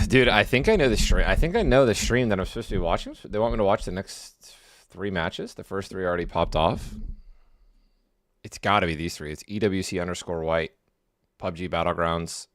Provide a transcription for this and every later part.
Dude, I think I know the stream. I think I know the stream that I'm supposed to be watching. They want me to watch the next 3 matches. The first 3 already popped off. It's got to be these 3. It's EWC_white, PUBG Battlegrounds.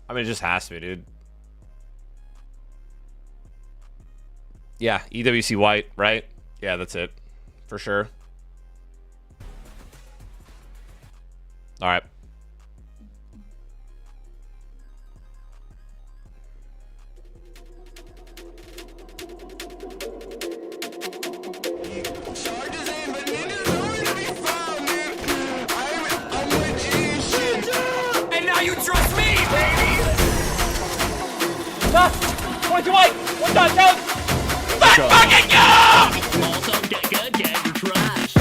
I mean, it just has to be, dude. Yeah, EWC white, right? Yeah, that's it. For sure. All right. And now you trust me, baby! 22 white! One done, down! Let's fucking go! Also, get your trash.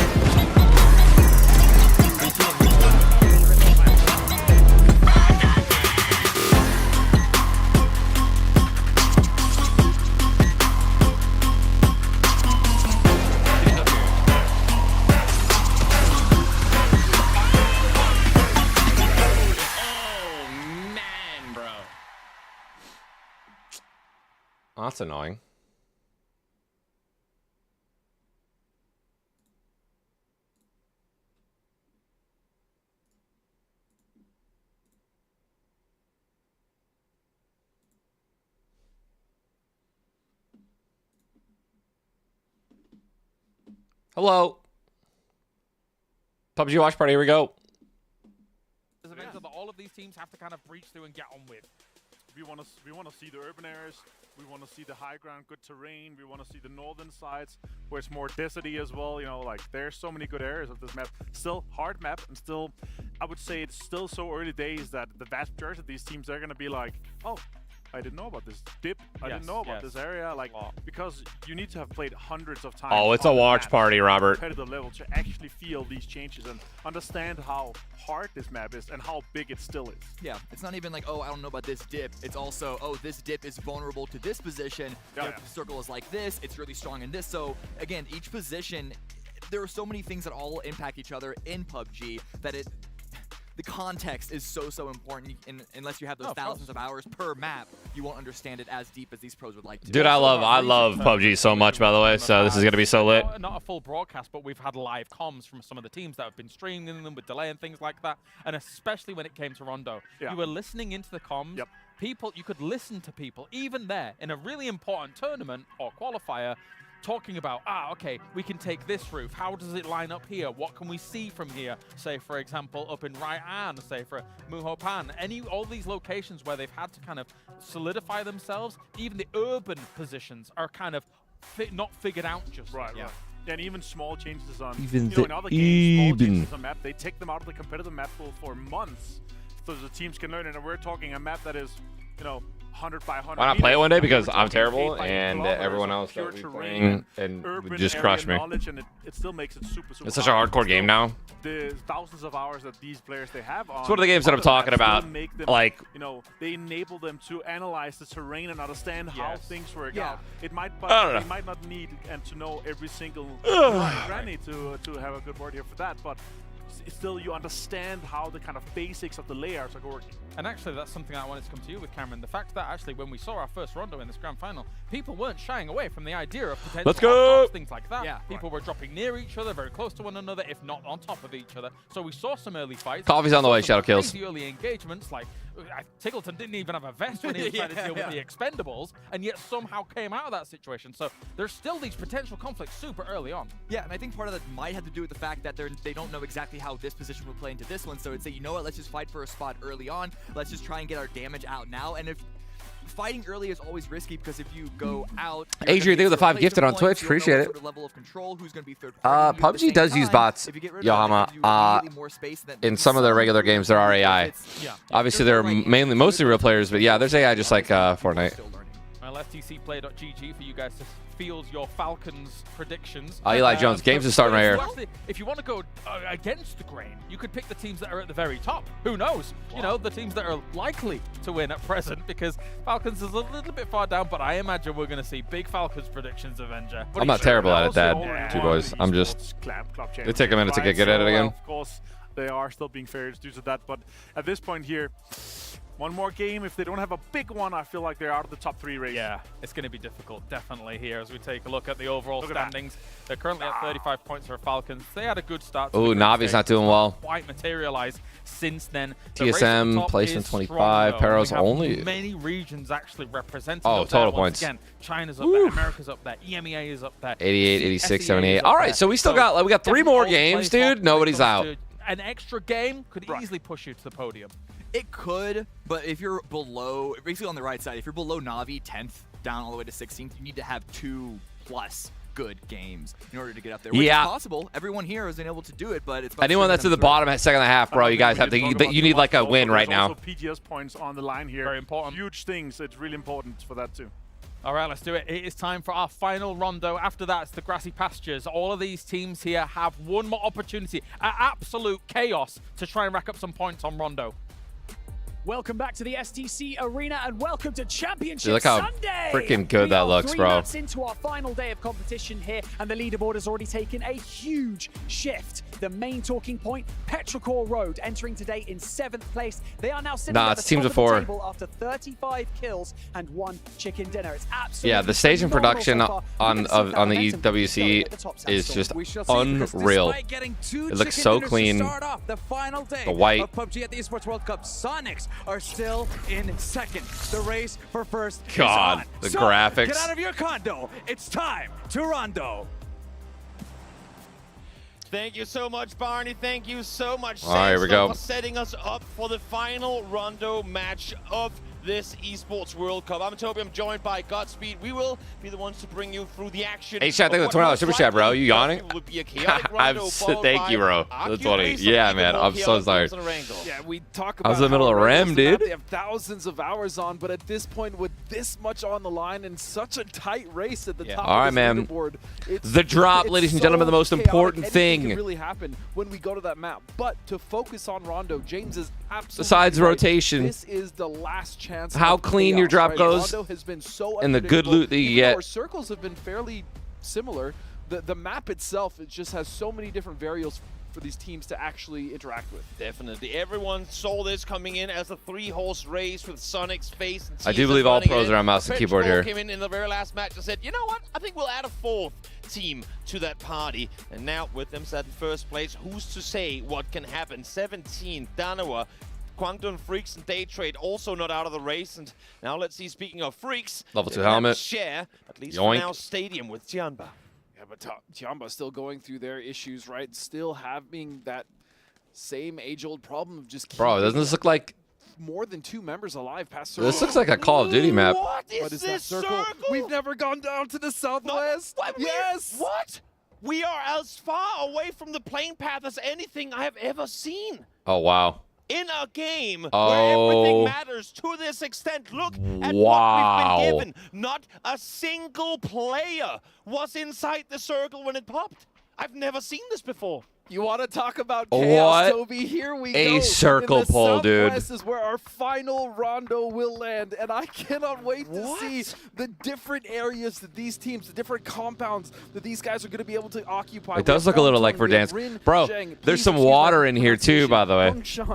Oh, man, bro. Oh, that's annoying. Hello. PUBG watch party, here we go. There's events that all of these teams have to kind of breach through and get on with. We want to see the urban areas. We want to see the high ground, good terrain. We want to see the northern sides where it's more deserty as well. You know, like there's so many good areas of this map. Still hard map, and still, I would say it's still so early days that the vast majority of these teams are gonna be like, oh, I didn't know about this dip. I didn't know about this area. Like, because you need to have played hundreds of times. Oh, it's a watch party, Robert. Competitive level to actually feel these changes and understand how hard this map is and how big it still is. Yeah, it's not even like, oh, I don't know about this dip. It's also, oh, this dip is vulnerable to this position. Yeah, The circle is like this. It's really strong in this. So again, each position, there are so many things that all impact each other in PUBG that the context is so important. And unless you have those thousands of hours per map, you won't understand it as deep as these pros would like to. Dude, I love PUBG so much, by the way, so this is going to be so lit. Not a full broadcast, but we've had live comms from some of the teams that have been streaming them with delay and things like that. And especially when it came to Rondo, you were listening into the comms. Yep. People, you could listen to people, even there, in a really important tournament or qualifier, talking about, okay, we can take this roof. How does it line up here? What can we see from here? Say, for example, up in Ryan, say for Muhopan, all these locations where they've had to kind of solidify themselves, even the urban positions are kind of not figured out just Right. yet. Yeah, and even small changes on Even in other games, small changes on map, they take them out of the competitive map pool for months, so the teams can learn. And we're talking a map that is, 100 by 100. Why not play it one day? Because We're I'm talking terrible, 8 by 8 and kilometers everyone of else pure that we terrain playing and urban would just area crush me. knowledge, and it still makes it super It's such a hard. hardcore game now. The thousands of hours that these players they have on. It's one of the games that I'm other talking maps about. still make them, Like, they enable them to analyze the terrain and understand how things work out. It might, I don't know. they might not need and to know every single granny to have a good word here for that, but still you understand how the kind of basics of the layouts are working. And actually, that's something I wanted to come to you with, Cameron. The fact that actually when we saw our first Rondo in this grand final, people weren't shying away from the idea of potential Let's go! hot things like that. Yeah, people were dropping near each other, very close to one another, if not on top of each other. So we saw some early fights. Coffee's on the way, Some Shadow Kills. crazy early engagements, like Tiggleton didn't even have a vest when he was trying to deal with the Expendables, and yet somehow came out of that situation. So there's still these potential conflicts super early on. Yeah, and I think part of that might have to do with the fact that they don't know exactly how this position will play into this one. So it's say, you know what, let's just fight for a spot early on. Let's just try and get our damage out now. And if fighting early is always risky, because if you go out, Adrian, thank you for the 5 gifted on Twitch. Appreciate it. Sort of level of control, who's going to be third party. PUBG does use bots, Yohama. In some of their regular games, there are AI. Obviously, they're mostly real players, but yeah, there's AI just like Fortnite. Well, FTCplay.gg for you guys to field your Falcons predictions. Eli Jones, games is starting right here. Actually, if you want to go against the grain, you could pick the teams that are at the very top. Who knows? Wow. You know, the teams that are likely to win at present, because Falcons is a little bit far down, but I imagine we're going to see big Falcons predictions, Avenger. I'm not terrible at it, Dad. Two boys. I'm just... It take a minute to get good at it again. Of course, they are still being favored due to that, but at this point here, one more game. If they don't have a big one, I feel like they're out of the top 3 race. Yeah, it's going to be difficult, definitely, here as we take a look at the overall standings. They're currently at 35 points for Falcons. They had a good start. Oh, Navi's not doing well. Quite materialized since then. TSM placed in 25. Pero's only. Many regions actually represented. Oh, total points. Again, China's up there, America's up there, EMEA is up there. 88, 86, 78. All right, so we still got, we got 3 more games, dude. Nobody's out. An extra game could easily push you to the podium. It could, but if you're below, basically on the right side, if you're below Navi, 10th, down all the way to 16th, you need to have 2+ good games in order to get up there. Which is possible. Everyone here has been able to do it, but it's anyone that's at the bottom at second and a half, bro. You guys have to. You need like a win right now. Also PGS points on the line here. Very important. Huge things. It's really important for that too. All right, let's do it. It is time for our final rondo. After that, it's the grassy pastures. All of these teams here have one more opportunity at absolute chaos to try and rack up some points on rondo. Welcome back to the STC Arena and welcome to Championship look how Sunday. Freaking good that looks, bro. 3 maps into our final day of competition here, and the leaderboard has already taken a huge shift. The main talking point, Petrichor Road, entering today in 7th place. They are now sitting at the top of the table after 35 kills and 1 chicken dinner. It's absolutely the stage and production on the EWC is just unreal. It looks so clean. The final day the white. of PUBG at the Esports World Cup. Sonics are still in second. The race for first God, is the on. graphics. Get out of your condo. It's time to rondo. Thank you so much, Barney. Thank you so much, All right, here we go. for setting us up for the final rondo match of this Esports World Cup. I'm Toby. I'm joined by Godspeed. We will be the ones to bring you through the action. Hey, chat, thank you for the $20 super chat, bro. You yawning? Thank you, bro. That's funny. Yeah, man. I'm so sorry. Yeah, we talk I about was in the middle of REM, dude. They have thousands of hours on, but at this point, with this much on the line and such a tight race at the top All right, of man. the leaderboard, The drop, ladies and gentlemen, the most important thing. Can really happen when we go to that map. But to focus on Rondo, James is absolutely Besides right. rotation, This is the last chance. how of clean chaos, your drop right? goes, Rondo has been so and the good loot that you Even get. though our circles have been fairly similar. The map itself, it just has so many different variables for these teams to actually interact with. Definitely. Everyone saw this coming in as a 3-horse race with Sonic's face. And I do believe all pros are on mouse and keyboard here. Came in the very last match and said, you know what? I think we'll add a 4th team to that party. And now with them set in first place, who's to say what can happen? 17, Danoa, Kwangdong Freaks and Daytrade also not out of the race. And now let's see, speaking of Freaks, Level 2 helmet. Share, at least Yoink. for now, Stadium with Tianba. Yeah, but Tiamba still going through their issues, right? Still having that same age-old problem of just Bro, doesn't this look like... more than 2 members alive past circle. This looks like a Call of Duty map. What What is is that this circle? We've never gone down to the southwest. Yes. What? We are as far away from the plane path as anything I have ever seen. Oh, wow. In a game where everything matters to this extent. Look at what we've been given. Not a single player was inside the circle when it popped. I've never seen this before. You want to talk about chaos, What Toby? Here we a go. circle In the pull, dude. Southwest is where our final rondo will land, and I cannot wait to see the different areas that these teams, the different compounds that these guys are going to be able to occupy. It does look a little like Verdansk. Bro, there's some water in here too, by the way.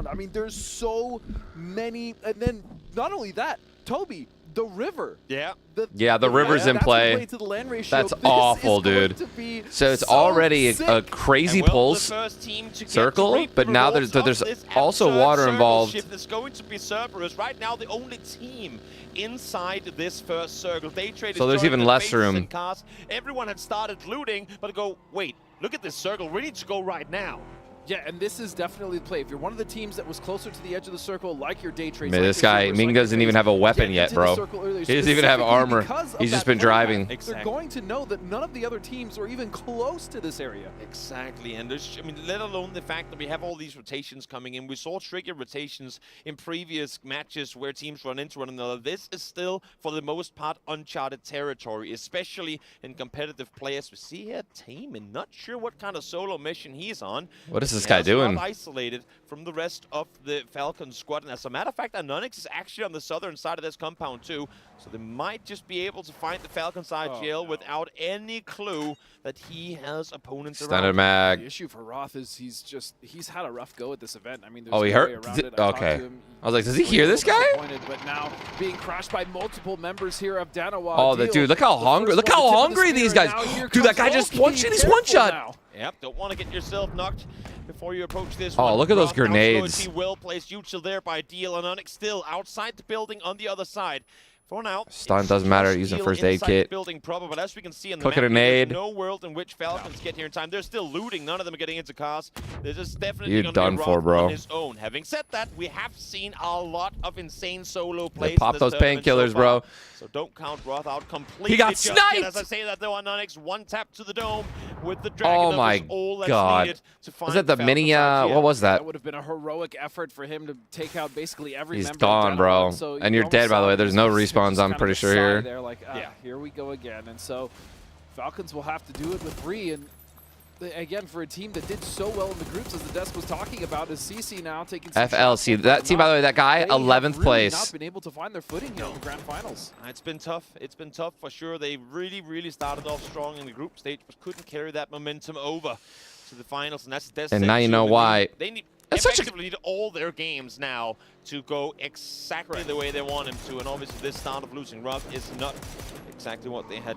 I mean, there's so many, and then not only that, Toby, the river. Yeah. The river's in that's play. the to the land ratio. That's This awful, is going dude. to be So it's so already a sick. crazy And, well, pulse the first team to get circle, raped but now results there's of this also absurd water circle involved. shift is going to be Cerberus. Right now, the only team inside this first circle. Day Trade So is there's joining even the less faces room. and cars. Everyone had started looting, but go, wait, look at this circle. We need to go right now. Yeah, and this is definitely the play. If you're one of the teams that was closer to the edge of the circle, like your day trades, Man, like this your guy, Cerberus, Ming like your doesn't even have a Phase, weapon get yet, into the bro. circle earlier, He doesn't even have specifically armor. because of He's just that been pullback. driving. Exactly. They're going to know that none of the other teams are even close to this area. Exactly, and there's, I mean, let alone the fact that we have all these rotations coming in. We saw trigger rotations in previous matches where teams run into one another. This is still, for the most part, uncharted territory, especially in competitive players. We see here Taemin, not sure what kind of solo mission he's on. What is this He guy has doing? not isolated from the rest of the Falcon squad, and as a matter of fact, Anonix is actually on the southern side of this compound too, so they might just be able to find the Falcon side jail without any clue that he has opponents Standard around. mag. The issue for Roth is he's had a rough go at this event. I mean, there's Oh, he no hurt? way around Did- it. I talked okay. to him. I was like, does he He's hear a this little guy? disappointed, but now being crashed by multiple members here of Danawa. Oh, dude, look how hungry. Look how hungry these guys. Dude, that guy just one-shot. He's one-shot. Yep, don't want to get yourself knocked before you approach this Oh, one. look at those Roth now grenades. slowly well placed. Uchiel there by Deal, and Onyx still outside the building on the other side. For now, Stun it's doesn't matter, just using Deal first aid inside kit. the building proper, but as we can see in the Click a map, grenade. there's no world in which Falcons get here in time. They're still looting. None of them are getting into cars. This is definitely You're gonna done be for, Roth bro. on his own. Having said that, we have seen a lot of insane solo plays. They pop in this those tournament so painkillers, bro. far. So don't count Roth out completely. He got just yet. sniped! As I say that though, on Onyx, one tap to the dome with the dragon. Oh That my was all that's God. needed to find Was that the Falcon mini, side jail. what was that? That would have been a heroic effort for him to take out basically every He's member of gone, Danawa. bro. So And you you're almost dead, by the saw way. him There's just- no just respawns, I'm kind of pretty a sure sigh here. There, like, here we go again. And so Falcons will have to do it with 3. And again, for a team that did so well in the groups, as the desk was talking about, is CC now taking some FLC. shots, That team, by the way, that guy, they have 11th really place. not been able to find their footing here in the grand finals. It's been tough. It's been tough for sure. They really started off strong in the group stage, but couldn't carry that momentum over to the finals, and that's And now you know why. They need That's such a- effectively need all their games now to go exactly the way they want them to, and obviously this start of losing Roth is not exactly what they had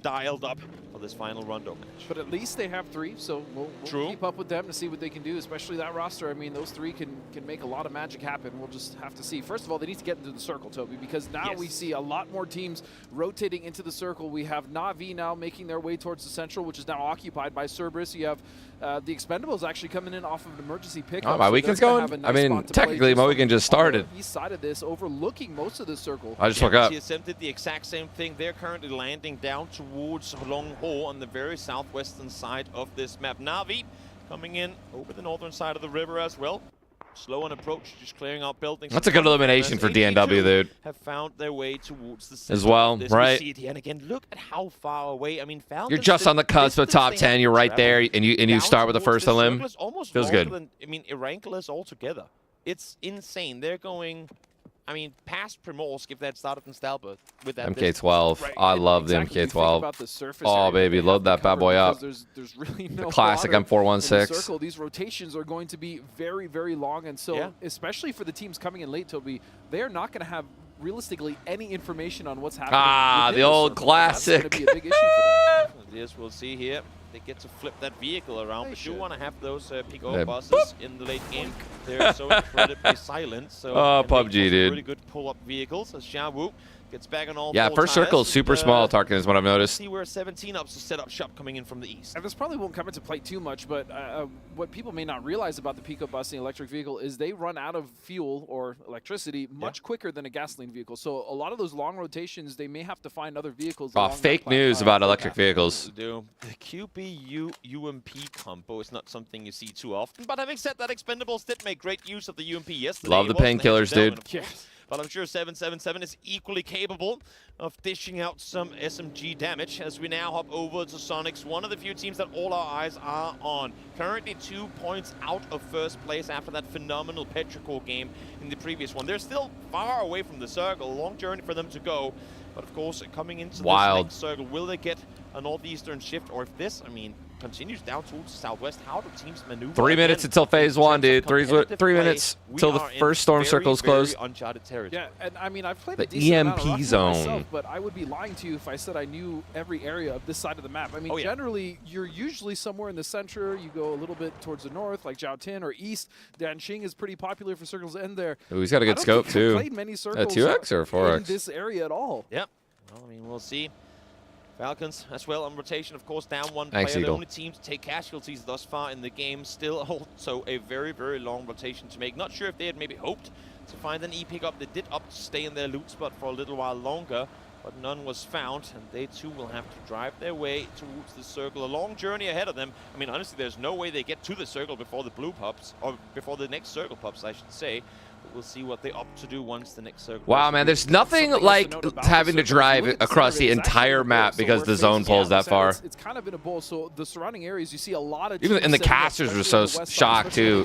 dialed up for this final Rondo match. But at least they have 3, so we'll True. keep up with them to see what they can do, especially that roster. I mean, those 3 can make a lot of magic happen. We'll just have to see. First of all, they need to get into the circle, Toby, because now we see a lot more teams rotating into the circle. We have Na'Vi now making their way towards the central, which is now occupied by Cerberus. You have the Expendables actually coming in off of an emergency pickup. Oh, my so weekend's they're gonna going? have a I nice mean, spot to play technically, just my on weekend just the started. east side of this, overlooking most of the circle. I just woke up. He attempted the exact same thing. They're currently landing down towards Long Ho on the very southwestern side of this map. Na'Vi coming in over the northern side of the river as well. Slow on approach, just clearing out buildings. That's a good elimination for DNW, dude. Have found their way towards the As center well, of this. right? We see it here. And again, look at how far away. I mean, Falcons You're just on the cusp of top distancing 10. You're right travel there, and you down start with the towards first this elim. circle is almost Feels longer good. Than, I mean, Erangel is all together. It's insane. They're going, I mean, past Primorsk if they had started in Stalbert with that. MK12. Right, I and love the exactly, you think MK12. about the surface Oh, area that baby, they load have to that bad cover boy up. because There's really no Classic water M416. in the circle. These rotations are going to be very long, and so especially for the teams coming in late, Toby, they are not going to have realistically any information on what's happening. Ah, within the old circle, and that's classic. going to be a big issue for them. Yes, we'll see here. They get to flip that vehicle around, They but you should. want to have those pick-up They- buses in the late game. They're so incredibly silent. So Oh, and they PUBG, have dude. Really good pull-up vehicles as Xiaowu gets back on all Yeah, four first tires, circle is super and, small, Tarkin, is what I've noticed. See where 17 ups to set up shop coming in from the east. And this probably won't come into play too much, but what people may not realize about the Pico bus and the electric vehicle is they run out of fuel or electricity much quicker than a gasoline vehicle. So a lot of those long rotations, they may have to find other vehicles. Oh, along that fake news about electric vehicles. Do the QB UMP combo is not something you see too often, but having said that, Expendables did make great use of the UMP yesterday. Love the It wasn't painkillers, hands down, dude. of course, but I'm sure 777 is equally capable of dishing out some SMG damage as we now hop over to Sonics, one of the few teams that all our eyes are on. Currently 2 points out of first place after that phenomenal Petrichor game in the previous one. They're still far away from the circle, a long journey for them to go. But of course, coming into this next circle, will they get a northeastern shift? Or if this, I mean, continues down towards the southwest. How do teams maneuver? 3 minutes until phase 1, dude. 3 minutes until the first storm circle is closed. Uncharted territory. Yeah, and I mean, I've played The a decent amount of EMP Rocket zone. myself, but I would be lying to you if I said I knew every area of this side of the map. I mean, generally, you're usually somewhere in the center. You go a little bit towards the north, like Jiaotin or east. Danqing is pretty popular for Circle's End there. Ooh, he's got a good scope, too. Played many circles 2x or 4x? in this area at all. Yep. Well, I mean, we'll see. Falcons as well on rotation, of course, down one Thanks, player. The Eagle. only team to take casualties thus far in the game. Still also a very, very long rotation to make. Not sure if they had maybe hoped to find an E-pickup. They did opt to stay in their loot spot for a little while longer, but none was found, and they too will have to drive their way towards the circle. A long journey ahead of them. I mean, honestly, there's no way they get to the circle before the blue pops, or before the next circle pops, I should say. But we'll see what they opt to do once the next circle. Wow, man, there's nothing like having to drive across the entire map because the zone pulls that far. It's kind of in a bowl, so the surrounding areas, you see a lot of Even and the casters were so shocked, too.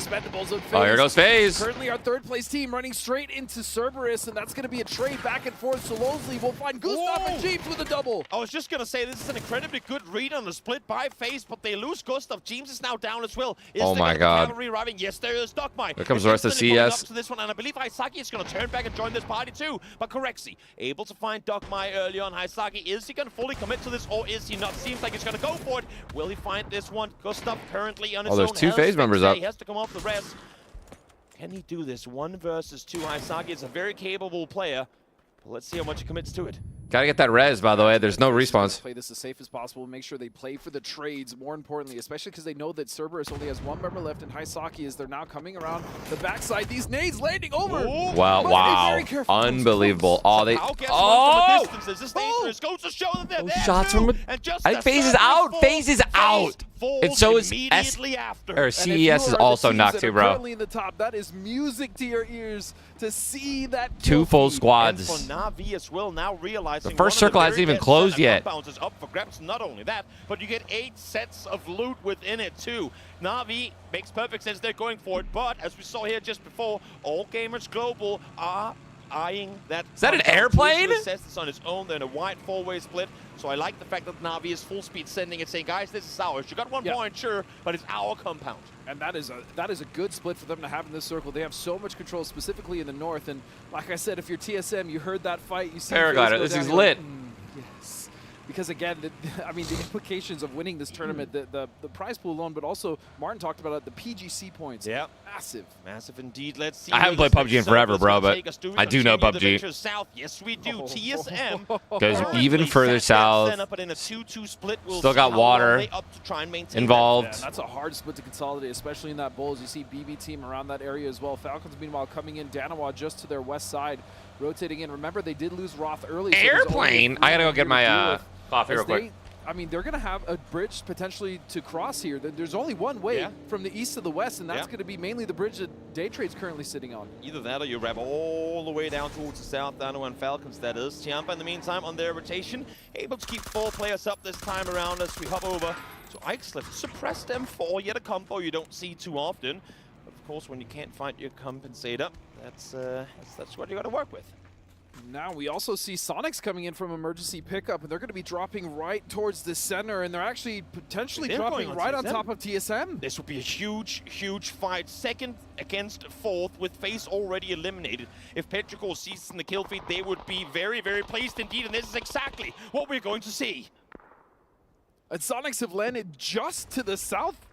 Oh, here goes FaZe. Currently our third place team running straight into Cerberus, and that's going to be a trade back and forth. So Losley will find Gustav and Jeeps with a double. I was just going to say, this is an incredibly good read on the split by FaZe, but they lose Gustav. James is now down as well. Oh my God. Cavalry arriving? Yes, there is Dogmai. Here comes the rest of CS. Up to this one, and I believe Haisaki is going to turn back and join this party too. But Corexi able to find Dogmai early on. Haisaki, is he going to fully commit to this, or is he not? Seems like he's going to go for it. Will he find this one? Gustav currently on his own. There's 2 FaZe members up. He has to come off the rest. Can he do this? 1 versus 2. Haisaki is a very capable player. But let's see how much he commits to it. Gotta get that res, by the way. There's no respawns. Play this as safe as possible. Make sure they play for the trades, more importantly, especially because they know that Cerberus only has 1 member left, and Haisaki is they're now coming around the backside. These nades landing over. Oh, wow, wow. Unbelievable. Oh, they... Oh! This is dangerous. Goes to show them they're there shots too. from... And just I think FaZe is out. FaZe is out. And so is after. Or CES is also knocked too, bro. Currently in the top, that is music to your ears to see that 2 full squads. And for Na'Vi as well, now realizing the first circle hasn't even closed yet. Is up for grabs. Not only that, but you get 8 sets of loot within it too. Na'Vi makes perfect sense. They're going for it, but as we saw here just before, all gamers global are eyeing that. Is that an airplane? It's on its own. They're in a wide 4-way split. So I like the fact that Na'Vi is full speed sending it, saying, guys, this is ours. You got 1 point, sure, but it's our compound. And that is a good split for them to have in this circle. They have so much control, specifically in the north. And like I said, if you're TSM, you heard that fight. You see Paragon, this is lit. Yes. Because again, I mean, the implications of winning this tournament, the prize pool alone, but also Martin talked about it, the PGC points. Yeah, massive, massive indeed. Let's see. I haven't played PUBG in forever, bro, but I do know PUBG. South. Yes, we do. TSM goes even further south. But in a 2-2 split, we'll still got water involved. Yeah, that's a hard split to consolidate, especially in that Bulls. You see BB team around that area as well. Falcons, meanwhile, coming in. Danawa just to their west side, rotating in. Remember, they did lose Roth early. Airplane. I gotta go get my coffee real quick. I mean, they're going to have a bridge potentially to cross here. There's only one way from the east to the west, and that's going to be mainly the bridge that Daytrade's currently sitting on. Either that or you wrap all the way down towards the south, Dano and Falcons, that is. Chiampa, in the meantime, on their rotation, able to keep 4 players up this time around as we hop over to Ixlef. Suppressed M4, yet a combo you don't see too often. But of course, when you can't find your compensator, that's what you got to work with. Now we also see Sonics coming in from emergency pickup, and they're going to be dropping right towards the center, and they're actually potentially dropping right on top of TSM. This would be a huge, huge fight. 2nd against 4th with FaZe already eliminated. If Petrichor sees in the kill feed, they would be very, very pleased indeed, and this is exactly what we're going to see. And Sonics have landed just to the south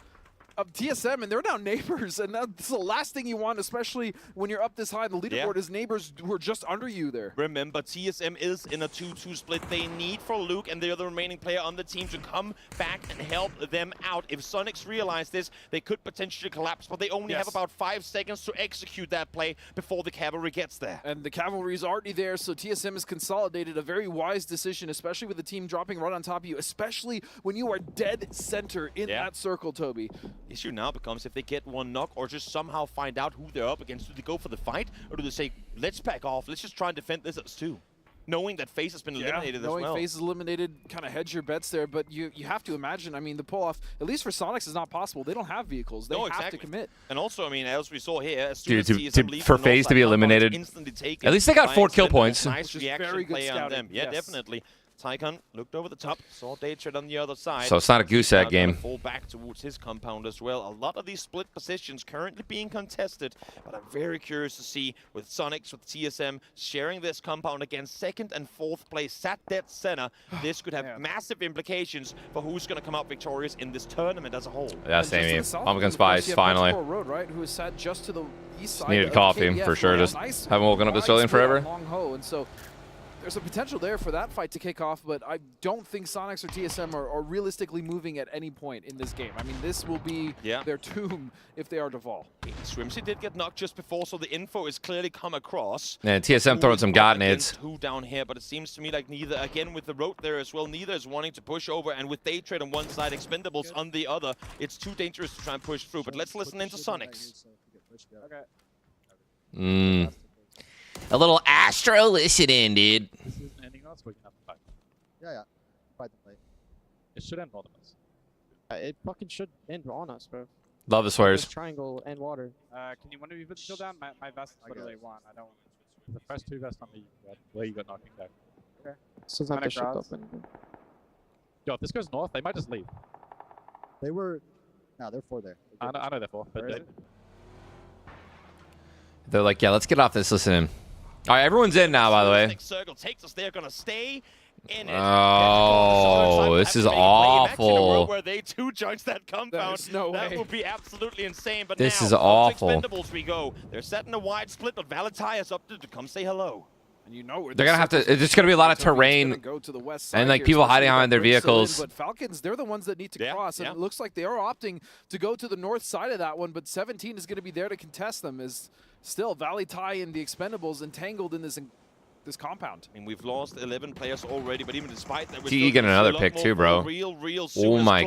of TSM, and they're now neighbors, and that's the last thing you want, especially when you're up this high. The leaderboard is neighbors who are just under you there. Remember, TSM is in a 2-2 split. They need for Luke and the other remaining player on the team to come back and help them out. If Sonics realize this, they could potentially collapse, but they only have about 5 seconds to execute that play before the cavalry gets there. And the cavalry is already there, so TSM has consolidated a very wise decision, especially with the team dropping right on top of you, especially when you are dead center in that circle, Toby. The issue now becomes if they get 1 knock or just somehow find out who they're up against. Do they go for the fight, or do they say, let's back off, let's just try and defend this as 2? Knowing that FaZe has been eliminated as well. Knowing FaZe is eliminated, kind of hedge your bets there, but you have to imagine, I mean, the pull-off, at least for Sonics, is not possible. They don't have vehicles. They have to commit. And also, I mean, as we saw here, as soon as TSM for FaZe to be eliminated, at least they got 4 kill points. Nice reaction play on them. Yeah, definitely. Tycon looked over the top, saw Daytrade on the other side. So it's not a goose egg game. Fall back towards his compound as well. A lot of these split positions currently being contested, but I'm very curious to see with Sonics, with TSM sharing this compound against 2nd and 4th place, sat dead center. This could have massive implications for who's going to come out victorious in this tournament as a whole. Yeah, same. Pumpkin Spice, finally. Road, right, who is sat just to the east side. Needed coffee for sure. Just haven't woken up this early in forever. Long ho, and so there's a potential there for that fight to kick off, but I don't think Sonics or TSM are realistically moving at any point in this game. I mean, this will be their tomb if they are to fall. Swimsy did get knocked just before, so the info is clearly come across. And TSM throwing some god nades. Who down here, but it seems to me like neither, again with the road there as well, neither is wanting to push over, and with Daytrade on one side, Expendables on the other, it's too dangerous to try and push through. But let's listen into Sonics. A little Astro listening, dude. This isn't ending us, we can have to fight. Yeah. Fight them late. It should end on us. It fucking should end on us, bro. Love the swears. Triangle and water. Can you one of you put the kill down? My vest is literally one. I don't. The first 2 vests on me, where you got knocking down. Okay. So it's not the ship open. Yo, if this goes north, they might just leave. They were. No, they're 4 there. I know they're 4. But They're like, yeah, let's get off this listening. All right, everyone's in now, by the way. Circle takes us. They're gonna stay in it. Oh, this is awful. Where they two judge that compound. That would be absolutely insane. But this now, is awful. Expendables we go. They're setting a wide split, but Valentine is up to come say hello. And you know they're gonna have to. It's just gonna be a lot of terrain and like people hiding behind their vehicles. But Falcons, they're the ones that need to cross, and it looks like they are opting to go to the north side of that one. But 17 is going to be there to contest them. Is still Valentine and the Expendables entangled in this compound. I mean, we've lost 11 players already, but even despite that, we're TE getting another pick too, bro. Oh my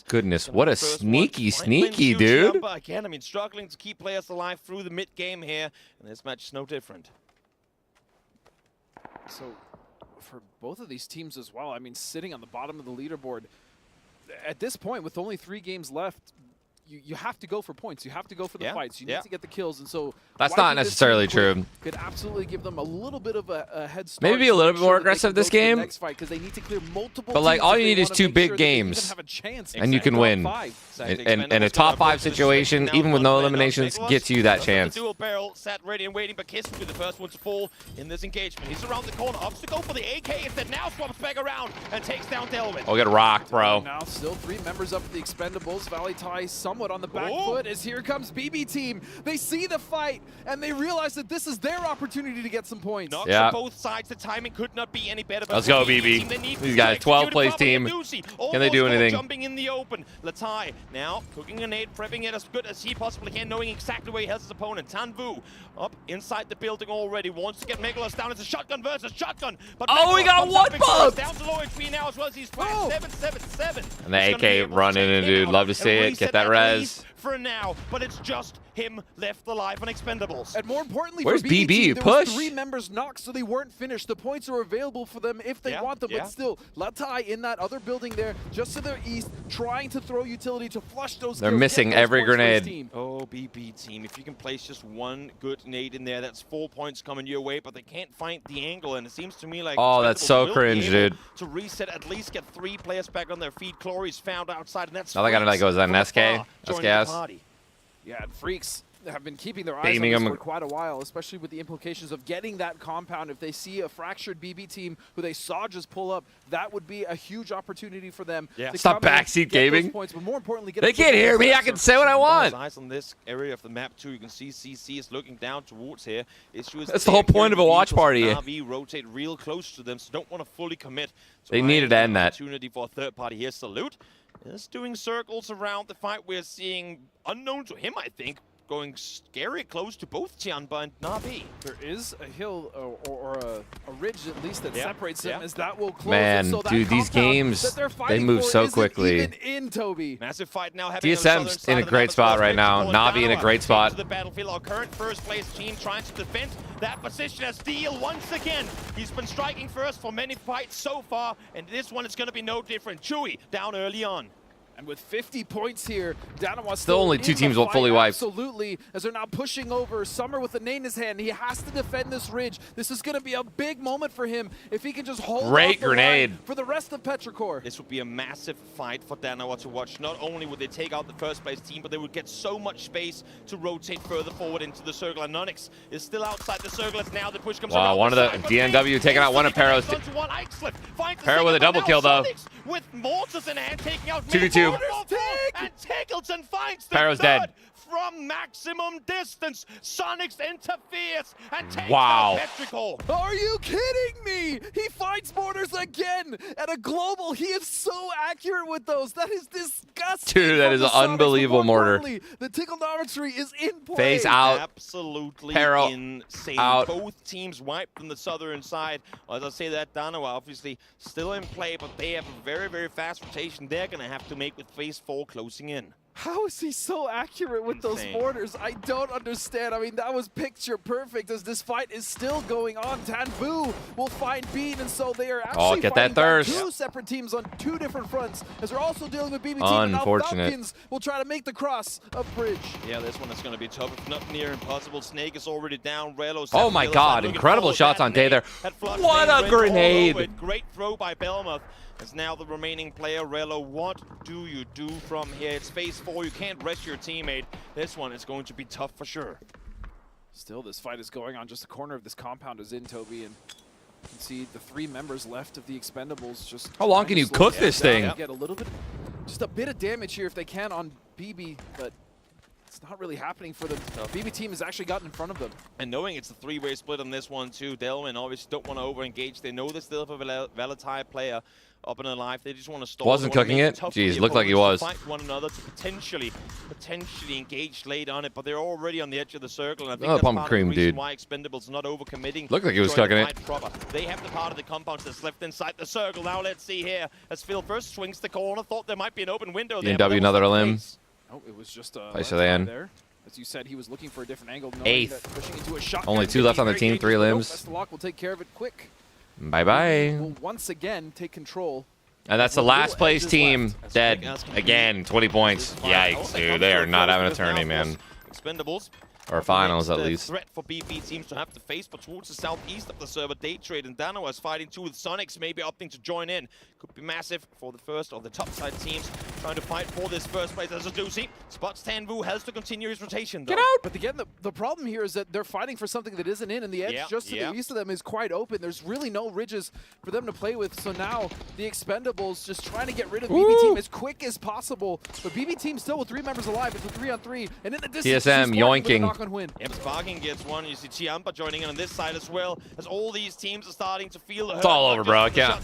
goodness, what a sneaky, dude. Again, I mean, struggling to keep players alive through the mid game here, and this match is no different. So, for both of these teams as well, I mean, sitting on the bottom of the leaderboard, at this point, with only 3 games left, you have to go for points. You have to go for the fights. You need to get the kills, and so that's not necessarily true. Could absolutely give them a little bit of a head start. Maybe be a little bit more aggressive this game. Next fight, because they need to clear multiple. But like, all you need is 2 big games, and you can win. And a top 5 situation, even with no eliminations, gets you that chance. Dual barrel sat ready and waiting, but Kiss will be the first one to fall in this engagement. He's around the corner, opts to go for the AK instead. Now swaps back around and takes down Delwyn. Oh, get rocked, bro. Now still 3 members of the Expendables. Valentine somewhat on the back foot as here comes BB team. They see the fight and they realize that this is their opportunity to get some points. Knocks on both sides. The timing could not be any better. Let's go, BB. These guys, 12 place team. Can they do anything? Jumping in the open. Latai now cooking a nade, prepping it as good as he possibly can, knowing exactly where he has his opponent. Tanvu up inside the building already. Wants to get Megalos down. It's a shotgun versus shotgun. But we got 1 bump! Down to low HP now as well as he's flat. 777. And the AK running in, dude. Love to see it. Get that res. For now, but it's just him left alive on Expendables. And more importantly, where's for BB? BB? There Push. was 3 members knocked, so they weren't finished. The points are available for them if they want them, but still, Latai in that other building there, just to their east, trying to throw utility to flush those. They're missing every grenade. Oh, BB team, if you can place just 1 good nade in there, that's 4 points coming your way, but they can't find the angle, and it seems to me like that's so cringe, dude. To reset, at least get 3 players back on their feet. Clory's found outside, and that's all I gotta like goes an SK. SKS. Yeah, and Freaks have been keeping their eyes Beaming on this him. for quite a while, especially with the implications of getting that compound. If they see a fractured BB team who they saw just pull up, that would be a huge opportunity for them. To stop backseat gaming. Points, but more importantly, get they can't hear me. I can say what I want. Eyes on this area of the map too. You can see CC is looking down towards here. That's the whole point of a watch party. Navi rotate real close to them, so don't want to fully commit. They needed to end that. Opportunity for a third party here. Salute is doing circles around the fight. We're seeing unknown to him, I think, going scary close to both Tianba and Navi. There is a hill or a ridge at least that separates them, as that will close. Man, so dude, these games, they move so quickly. Even in Toby. Massive fight now happening. DSM's in a great spot right now. Navi in a great spot. The battlefield, our current first place team trying to defend that position as Deal once again. He's been striking first for many fights so far, and this one is going to be no different. Chewy down early on. And with 50 points here, Danawa Still only two teams fully wiped. Absolutely, as they're now pushing over. Summer with the nade in his hand. He has to defend this ridge. This is going to be a big moment for him if he can just hold Great off the grenade line for the rest of Petrichor. This would be a massive fight for Danawa to watch. Not only would they take out the first place team, but they would get so much space to rotate further forward into the circle. And Nonix is still outside the circle as now the push comes Wow, around one of the DNW taking out one of Pero's. Pero with a double kill though. With mortars in hand, taking out 2v2. and Tickleton finds the Pero's third dead. from maximum distance. Sonics interferes and takes Wow. out Petrichor. Are you kidding me? He finds mortars again at a global. He is so accurate with those. That is disgusting. Dude, that is an unbelievable mortar. The tickleometry is in play. Face out. Absolutely Pero insane. out. Both teams wiped on the southern side. As I say that, Danawa obviously still in play, but they have a very, very fast rotation they're going to have to make with phase 4 closing in. How is he so accurate with those mortars? I don't understand. I mean, that was picture perfect as this fight is still going on. Tanvu will find Bean, and so they are actually get that fighting back thirst. two separate teams on two different fronts, as they're also dealing with BB team. And now Unfortunate. Falcons will try to make the cross up bridge. Yeah, this one is going to be tough, if not near impossible. Snake is already down. Relo's Oh my God, incredible shots on Day there. What a grenade. Great throw by Belmoth. As now the remaining player, Relo, what do you do from here? It's phase 4, you can't rest your teammate. This one is going to be tough for sure. Still, this fight is going on. Just a corner of this compound is in, Toby, and you can see the 3 members left of the Expendables just... How long can you cook this thing? Get a little bit, just a bit of damage here if they can on BB, but it's not really happening for them. BB team has actually gotten in front of them. And knowing it's a 3-way split on this one too, Delwyn obviously don't want to over-engage. They know they still have a Valentine player up and alive. They just want to stall. Wasn't cooking it? Jeez, looked like he was. Fight one another to potentially engage late on it, but they're already on the edge of the circle. And I think that's pumpkin part cream, of the reason dude. why Expendables not overcommitting. Looked like he was during the cooking it. fight proper. They have the part of the compound that's left inside the circle. Now let's see here as Phil first swings the corner. Thought there might be an open window there. DNW another limb. Oh, it was just a Place of the end. there. As you said, he was looking for a different angle. Eighth. Pushing into a shotgun Only 2 left on the team, 3 limbs. Best of luck will take care of it quick. Bye-bye. Will once again take control. And that's the last place team dead. Again, 20 points. Yikes, dude. They are not having a tourney, man. Expendables. Or finals, at Next, least. Threat for BB teams to have to face, but towards the southeast of the server, Daytrade and Danawa is fighting too with Sonics maybe opting to join in. Could be massive for the first of the top side teams trying to fight for this first place. As a doozy, spots Tanvu, has to continue his rotation though. Get out! But again, the problem here is that they're fighting for something that isn't in, and the edge just to the east of them is quite open. There's really no ridges for them to play with, so now the Expendables just trying to get rid of BB team as quick as possible. But BB team still with 3 members alive. It's a 3-on-3, and in the distance, TSM yoinking. knock-on win. Yeah, but Sparking gets one. You see Chiampa joining in on this side as well, as all these teams are starting to feel the hurt. It's all over, bro. Yeah.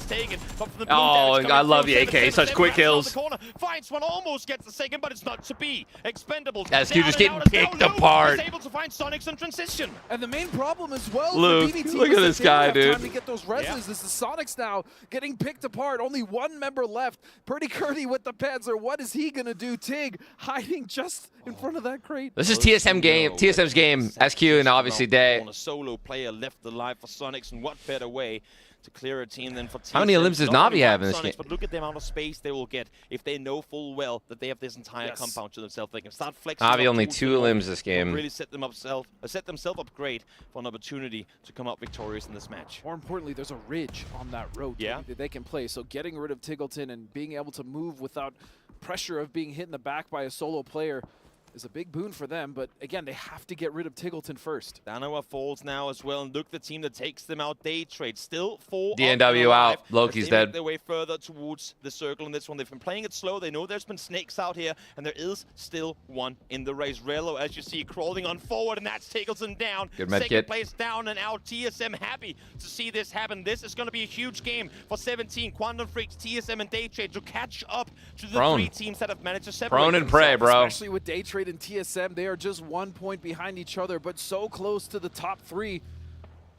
Oh, I love the AK. Such quick kills. Finds one, almost gets the second, but it's not to be. Expendables. SQ just getting picked apart. Is able to find Sonics in transition. And the main problem as well Luke, for BB team look is at that this they don't guy, have dude. time to get those reses. This is Sonics now getting picked apart. Only 1 member left. Pretty Curdy with the Panzer. What is he gonna do? Tig hiding just in front of that crate. This is TSM's game. SQ and obviously Day. On a solo player left alive for Sonics, and what better way to clear a team than for TSM. How many limbs does Not only Navi have in Sonics, this game? But look at the amount of space they will get if they know full well that they have this entire compound to themselves. They can start flexing. Navi up only towards 2 the limbs wall. this game. Really set themselves up great for an opportunity to come out victorious in this match. More importantly, there's a ridge on that road that they can play. So getting rid of Tiggleton and being able to move without pressure of being hit in the back by a solo player is a big boon for them, but again, they have to get rid of Tiggleton first. Danawa falls now as well, and look, the team that takes them out, Daytrade, still 4 DNW out, Loki's dead. Make their way further towards the circle in this one. They've been playing it slow. They know there's been snakes out here, and there is still one in the race. Relo, as you see, crawling on forward, and that's Tiggleton down. Good med Second kit. place down and out. TSM happy to see this happen. This is going to be a huge game for 17. Quantum Freaks, TSM, and Daytrade to catch up to the 3 teams that have managed to separate Prone and pray, themselves. bro. Especially with Daytrade and TSM, they are just 1 point behind each other, but so close to the top 3.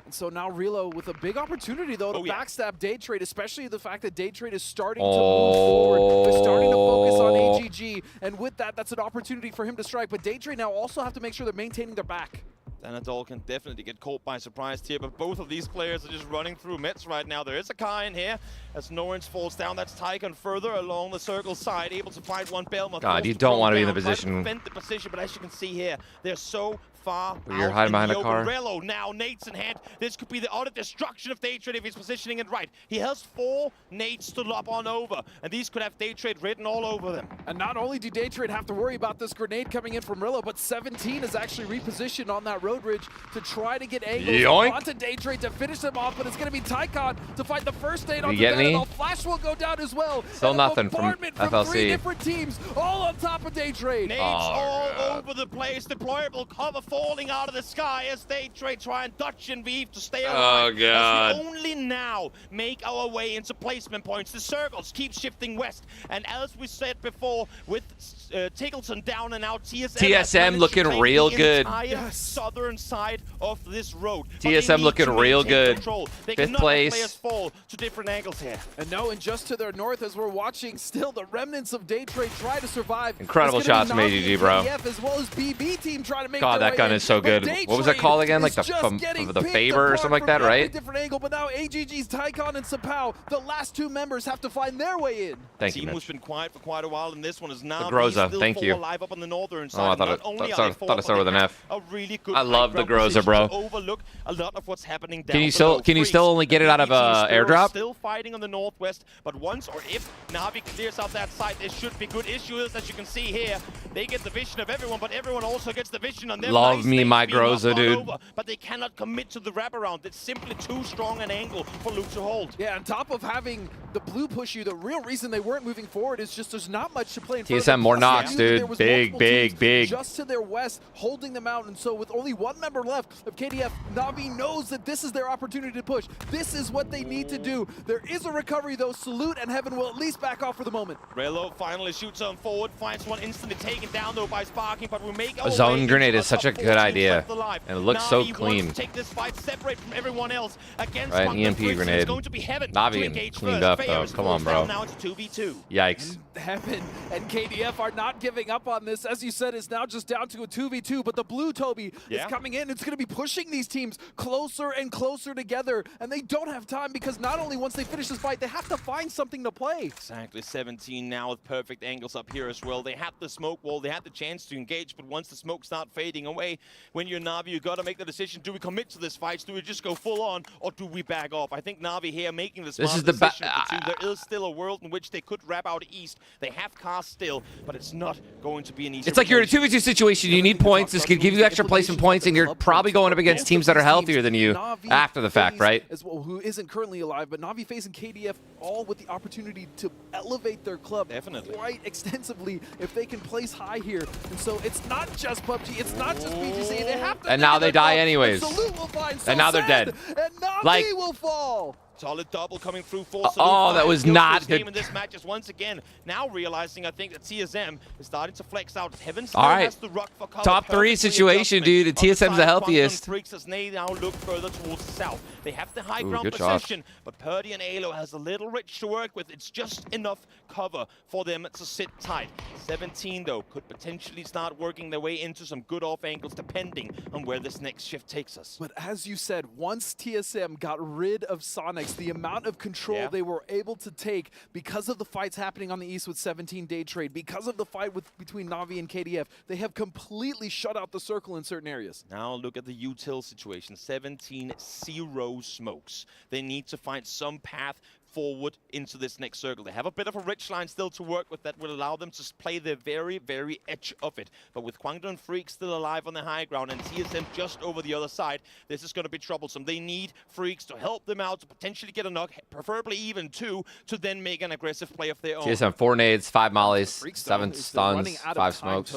And so now Relo with a big opportunity, though, to backstab Daytrade, especially the fact that Daytrade is starting to move forward. They're starting to focus on AGG, and with that, that's an opportunity for him to strike. But Daytrade now also have to make sure they're maintaining their back. Danadol can definitely get caught by surprise here, but both of these players are just running through meds right now. There is a car in here as Norrens falls down. That's Tycon further along the circle side, able to find one Belmont. God, you don't want to be in the position. Defend the position, but as you can see here, they're so far You're hiding behind a car. Rello now, nades in hand. This could be the utter destruction of Daytrade if he's positioning it right. He has 4 nades to lob on over, and these could have Daytrade written all over them. And not only do Daytrade have to worry about this grenade coming in from Rillo, but 17 is actually repositioned on that road ridge to try to get angles onto Daytrade to finish them off, but it's going to be Tycon to find the first nade on the Danadol. Flash will go down as well. Still nothing from FLC. 3 different teams, all on top of Daytrade. Nades all over the place. Deployable cover falling out of the sky as Daytrade try and dodge and weave to stay alive. Oh, God. As we only now make our way into placement points. The circles keep shifting west. And as we said before, with Tickleton down and out, TSM looking real good. Southern side of this road. TSM looking real good. 5th place. Players fall to different angles here. And no, and just to their north, as we're watching still the remnants of Daytrade try to survive. Incredible shots from AGG, bro. As well as BB team trying to make God, that gun is so good. What was that called again? Like the Faber or something like that, right? Different angle, but now AGG's Tycon and Sapao, the last 2 members have to find their way in. Thank you, Team Mitch. who's been quiet for quite a while, and this one is now thank you. alive up on the northern side. Oh, I thought it started with an F. A really good I love the Groza, bro. Overlook a lot of what's happening down Can you still only get it out of airdrop? Still fighting on the northwest, but once or if Na'Vi clears out that side, there should be good issues. As you can see here, they get the vision of everyone, but everyone also gets the vision on them. Love me my Groza, dude. But they cannot commit to the wraparound. It's simply too strong an angle for Luke to hold. Yeah, on top of having the blue push you, the real reason they weren't moving forward is just there's not much to play in front TSM of more them. knocks, dude. Big. Just to their west, holding them out, and so with only 1 member left of KDF, Na'Vi knows that this is their opportunity to push. This is what they need to do. There is a recovery though. Salute and Heaven will at least back off for the moment. Rello finally shoots on forward, finds one instantly taken down though by Sparking, but we make A zone grenade is such a good idea, and it looks so clean. To take this fight separate from everyone else against right, an EMP grenade. Going to be Heaven Na'Vi cleaned up though. Come on, bro. Now it's 2v2. Yikes. Heaven and KDF are not giving up on this. As you said, it's now just down to a 2v2, but the blue Toby is coming in. It's going to be pushing these teams closer and closer together, and they don't have time because not only once they finish this fight, they have to find something to play. Exactly, 17 now with perfect angles up here as well. They had the smoke wall, they had the chance to engage, but once the smoke starts fading away, when you're Na'Vi, you got to make the decision. Do we commit to this fight? Do we just go full on, or do we back off? I think Na'Vi here making the smart decision. There is still a world in which they could wrap out east. They have cars still, but it's not going to be an easy. It's like you're in a 2v2 situation. You need points. This could give you extra placement points, and you're probably going up against teams that are healthier than you after the fact, right? As well, who isn't currently alive, but Na'Vi facing KDF, all with the opportunity to elevate their club quite extensively if they can place high here. And so it's not just PUBG, it's not just BGC. They have to. And now they die anyways. And now they're dead. And Na'Vi will fall. Solid double coming through for Oh, that was not good. In this match is once again now realizing I think that TSM is starting to flex out. Heaven still all right, has the ruck for cover. top 3 situation, dude. The TSM's the healthiest. Freaks as they now look further towards the south. They have the high ground position, but Purdy and Alo has a little rich to work with. It's just enough cover for them to sit tight. 17 though could potentially start working their way into some good off angles depending on where this next shift takes us. But as you said, once TSM got rid of Sonics, the amount of control they were able to take because of the fights happening on the east with 17 Daytrade, because of the fight between Na'Vi and KDF, they have completely shut out the circle in certain areas. Now look at the util situation. 17 0 smokes. They need to find some path forward into this next circle. They have a bit of a rich line still to work with that will allow them to play the very, very edge of it. But with Kwangdong Freak still alive on the high ground and TSM just over the other side, this is going to be troublesome. They need Freaks to help them out to potentially get a knock, preferably even 2, to then make an aggressive play of their own. TSM 4 nades, 5 mollies, 7 stuns, 5 smokes.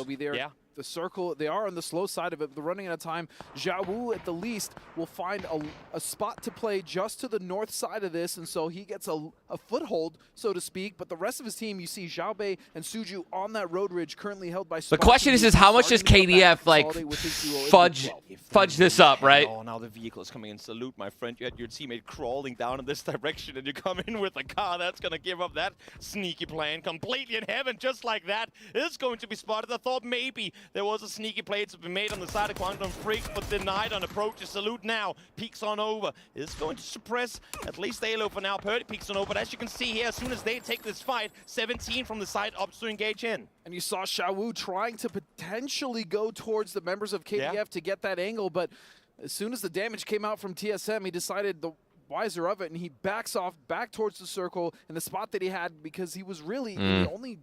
The circle, they are on the slow side of it, but they're running out of time. Zhao Wu, at the least, will find a spot to play just to the north side of this, and so he gets a foothold, so to speak. But the rest of his team, you see Zhao Bei and Suju on that road ridge, currently held by The question is how much does KDF, like, fudge this up, right? Oh, now the vehicle is coming in. Salute, my friend. You had your teammate crawling down in this direction, and you come in with a car that's going to give up that sneaky plan completely in Heaven, just like that. It's going to be spotted. I thought maybe There was a sneaky play to be made on the side of Quantum Freaks, but denied on approach. A salute now. Peeks on over. Is going to suppress at least Halo for now. Purdy peeks on over, but as you can see here, as soon as they take this fight, 17 from the side opts to engage in. And you saw Xiaowu trying to potentially go towards the members of KDF to get that angle, but as soon as the damage came out from TSM, he decided the wiser of it, and he backs off back towards the circle in the spot that he had, because he was really the only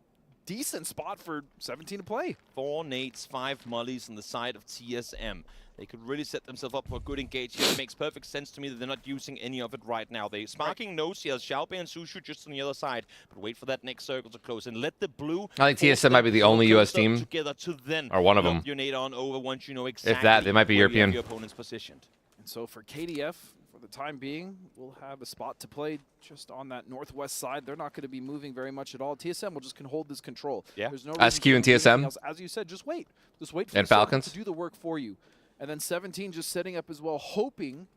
decent spot for 17 to play. 4 nades, 5 mollies on the side of TSM. They could really set themselves up for a good engage here. It makes perfect sense to me that they're not using any of it right now. They Sparking knows he has Xiaobei and Sushu just on the other side, but wait for that next circle to close and let the blue. I think TSM might be the only US team, together to then or one of them. Your nade on over once you know exactly if that, they might be where European. Your opponent's positioned. And so for KDF, for the time being, we'll have a spot to play just on that northwest side. They're not going to be moving very much at all. TSM will just hold this control. Yeah. There's no SQ and TSM. else. As you said, just wait. Just wait for and the circle Falcons to do the work for you. And then 17 just setting up as well, hoping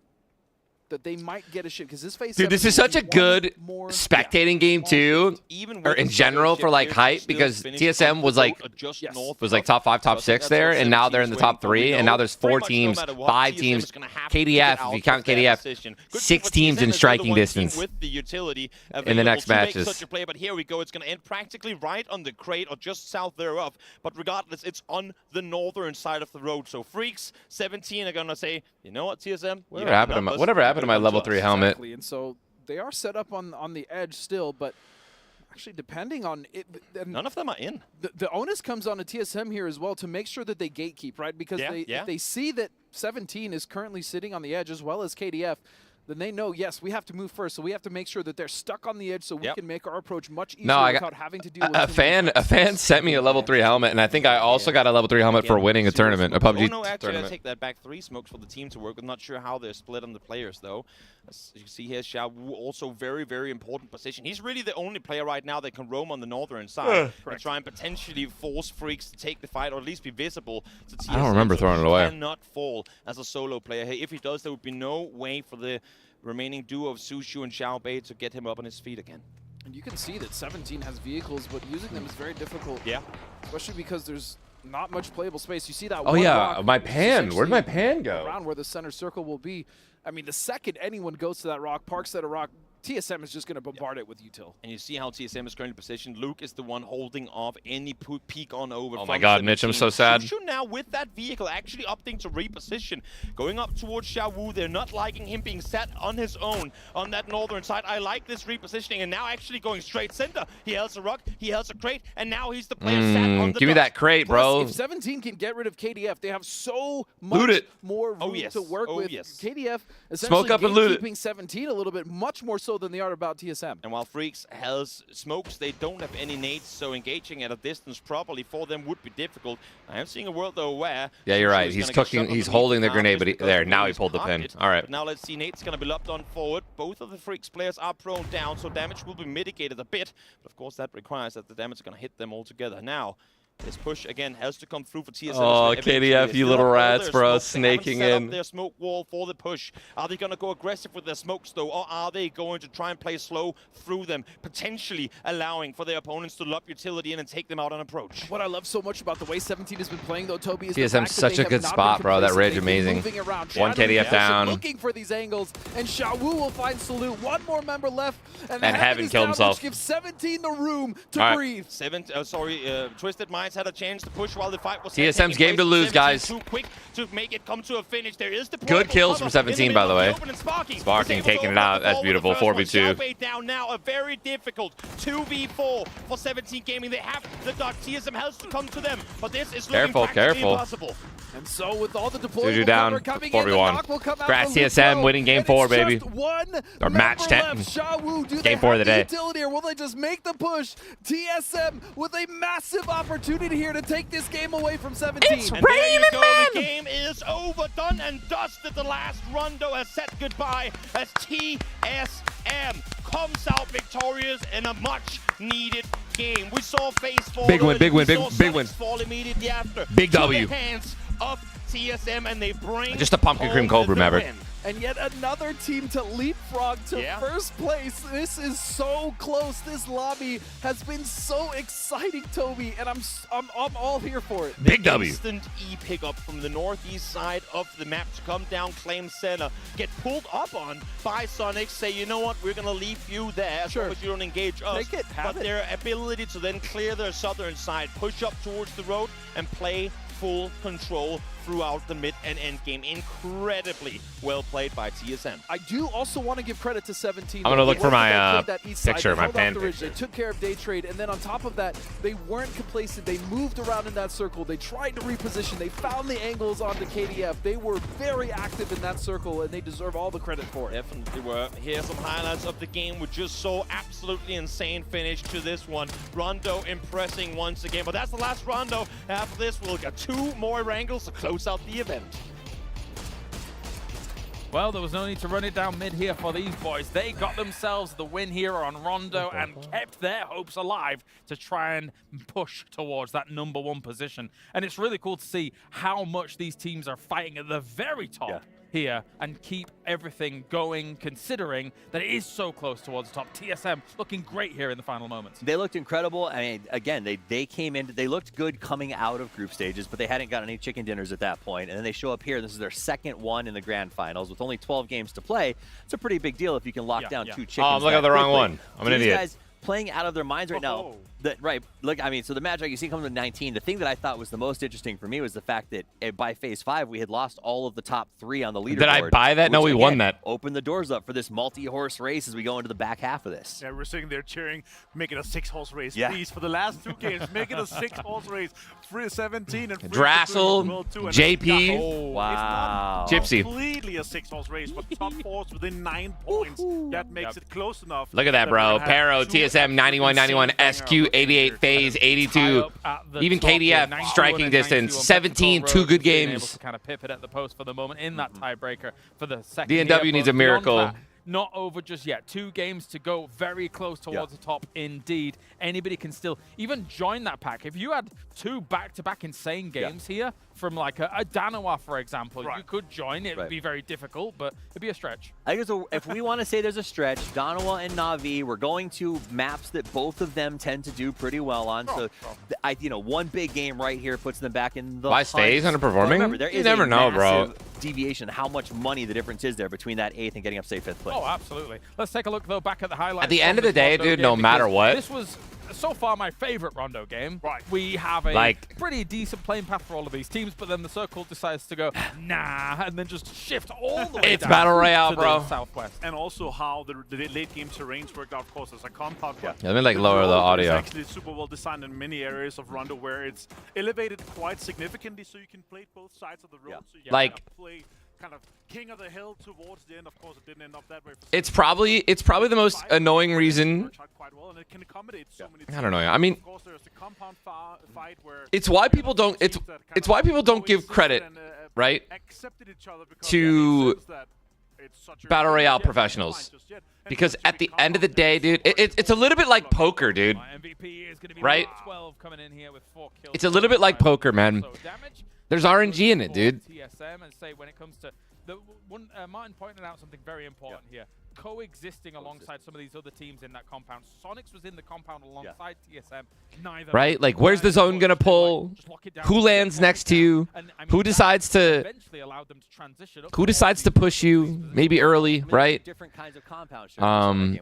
that they might get a shit, because this phase. Dude, this is such a good spectating game too, or in general for like hype, because TSM was like top 5, top 6 there, and now they're in the top 3, and now there's 4 teams, 5 teams. KDF, if you count KDF, 6 teams in striking distance with the utility in the next matches. Such a play, but here we go. It's going to end practically right on the crate or just south thereof. But regardless, it's on the northern side of the road. So Freaks 17 are going to say, you know what, TSM? Whatever happened to my level 3 helmet? Exactly. And so they are set up on the edge still, but actually depending on it, none of them are in. The onus comes on a TSM here as well to make sure that they gatekeep, right? Because if they see that 17 is currently sitting on the edge as well as KDF, then they know, yes, we have to move first, so we have to make sure that they're stuck on the edge so we can make our approach much easier without having to deal with a fan sent me a level 3 helmet, and I think I also got a level 3 helmet for winning a tournament, a PUBG actually, tournament. I take that back. 3 smokes for the team to work with. Not sure how they're split on the players, though. As you can see here, Xiaowu also very, very important position. He's really the only player right now that can roam on the northern side and try and potentially force Freaks to take the fight, or at least be visible to TSM. I don't remember throwing it away. He cannot fall as a solo player. Hey, if he does, there would be no way for the remaining duo of Sushu and Xiaobei to get him up on his feet again. And you can see that 17 has vehicles, but using them is very difficult. Yeah. Especially because there's not much playable space. You see that one rock, my pan. Where'd my pan go? Around where the center circle will be. I mean, the second anyone goes to that rock, parks at a rock, TSM is just going to bombard it with util. And you see how TSM is currently positioned. Luke is the one holding off any peek on over. Oh my God, Mitch, I'm so sad. Sushu now with that vehicle actually opting to reposition. Going up towards Xiaowu. They're not liking him being set on his own on that northern side. I like this repositioning, and now actually going straight center. He has a rock, he has a crate, and now he's the player sat on the give me that crate, bro. Plus, if 17 can get rid of KDF, they have so much more room to work with. KDF essentially gatekeeping 17 a little bit, much more so than they are about TSM. And while Freaks has smokes, they don't have any nades, so engaging at a distance properly for them would be difficult. I am seeing a world though where you're right. He's cooking. He's holding the grenade, but there now he pulled the pin. All right. But now let's see. Nate's going to be lobbed on forward. Both of the Freaks players are prone down, so damage will be mitigated a bit. But of course, that requires that the damage is going to hit them all together. Now, this push again has to come through for TSM. Oh, KDF, you little rats, bro, snaking in. Their smoke wall for the push. Are they going to go aggressive with their smokes though, or are they going to try and play slow through them, potentially allowing for their opponents to lob utility in and take them out on approach? What I love so much about the way 17 has been playing though, Toby, is TSM's such a good spot, bro. That rage amazing. One KDF down. Looking for these angles, and Xiaowu will find Salute. One more member left, and Heaven killed himself. Gives 17 the room to breathe. Twisted Minds had a chance to push while the fight was TSM's game to lose, guys. Too quick to make it come to a finish. There is the good kills from 17, by the way. Sparking taking it out. That's beautiful. 4v2. Down now, a very difficult 2v4 for 17 Gaming. They have the dodge. TSM has to come to them, but this is looking practically impossible. And so with all the deployable Juju down. 4v1. Grass TSM winning game 4, baby. Or match 10. Game 4 of the day. Utility, or will they just make the push? TSM with a massive opportunity here to take this game away from 17. It's raining, man! The game is over, done and dusted. The last Rondo has said goodbye as TSM comes out victorious in a much-needed game. We saw phase 4. Big win, big win, big win. Fall immediately after. Big W. Hands of TSM, and they bring just a pumpkin cream cold brew, Maverick. Win. and yet another team to leapfrog to first place. This is so close. This lobby has been so exciting, Toby, and I'm all here for it. Big W. Instant E pickup from the northeast side of the map to come down, claim center, get pulled up on by Sonic, say, you know what, we're going to leave you there as long as you don't engage us. Take it, but their ability to then clear their southern side, push up towards the road, and play full control throughout the mid and end game. Incredibly well played by TSM. I do also want to give credit to 17. I'm going to look for my picture, my fan picture. They took care of day trade, and then on top of that, they weren't complacent. They moved around in that circle. They tried to reposition. They found the angles onto KDF. They were very active in that circle, and they deserve all the credit for it. Definitely were. Here's some highlights of the game with just so absolutely insane finish to this one. Rondo impressing once again, but that's the last Rondo. After this, we'll get 2 more Erangels to close out the event. Well, there was no need to run it down mid here for these boys. They got themselves the win here on Rondo and kept their hopes alive to try and push towards that #1 position. And it's really cool to see how much these teams are fighting at the very top here and keep everything going, considering that it is so close towards the top. TSM looking great here in the final moments. They looked incredible. I mean, again, they came in, they looked good coming out of group stages, but they hadn't got any chicken dinners at that point. And then they show up here. This is their second one in the grand finals with only 12 games to play. It's a pretty big deal if you can lock down 2 chickens. Oh, I'm looking at the wrong one. I'm an idiot. Guys playing out of their minds right now. Look, I mean, so the match, like you see, comes with 19. The thing that I thought was the most interesting for me was the fact that by phase 5, we had lost all of the top 3 on the leaderboard. Did I buy that? No, we won that. Open the doors up for this multi-horse race as we go into the back half of this. Yeah, we're sitting there cheering, make it a 6-horse race, please. For the last 2 games, make it a 6-horse race. 17 and Drassel, JP. Oh, wow. It's not Gypsy. completely a 6-horse race, but top 4s within 9 points. That makes it close enough. Look at that, bro. Pero, TSM, 91-91, SQ, 88, FaZe, 82. Even KDF, striking distance, 17, 2 good games. Able to kind of pip it at the post for the moment in that tiebreaker for the second. DNW needs a miracle. Not over just yet. 2 games to go, very close towards the top indeed. Anybody can still even join that pack. If you had 2 back-to-back insane games here from like a Danawa, for example, you could join. It would be very difficult, but it'd be a stretch. I guess if we want to say there's a stretch, Danawa and Na'Vi, we're going to maps that both of them tend to do pretty well on. So, one big game right here puts them back in the Why FaZe underperforming? Remember, there is you never know, bro. Deviation, how much money the difference is there between that 8th and getting up, say, 5th place. Oh, absolutely. Let's take a look, though, back at the highlights. At the end of the day, dude, no matter what. This was so far my favorite Rondo game. We have a pretty decent playing path for all of these teams, but then the circle decides to go, nah, and then just shift all the way It's Battle Royale, to bro. the southwest. And also how the late game terrains worked out, of course, as a compound. Let me like lower the audio. It's actually super well designed in many areas of Rondo where it's elevated quite significantly so you can play both sides of the road. So you can play kind of king of the hill towards the end. Of course, it didn't end up that way. It's probably the most annoying reason. I don't know. I mean, it's why people don't. It's why people don't give credit, right, to Battle Royale professionals. Because at the end of the day, dude, it's a little bit like poker, dude. Right? It's a little bit like poker, man. There's RNG in it, dude. TSM and say when it comes to the one, Martin pointed out something very important here. Coexisting alongside some of these other teams in that compound. Sonics was in the compound alongside TSM. Neither. Right? Like, where's the zone gonna pull? Who lands next to you? Who decides to? Who decides to push you? Maybe early, right? Different kinds of compounds.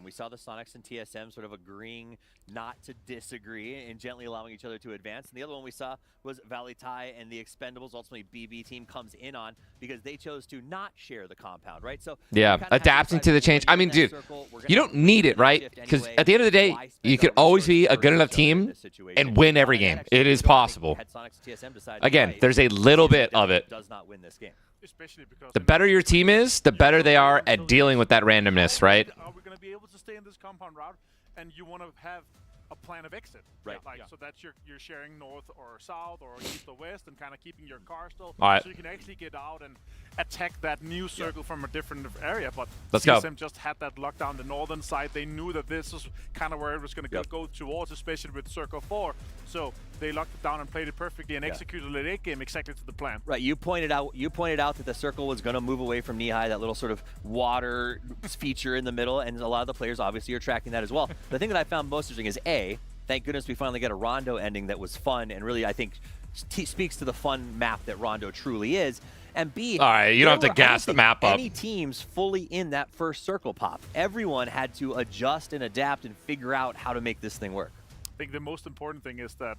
We saw the Sonics and TSM sort of agreeing not to disagree and gently allowing each other to advance. And the other one we saw was Valley Tai and the Expendables. Ultimately, BB team comes in on because they chose to not share the compound, right? So adapting to the change. I mean, dude, you don't need it, right? Because at the end of the day, you could always be a good enough team and win every game. It is possible. Again, there's a little bit of it. The better your team is, the better they are at dealing with that randomness, right? Are we going to be able to stay in this compound route? And you want to have a plan of exit. Right. Like so that's you're sharing north or south or east or west and kind of keeping your car still. All right. So you can actually get out and attack that new circle from a different area. But Let's go. CSM just had that lockdown the northern side. They knew that this was kind of where it was going to go towards, especially with Circle 4. So they locked it down and played it perfectly and executed the late game exactly to the plan. Right, you pointed out that the circle was going to move away from Knee High, that little sort of water feature in the middle, and a lot of the players obviously are tracking that as well. The thing that I found most interesting is thank goodness we finally got a Rondo ending that was fun and really I think speaks to the fun map that Rondo truly is. And B, all right, you don't have to gas the map up. Any teams fully in that first circle pop. Everyone had to adjust and adapt and figure out how to make this thing work. I think the most important thing is that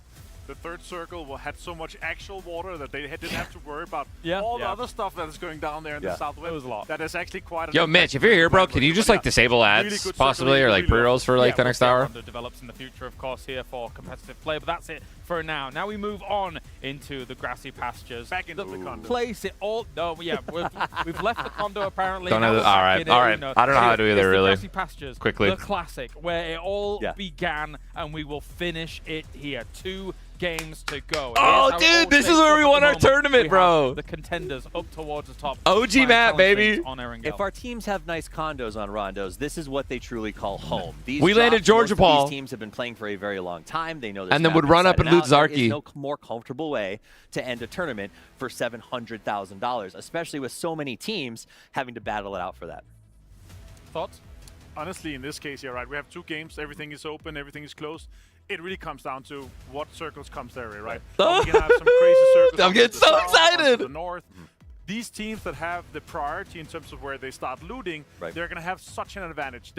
the third circle had so much actual water that they didn't have to worry about all the other stuff that is going down there in the southwest. It was a lot. That is actually quite a Yo, Mitch, if you're here, bro, can you just like disable ads really possibly or like pre-rolls for like the next hour? Rondo develops in the future, of course, here for competitive play, but that's it for now. Now we move on into the grassy pastures. Back into the condo. Place it all. No, yeah, we've left the condo apparently. Don't know. All right. I don't know how to do either really. Grassy pastures, quickly. The classic where it all began, and we will finish it here. 2 games to go. Oh, dude, this is where we won our tournament, bro. The contenders up towards the top. OG map, baby. On Erangel. If our teams have nice condos on Rondos, this is what they truly call home. These we landed Georgia, Paul. These teams have been playing for a very long time. They know this. And then would run up and loot Zarky. There is no more comfortable way to end a tournament for $700,000, especially with so many teams having to battle it out for that. Thoughts? Honestly, in this case, you're right. We have 2 games. Everything is open. Everything is closed. It really comes down to what circles comes their way, right? We can have some crazy circles. I'm getting so excited. The north. These teams that have the priority in terms of where they start looting, they're going to have such an advantage.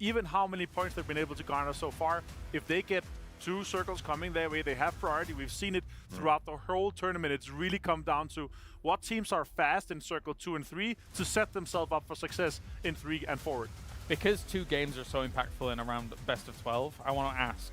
Even how many points they've been able to garner so far, if they get 2 circles coming their way, they have priority. We've seen it throughout the whole tournament. It's really come down to what teams are fast in circle 2 and 3 to set themselves up for success in 3 and forward. Because 2 games are so impactful in around best of 12, I want to ask,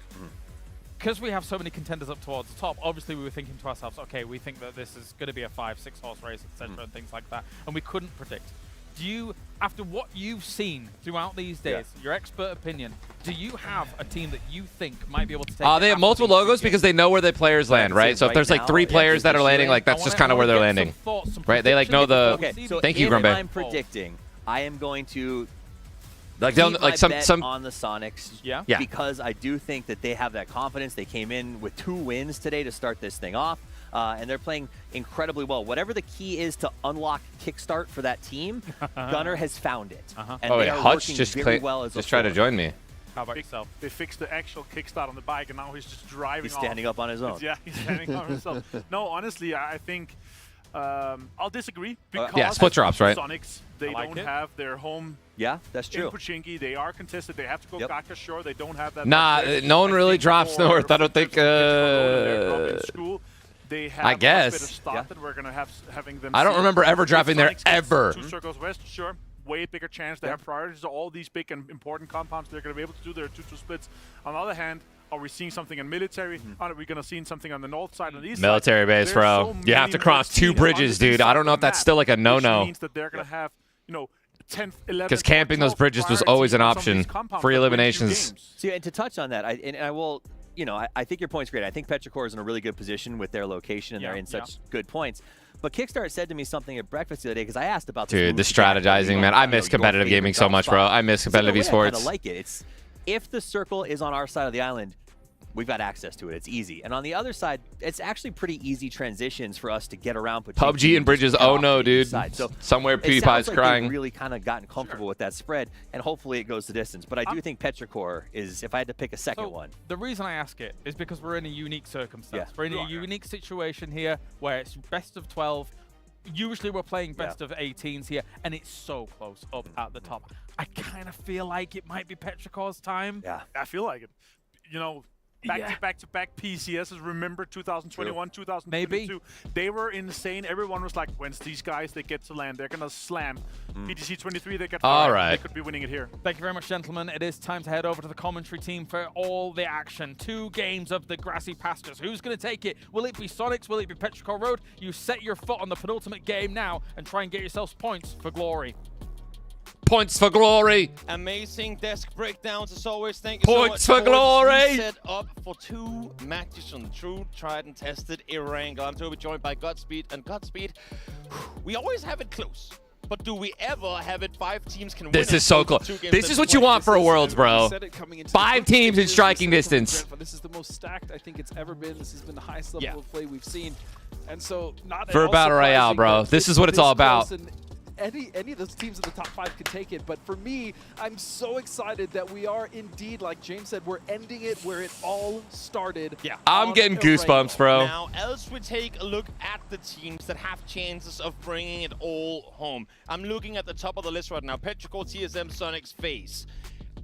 because we have so many contenders up towards the top, obviously we were thinking to ourselves, okay, we think that this is going to be a 5-6 horse race, etc., and things like that, and we couldn't predict. Do you, after what you've seen throughout these days, your expert opinion, do you have a team that you think might be able to take they have multiple logos because they know where the players land, right? So if there's like 3 players that are landing, like that's just kind of where they're landing, right? They like know the. Okay, so thank you, Grumbe. I'm predicting, I am going to. Like some on the Sonics, yeah, because I do think that they have that confidence. They came in with 2 wins today to start this thing off, and they're playing incredibly well. Whatever the key is to unlock kickstart for that team, Gunner has found it, and they are Hutch working just very well as just tried to join me. How about yourself? They fixed the actual kickstart on the bike, and now he's just driving. He's standing up on his own. Yeah, he's standing on himself. No, honestly, I think I'll disagree because split drops, right? Sonics, they don't have their home. Yeah, that's true. In Pochinki, they are contested. They have to go Gaka Shore. They don't have that. Nah, no one really drops north. I don't think. They have I guess. Start that we're gonna having them. I don't remember ever dropping there ever. 2 circles west, sure. Way bigger chance. They have priorities. All these big and important compounds. They're gonna be able to do their 2-2 splits. On the other hand, are we seeing something in military? Are we going to see something on the north side and the east side? Military base, bro. You have to cross 2 bridges, dude. I don't know if that's still like a no-no. Which means that they're going to have, 10, 11. Because camping those bridges was always an option. Free eliminations. See, and to touch on that, I will, I think your point's great. I think Petrichor is in a really good position with their location, and they're in such good points. But Kickstart said to me something at breakfast the other day because I asked about this. Dude, the strategizing, man. I miss competitive gaming so much, bro. I miss competitive esports. I kind of like it. It's if the circle is on our side of the island, we've got access to it. It's easy. And on the other side, it's actually pretty easy transitions for us to get around. PUBG and bridges, oh no, dude. So somewhere PewDiePie's crying. They've really kind of gotten comfortable with that spread, and hopefully it goes the distance. But I do think Petrichor is, if I had to pick a second one. The reason I ask it is because we're in a unique circumstance. We're in a unique situation here where it's best of 12. Usually we're playing best of 18s here, and it's so close up at the top. I kind of feel like it might be Petrichor's time. Yeah, I feel like it. Back-to-back PCSs. Remember 2021, 2022? Maybe. They were insane. Everyone was like, when's these guys? They get to land. They're going to slam. PTC 23, they get all right. They could be winning it here. Thank you very much, gentlemen. It is time to head over to the commentary team for all the action. 2 games of the grassy pastures. Who's going to take it? Will it be Sonics? Will it be Petrichor Road? You set your foot on the penultimate game now and try and get yourselves points for glory. Points for glory. Amazing desk breakdowns as always. Thank you Points so much. for glory. Set up for 2 matches on the true, tried and tested Erangel. I'm Toby, joined by Godspeed. And Godspeed, we always have it close. But do we ever have it 5 teams can win? This is so close. This is what you want for a Worlds, bro. 5 teams in striking distance. This is the most stacked I think it's ever been. This has been the highest level of play we've seen. And so not For a battle royale, bro. This is what it's all about. Any of those teams in the top 5 could take it, but for me, I'm so excited that we are indeed, like James said, we're ending it where it all started. Yeah, I'm getting goosebumps, bro. Now, else we take a look at the teams that have chances of bringing it all home. I'm looking at the top of the list right now. Petrichor, TSM, Sonics, FaZe.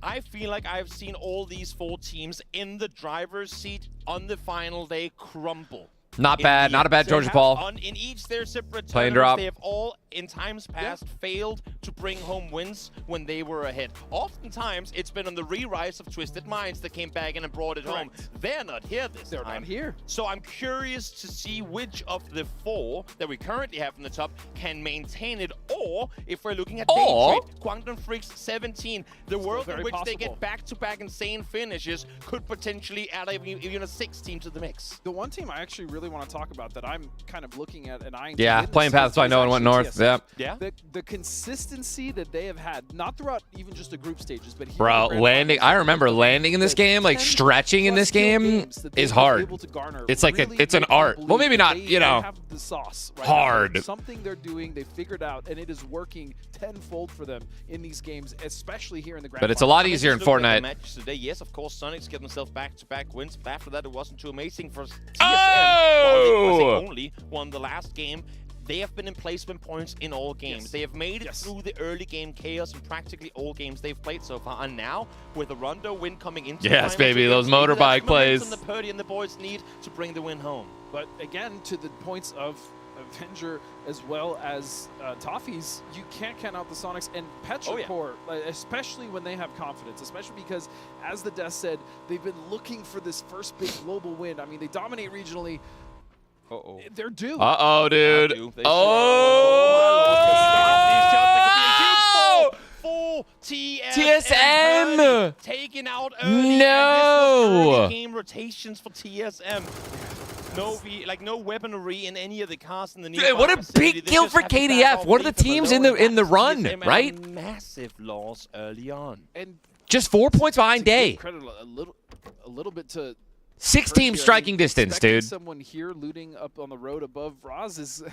I feel like I've seen all these 4 teams in the driver's seat on the final day crumble. Not bad. Not a bad Georgia Paul. In each their separate Plane tournaments, drop. they have all, in times past, failed to bring home wins when they were ahead. Oftentimes, it's been on the re-rise of Twisted Minds that came back in and brought it home. They're not here this time. They're not here. So I'm curious to see which of the 4 that we currently have in the top can maintain it, or if we're looking at day trade, Guangdong Freaks 17, the world in which they get back-to-back insane finishes could potentially add even a 6th team to the mix. The one team I actually really want to talk about that I'm kind of looking at and eyeing. Yeah, playing paths so I know and went north. Yeah. The consistency that they have had, not throughout even just the group stages, but here Bro, landing. I remember landing in this game, like stretching in this game is hard. It's like it's an art. Well, maybe not, you know, have the sauce right hard. now. Something they're doing, they figured out, and it is working tenfold for them in these games, especially here in the grand. But it's a lot easier in Fortnite. Today, yes, of course, Sonics get themselves back-to-back wins. But after that, it wasn't too amazing for TSM. Oh! Well, they only won the last game. They have been in placement points in all games. They have made it through the early game chaos in practically all games they've played so far. And now, with a Rondo win coming into the finals, baby, those motorbike plays. The Purdy and the boys need to bring the win home. But again, to the points of Avenger as well as Toffees, you can't count out the Sonics and Petrichor, especially when they have confidence, especially because, as the Death said, they've been looking for this first big global win. I mean, they dominate regionally. Uh-oh. They're due. Uh-oh, dude. Full TSM taken out early. No. Early game rotations for TSM. No weaponry in any of the cars in the near. Dude, what a big kill for KDF. One of the teams in the run, right? Massive loss early on. And just 4 points behind Day. Credit a little bit to 6 teams striking distance, dude. Someone here looting up on the road above Roz is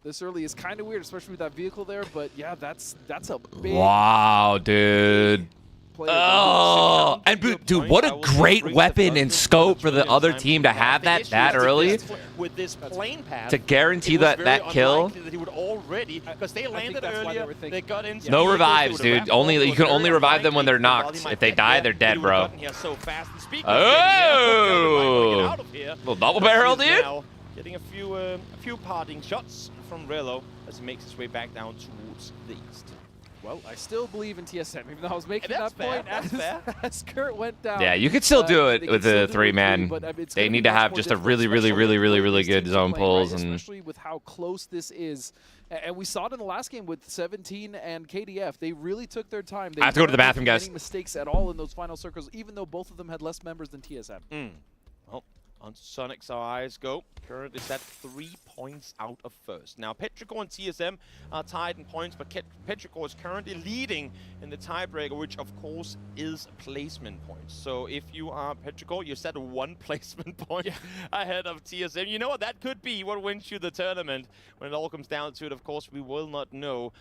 this early is kind of weird, especially with that vehicle there. But yeah, that's a big. Wow, dude. Oh, and dude, what a great weapon and scope for the other team to have that early with this plane path to guarantee that kill. That he would already, because they landed earlier, they got into no revives, dude. You can only revive them when they're knocked. If they die, they're dead, bro. Oh, little double barrel, dude. Getting a few parting shots from Relo as he makes his way back down towards the east. Well, I still believe in TSM, even though I was making that point as Kurt went down. Yeah, you could still do it with a 3-man. They need to have just a really good zone pulls, and especially with how close this is. And we saw it in the last game with 17 and KDF. They really took their time. They I have to go to the bathroom, guys. Any mistakes at all in those final circles, even though both of them had less members than TSM. Well, on Sonics, our eyes go. Currently set 3 points out of first. Now, Petrichor and TSM are tied in points, but Petrichor is currently leading in the tiebreaker, which, of course, is placement points. So if you are Petrichor, you set 1 placement point ahead of TSM. You know what? That could be what wins you the tournament. When it all comes down to it, of course, we will not know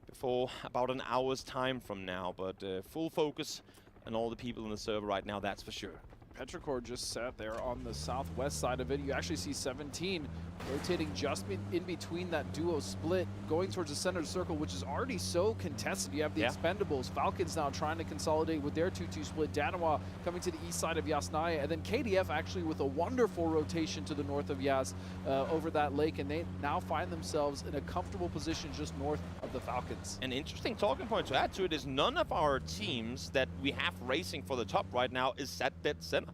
before about an hour's time from now. But full focus on all the people in the server right now, that's for sure. Petrichor just sat there on the southwest side of it. You actually see 17 rotating just in between that duo split, going towards the center circle, which is already so contested. You have the Expendables, Falcons now trying to consolidate with their 2-2 split, Danawa coming to the east side of Yasnaya, and then KDF actually with a wonderful rotation to the north of Yas over that lake, and they now find themselves in a comfortable position just north of the Falcons. An interesting talking point to add to it is none of our teams that we have racing for the top right now is set dead center.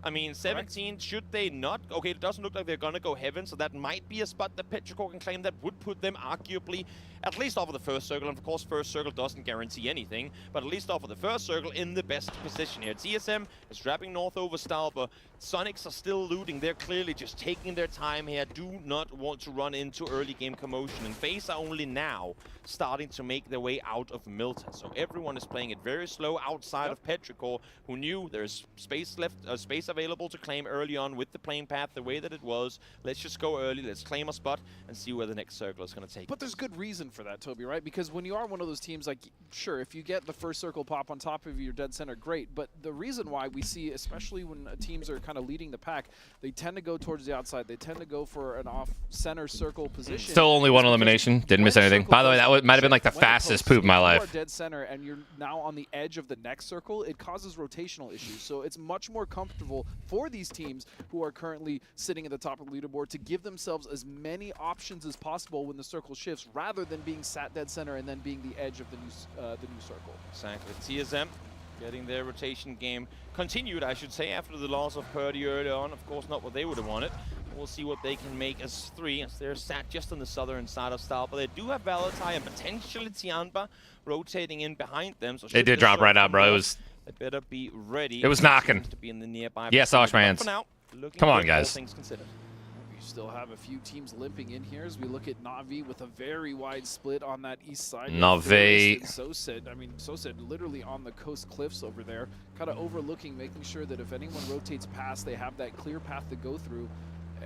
I mean, 17, should they not? Okay, it doesn't look like they're going to go heaven, so that might be a spot that Petrichor can claim that would put them arguably, at least off of the first circle. And of course, first circle doesn't guarantee anything, but at least off of the first circle in the best position here. TSM is dropping north over Stalber. Sonics are still looting. They're clearly just taking their time here. Do not want to run into early game commotion. And FaZe are only now starting to make their way out of Milton. So everyone is playing it very slow outside of Petrichor, who knew there's space left, space available to claim early on with the playing path the way that it was. Let's just go early, let's claim a spot and see where the next circle is going to take. But there's good reason for that, Toby, right? Because when you are one of those teams, like, sure, if you get the first circle pop on top of your dead center, great. But the reason why we see, especially when teams are kind of leading the pack, they tend to go towards the outside. They tend to go for an off-center circle position. Still only one elimination. Didn't miss anything. By the way, that might have been like the fastest poop of my life. If you are dead center and you're now on the edge of the next circle, it causes rotational issues. So it's much more comfortable for these teams who are currently sitting at the top of the leaderboard to give themselves as many options as possible when the circle shifts, rather than being sat dead center and then being the edge of the new circle. Exactly. TSM getting their rotation game continued, I should say, after the loss of Purdy early on. Of course, not what they would have wanted. We'll see what they can make as 3, as they're sat just on the southern side of Stal. But they do have Valatai and potentially Tianba rotating in behind them. So they did drop right out, bro. It was. They better be ready. It was knocking. To be in the nearby. Yes, Oshmans. Come on, guys. Things considered. We still have a few teams limping in here as we look at Na'Vi with a very wide split on that east side. Na'Vi. Sosid, I mean, Sosid literally on the coast cliffs over there, kind of overlooking, making sure that if anyone rotates past, they have that clear path to go through.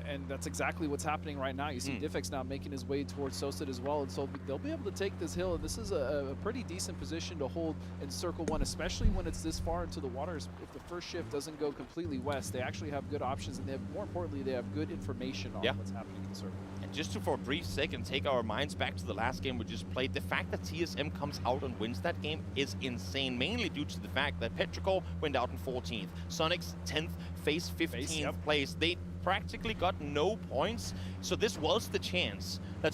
And that's exactly what's happening right now. You see Diffix now making his way towards Sosid as well, and so they'll be able to take this hill. And this is a pretty decent position to hold in Circle 1, especially when it's this far into the waters. If the first shift doesn't go completely west, they actually have good options, and they have, more importantly, they have good information on what's happening in the circle. And just to, for a brief second, take our minds back to the last game we just played, the fact that TSM comes out and wins that game is insane, mainly due to the fact that Petrichor went out in 14th, Sonics 10th, FaZe 15th place. They practically got no points, so this was the chance that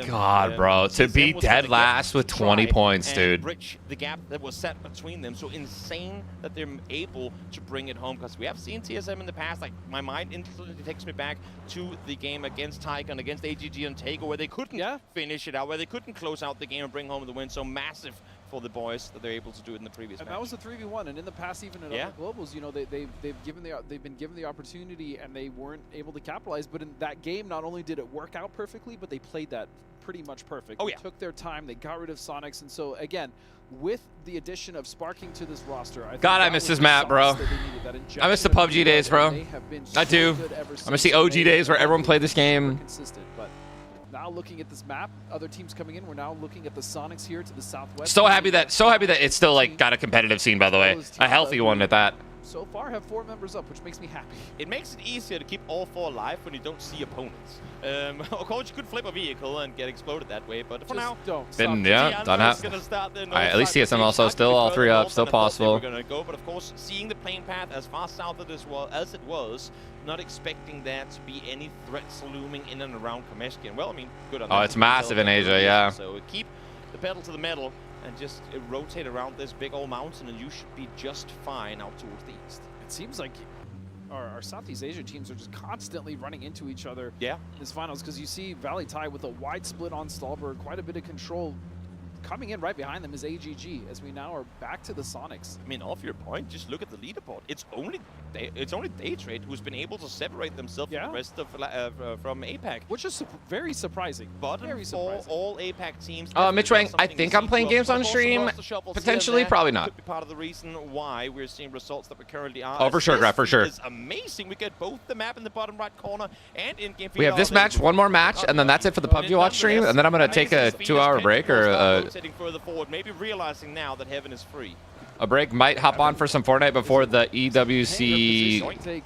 God, bro, to be dead last with 20 points, dude. Bridge the gap that was set between them. So insane that they're able to bring it home, because we have seen TSM in the past. Like, my mind instantly takes me back to the game against Tygon, against AGG and Tego, where they couldn't finish it out, where they couldn't close out the game and bring home the win. So massive for the boys that they're able to do it in the previous match. That was a 3v1, and in the past, even at other globals, you know, they've been given the opportunity and they weren't able to capitalize. But in that game, not only did it work out perfectly, but they played that pretty much perfect. They took their time, they got rid of Sonics, and so again, with the addition of Sparking to this roster, I miss this map, bro. I miss the PUBG days, bro. I do. I miss the OG days where everyone played this game. But now looking at this map, other teams coming in, we're now looking at the Sonics here to the southwest. So happy that it's still like got a competitive scene, by the way. A healthy one at that. So far have 4 members up, which makes me happy. It makes it easier to keep all 4 alive when you don't see opponents. Of course, you could flip a vehicle and get exploded that way, but for now, don't. Don't have. Alright, at least TSM also still all 3 up, still possible. We're gonna go, but of course, seeing the plane path as far south as it was, not expecting there to be any threats looming in and around Komeshkian. Well, I mean, good on them. Oh, it's massive in Asia, yeah. So keep the pedal to the metal and just rotate around this big old mountain, and you should be just fine out towards the east. It seems like our Southeast Asia teams are just constantly running into each other in this finals, because you see Valley Tai with a wide split on Stalberg, quite a bit of control. Coming in right behind them is AGG, as we now are back to the Sonics. I mean, off your point, just look at the leaderboard. It's only Daytrade who's been able to separate themselves from the rest of from APAC, which is very surprising. Bottom 4 all APAC teams. Mitch Wang, I think I'm playing games on stream. Potentially, probably not. Could be part of the reason why we're seeing results that we currently are. Oh, for sure, Graf, for sure. It's amazing. We get both the map in the bottom right corner and in-game. We have this match, one more match, and then that's it for the PUBG Watch stream. And then I'm gonna take a 2-hour break or sitting further forward, maybe realizing now that heaven is free. A break, might hop on for some Fortnite before the EWC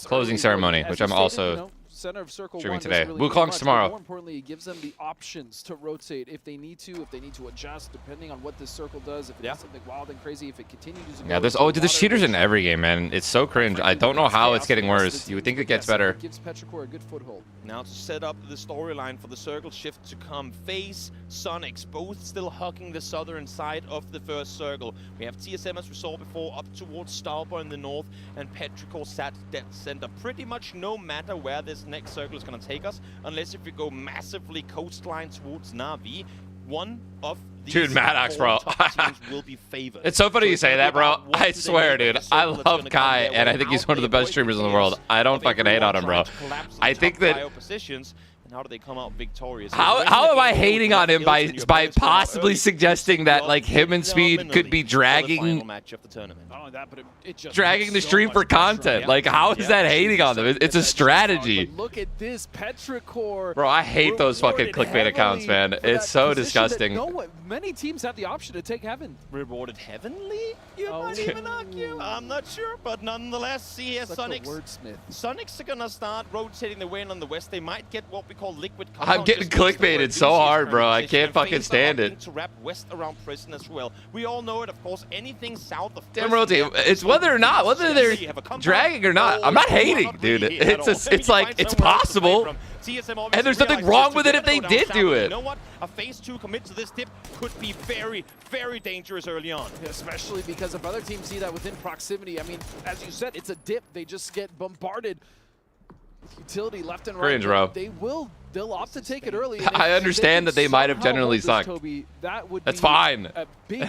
closing ceremony, which I'm also center of circle Streaming one today. doesn't really Wukong's mean much, but tomorrow. More importantly, it gives them the options to rotate if they need to adjust depending on what this circle does. If it does something wild and crazy, if it continues to Yeah, go there's into there's cheaters in every game, man. It's so cringe. I don't know how it's getting chaos worse. You would think it gets yes, better. It gives Petrichor a good foothold. Now to set up the storyline for the circle shift to come. FaZe, Sonics, both still hugging the southern side of the first circle. We have TSM, as we saw before, up towards Starboy in the north, and Petrichor sat dead center. Pretty much no matter where this next circle is going to take us, unless if we go massively coastline towards Na'Vi, one of these Dude, Maddox, bro. top teams will be favored. It's so funny you say that, bro. What I do they swear, make of dude. the I circle that's love gonna come Kai, their and way? I think he's How one of the they best avoid streamers in the chaos world. I don't of fucking hate on him, bro. everyone trying to collapse I the think top that bio positions, and how do they come out victorious? How am I hating on him by possibly suggesting that like him and Speed could be dragging match of the tournament? Not only that, but it just dragging the puts so stream much for pressure on content? them. Like, how is that hating on them? It's a strategy. But look at this Petrichor. Bro, I hate those fucking rewarded clickbait accounts, heavily man. for It's that so position that disgusting. many teams have the option to take heaven. Rewarded heavenly? You might even argue. I'm not sure, but nonetheless, see here, Such a Sonics. wordsmith. Sonics are gonna start rotating the win on the west. They might get what we call liquid. I'm getting clickbaited so hard, bro. I can't fucking stand it. To wrap west around prison as well. We all know it, of course. Anything south of Damn prison, rotate. It's whether or not, whether they're dragging or not. I'm not hating, dude. It's like it's possible. And there's nothing wrong with it if they did do it. You know what? A phase 2 commit to this dip could be very, very dangerous early on. Especially because if other teams see that within proximity, I mean, as you said, it's a dip. They just get bombarded with utility left and right. Cringe, bro. They'll opt to take it early. I understand that they might have generally sucked. That's fine. I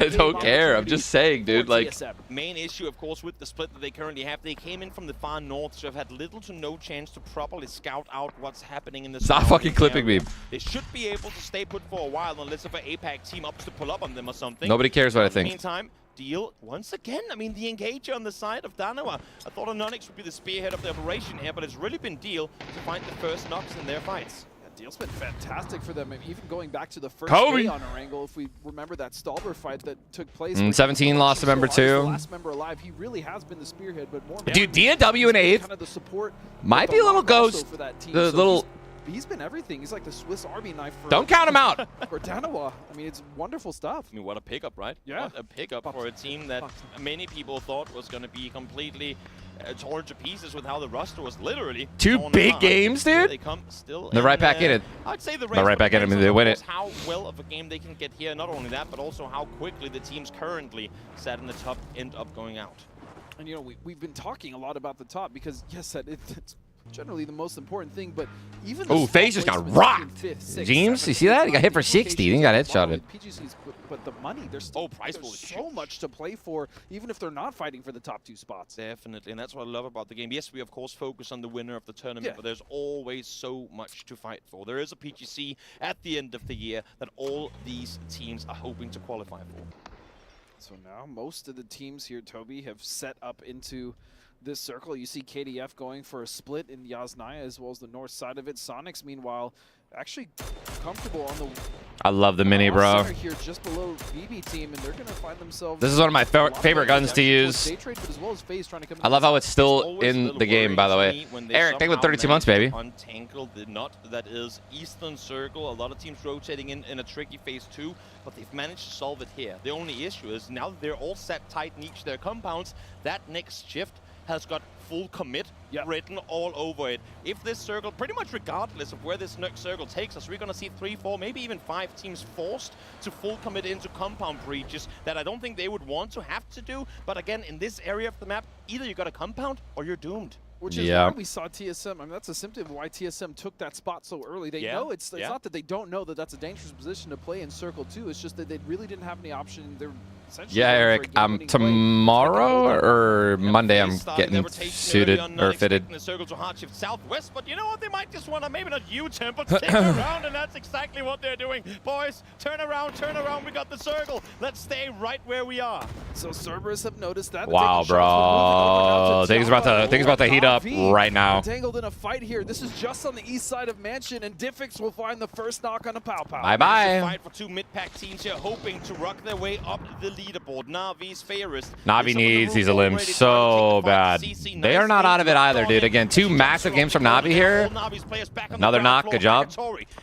don't care. I'm just saying, dude. Like, main issue, of course, with the split that they currently have, they came in from the far north, so have had little to no chance to properly scout out what's happening in the stop fucking clipping me. They should be able to stay put for a while, unless if an APAC team ups to pull up on them or something. Nobody cares what I think. In the meantime, Deal once again. I mean, the engager on the side of Danawa. I thought Anonix would be the spearhead of the operation here, but it's really been Deal to find the first knocks in their fights. Deal's been fantastic for them, even going back to the first Kobe. day on Erangel. If we remember that Stalber fight that took place. 17 lost a member too. Last member alive. He really has been the spearhead, but more. Dude, DNW in 8th kind of the support might be a little ghost. For that team. The So little. He's been everything. He's like the Swiss Army knife for. Don't count him out. For Danawa. I mean, it's wonderful stuff. I mean, what a pickup, right? Yeah. What a pickup for a team that many people thought was going to be completely torn to pieces with how the roster was literally. Two torn big apart. games, dude. They come still. They're right back in it. I'd say the They're right back in it. I mean, they win it. How well of a game they can get here. Not only that, but also how quickly the teams currently sat in the top end up going out. And you know, we've been talking a lot about the top because yes, it's generally the most important thing, but even Oh, FaZe just got rocked. James, you see that? He got hit for 60. He got headshotted. PGCs, but the money, there's still price pool is so much to play for, even if they're not fighting for the top 2 spots. Definitely, and that's what I love about the game. Yes, we of course focus on the winner of the tournament, but there's always so much to fight for. There is a PGC at the end of the year that all these teams are hoping to qualify for. So now most of the teams here, Toby, have set up into this circle. You see KDF going for a split in Yasnaya as well as the north side of it. Sonics, meanwhile, actually comfortable on the I love the mini, bro. here just below BB team, and they're going to find themselves. This is one of my favorite guns to use. I love how it's still in the game, by the way. Eric, thank you for 32 months, baby. Untangle the knot that is Eastern Circle. A lot of teams rotating in a tricky phase 2, but they've managed to solve it here. The only issue is now that they're all set tight in each of their compounds, that next shift has got full commit written all over it. If this circle, pretty much regardless of where this next circle takes us, we're going to see 3, 4, maybe even 5 teams forced to full commit into compound breaches that I don't think they would want to have to do. But again, in this area of the map, either you got a compound or you're doomed. Which is why we saw TSM. I mean, that's a symptom of why TSM took that spot so early. They know it's not that they don't know that that's a dangerous position to play in Circle 2. It's just that they really didn't have any option. They're essentially Eric, tomorrow or Monday I'm getting suited or fitted. The circle to hard shift southwest, but you know what? They might just want to maybe not U-turn, but stick around, and that's exactly what they're doing. Boys, turn around, we got the circle. Let's stay right where we are. So Cerberus have noticed that. Wow, bro. Things about to heat up right now. Entangled in a fight here. This is just on the east side of Mansion, and Diffix will find the first knock on a Pow Pow. Bye-bye. Fight for 2 mid-pack teams here, hoping to rock their way up the leaderboard. Navi's fairest. Navi needs these elims so bad. They are not out of it either, dude. Again, 2 massive games from Navi here. Another knock. Good job.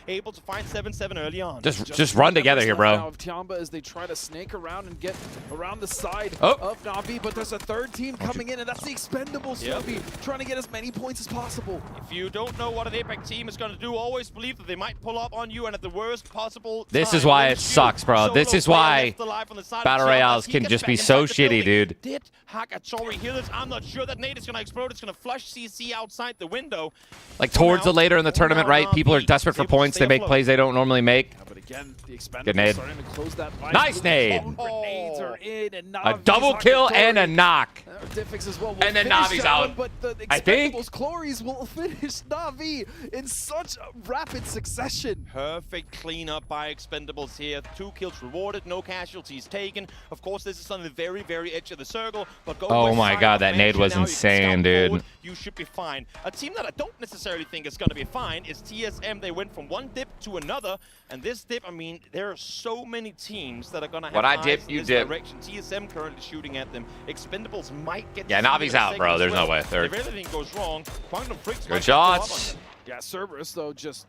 Able to find 7-7 early on. Just run together here, bro. Of Tiamba as they try to snake around and get around the side Oh. of Navi, but there's a third team coming in, and that's the Expendables. Navi trying to get as many points as possible. If you don't know what an Apex team is going to do, always believe that they might pull up on you, and at the worst possible This time, is why it once you sucks, bro. This solo is why left alive on the side of Battle Tiamba, Royales he can gets just back be inside so the shitty, building. dude. Did Hakatori hear this? I'm not sure. That nade is going to explode. It's going to flush CC outside the window. Like towards the later in the tournament, right? People are desperate for points. They make plays they don't normally make. But again, the Expendables Good nade. starting to close that line. Nice nade. Grenades are in, and A Navi's double kill Hakatori. and a knock. Diffix as well. And then Finish Navi's that out. one, but the I think. Expendables Glories will finish Navi in such a rapid succession. Perfect cleanup by Expendables here. 2 kills rewarded, no casualties taken. Of course, this is on the very, very edge of the circle. But go Oh with my side God, that advantage, nade was and now you can insane, scout dude. forward. You should be fine. A team that I don't necessarily think is going to be fine is TSM. They went from one dip to another, and this dip, I mean, there are so many teams that are going to have When I eyes dip, in you this dip. direction. TSM currently shooting at them. Expendables might get Yeah, to see Navi's in a out, second bro. as There's no well. way. Third. If everything goes wrong, Quantum Freaks Good might go up on shots. them. Yeah, Cerberus, though, just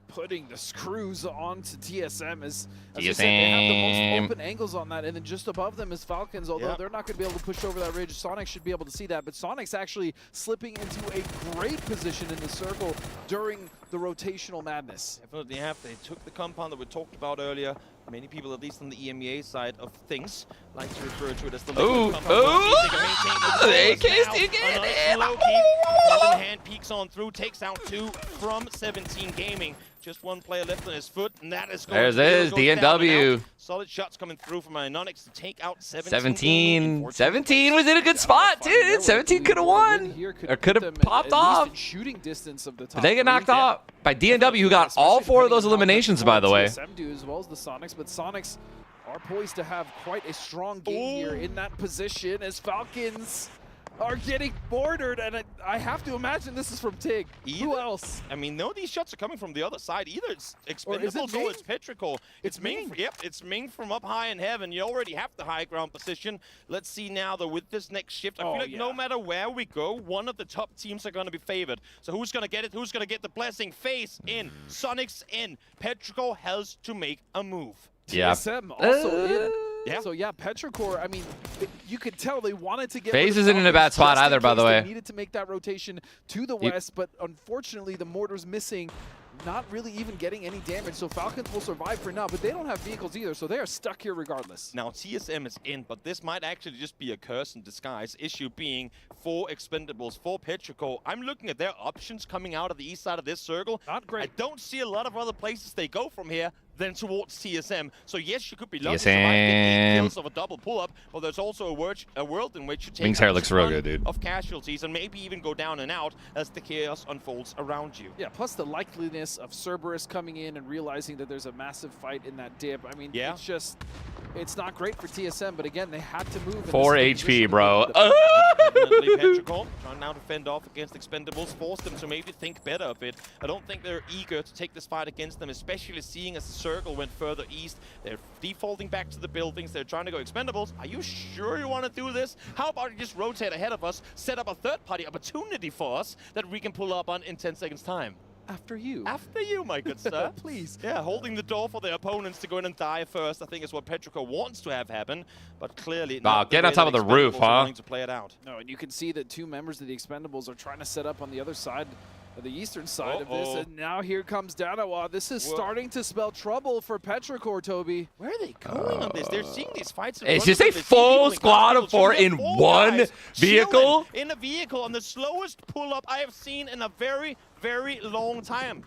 putting the screws onto TSM as we said, they have the most open angles on that, and then just above them is Falcons, although they're not going to be able to push over that ridge. Sonic should be able to see that, but Sonic's actually slipping into a great position in the circle during the rotational madness. Definitely have. They took the compound that we talked about earlier. Many people, at least on the EMEA side of things, like to refer to it as the liquid compound. The AK still getting it. Hand in hand, peeks on through, takes out 2 from 17 Gaming. Just 1 player left on his foot, and that is going There it is, DNW. Solid shots coming through from Iononics to take out 17 was in a good spot, dude. 17 could have won. Or could have popped off. Shooting distance of the top But they get knocked three. off by DNW, who got all 4 of those eliminations, by the way. TSM do as well as the Sonics, but Sonics are poised to have quite a strong game here in that position as Falcons are getting bordered, and I have to imagine this is from Tig. Who else? I mean, no, these shots are coming from the other side. Either it's Or is it Expendables or Ming? it's Petrichor. It's Ming. Yep, it's Ming from up high in heaven. You already have the high ground position. Let's see now, though, with this next shift. I feel like no matter where we go, one of the top teams are going to be favored. So who's going to get it? Who's going to get the blessing? Face in. Sonic's in. Petrichor has to make a move. Yeah. TSM also in. Yeah. So yeah, Petrichor, I mean, you could tell they wanted to get FaZe rid of isn't in a bad Falcons spot just in either, by the case way. They needed to make that rotation to the west, but unfortunately the mortar's missing, not really even getting any damage. So Falcons will survive for now, but they don't have vehicles either, so they are stuck here regardless. Now TSM is in, but this might actually just be a curse in disguise. Issue being for Expendables, for Petrichor. I'm looking at their options coming out of the east side of this circle. Not great. I don't see a lot of other places they go from here than towards TSM. So yes, you could be lucky to survive, get 8 kills of a double pull-up, but there's also a world in which you take Ming's out hair a looks real ton good, dude. of casualties and maybe even go down and out as the chaos unfolds around you. Yeah, plus the likeliness of Cerberus coming in and realizing that there's a massive fight in that dip. I mean, it's just, it's not great for TSM, but again, they had to move. 4 HP, bro. Definitely Petrichor trying now to fend off against Expendables, force them to maybe think better of it. I don't think they're eager to take this fight against them, especially seeing as the circle went further east. They're defaulting back to the buildings. They're trying to go Expendables. Are you sure you want to do this? How about you just rotate ahead of us, set up a third-party opportunity for us that we can pull up on in 10 seconds' time? After you. After you, my good sir. Please. Yeah, holding the door for their opponents to go in and die first, I think is what Petrichor wants to have happen, but clearly not get the on way top of that the roof, Expendables are huh? willing to play it out. No, and you can see that 2 members of the Expendables are trying to set up on the other side, the eastern side of this, and now here comes Danawa. This is starting to spell trouble for Petrichor, Toby. Where are they going on this? They're seeing these fights. It's just a full squad of 4 in one vehicle. In a vehicle on the slowest pull-up I have seen in a very, very long time.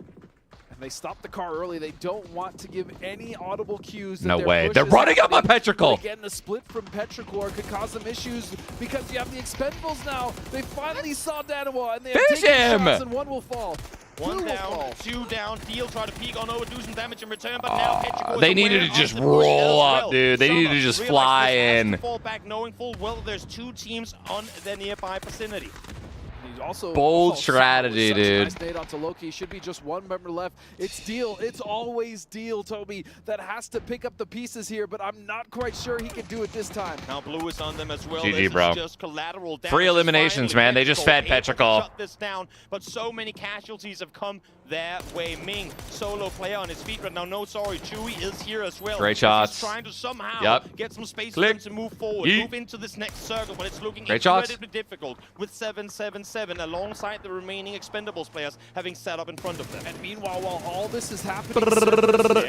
They stopped the car early. They don't want to give any audible cues. No way. They're running up on Petrichor. Again, the split from Petrichor could cause some issues because you have the Expendables now. They finally saw Danawa, and they have Finish taken him! shots, and 1 will fall. 1 down, 2 down. Deal try to peek on over, do some damage in return, but now Petrichor They needed to just roll up, dude. They needed to just fly in. Fall back, knowing full well there's 2 teams on their nearby vicinity. He also Bold strategy, such a dude. Nice nade onto Loki. Should be just one member left. It's Deal. It's always Deal, Toby, that has to pick up the pieces here, but I'm not quite sure he can do it this time. Now Blue is on them as well. GG, This bro. is just collateral damage. Free eliminations, man. They just fed Petrichor. Shut this down, but so many casualties have come their way. Ming, solo player on his feet right now. No, sorry, Chewy is here as well. Great shots. He's trying to somehow get some space for Click. him to move forward, move into this next circle, but it's looking Great shots. incredibly difficult with 7-7-7 alongside the remaining Expendables players having set up in front of them. And meanwhile, while all this is happening,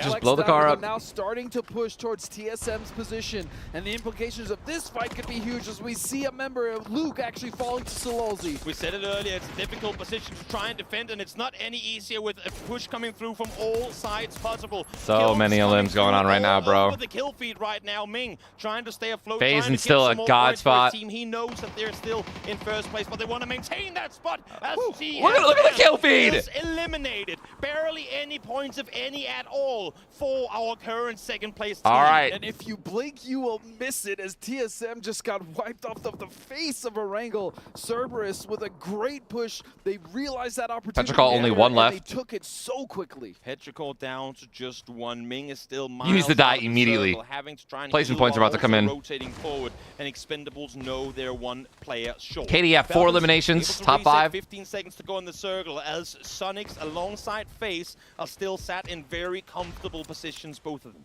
Just blow the car up. now starting to push towards TSM's position, and the implications of this fight could be huge as we see a member of Luke actually falling to Sololzi. We said it earlier, it's a difficult position to try and defend, and it's not any easier with a push coming through from all sides possible. So Kills many coming elims going on through right now, all bro. over the kill feed right now. Ming trying to stay afloat. FaZe trying in to still get a some more god points for his spot. team. He knows that they're still in first place, but they want to maintain that spot. As Look at the kill feed. is eliminated. Barely any points, if any at all, for our current second place team. All right. And if you blink, you will miss it as TSM just got wiped off of the face of Erangel. Cerberus with a great push. They realized that opportunity. Petrichor only one left. They took it so quickly. Petrichor down to just one. Ming is still miles He needs to die out of the immediately. circle, having to try and Placement heal points are while about to come also in. rotating forward, and Expendables know they're one player short. KD, 4 Falcons eliminations, able to top reset, 5. 15 seconds to go in the circle as Sonics alongside FaZe are still sat in very comfortable positions, both of them.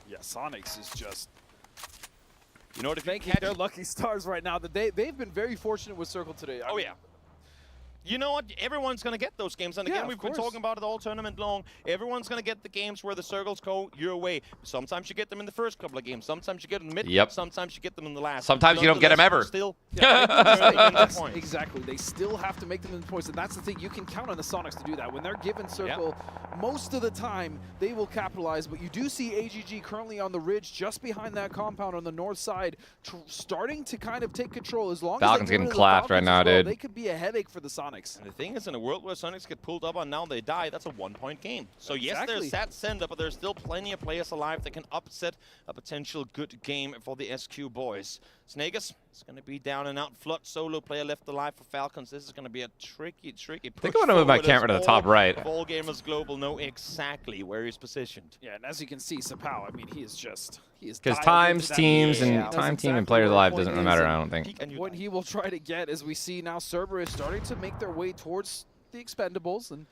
Yeah, Sonics is just... You know what, if you thanking catch... their lucky stars right now that they've been very fortunate with Circle today. Oh, yeah. You know what? Everyone's going to get those games. And again, we've been talking about it all tournament long. Everyone's going to get the games where the circles go your way. Sometimes you get them in the first couple of games. Sometimes you get them in the mid. Sometimes you get them in the last. Sometimes you don't get them ever. Still, Exactly. They still have to make them in points. And that's the thing. You can count on the Sonics to do that. When they're given circle, most of the time, they will capitalize. But you do see AGG currently on the ridge just behind that compound on the north side, starting to kind of take control. As long Falcons as they getting clapped right now, dude. They could be a headache for the Sonics. And the thing is, in a world where Sonics get pulled up on now they die, that's a 1-point game. So yes, there's that send up, but there's still plenty of players alive that can upset a potential good game for the SQ boys. Snagus is going to be down and out. Flood solo player left alive for Falcons. This is going to be a tricky push. I think I'm going to move my camera to the top right. All Gamers Global know exactly where he's positioned. Yeah, and as you can see, Sapao, I mean, he is because times, teams, and team and players alive doesn't really matter, I don't think. What he will try to get, as we see now, Cerberus starting to make their way towards the Expendables and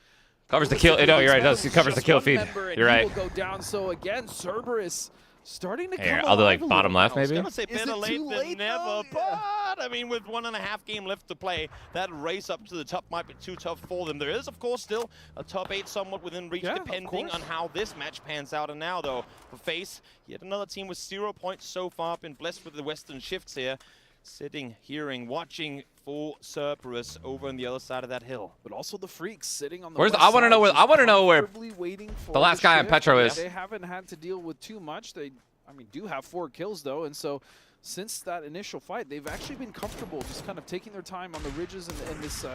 covers the kill. No, you're right. It covers the kill feed. You're right. He will go down. So again, Cerberus starting to Here, come I'll do like alive a bottom little. left, maybe. I was going to say better late than never, but I mean, with 1.5 game left to play, that race up to the top might be too tough for them. There is, of course, still a top 8 somewhat within reach, depending on how this match pans out. And now, though, for FaZe, yet another team with 0 points so far, been blessed with the Western shifts here. Sitting, hearing, watching for Cerberus over on the other side of that hill. But also the Freaks sitting on the Where's west I want to know side, where I want to know where waiting for the last guy on Petro is. They haven't had to deal with too much. They, I mean, do have 4 kills though, and so since that initial fight, they've actually been comfortable, just kind of taking their time on the ridges and this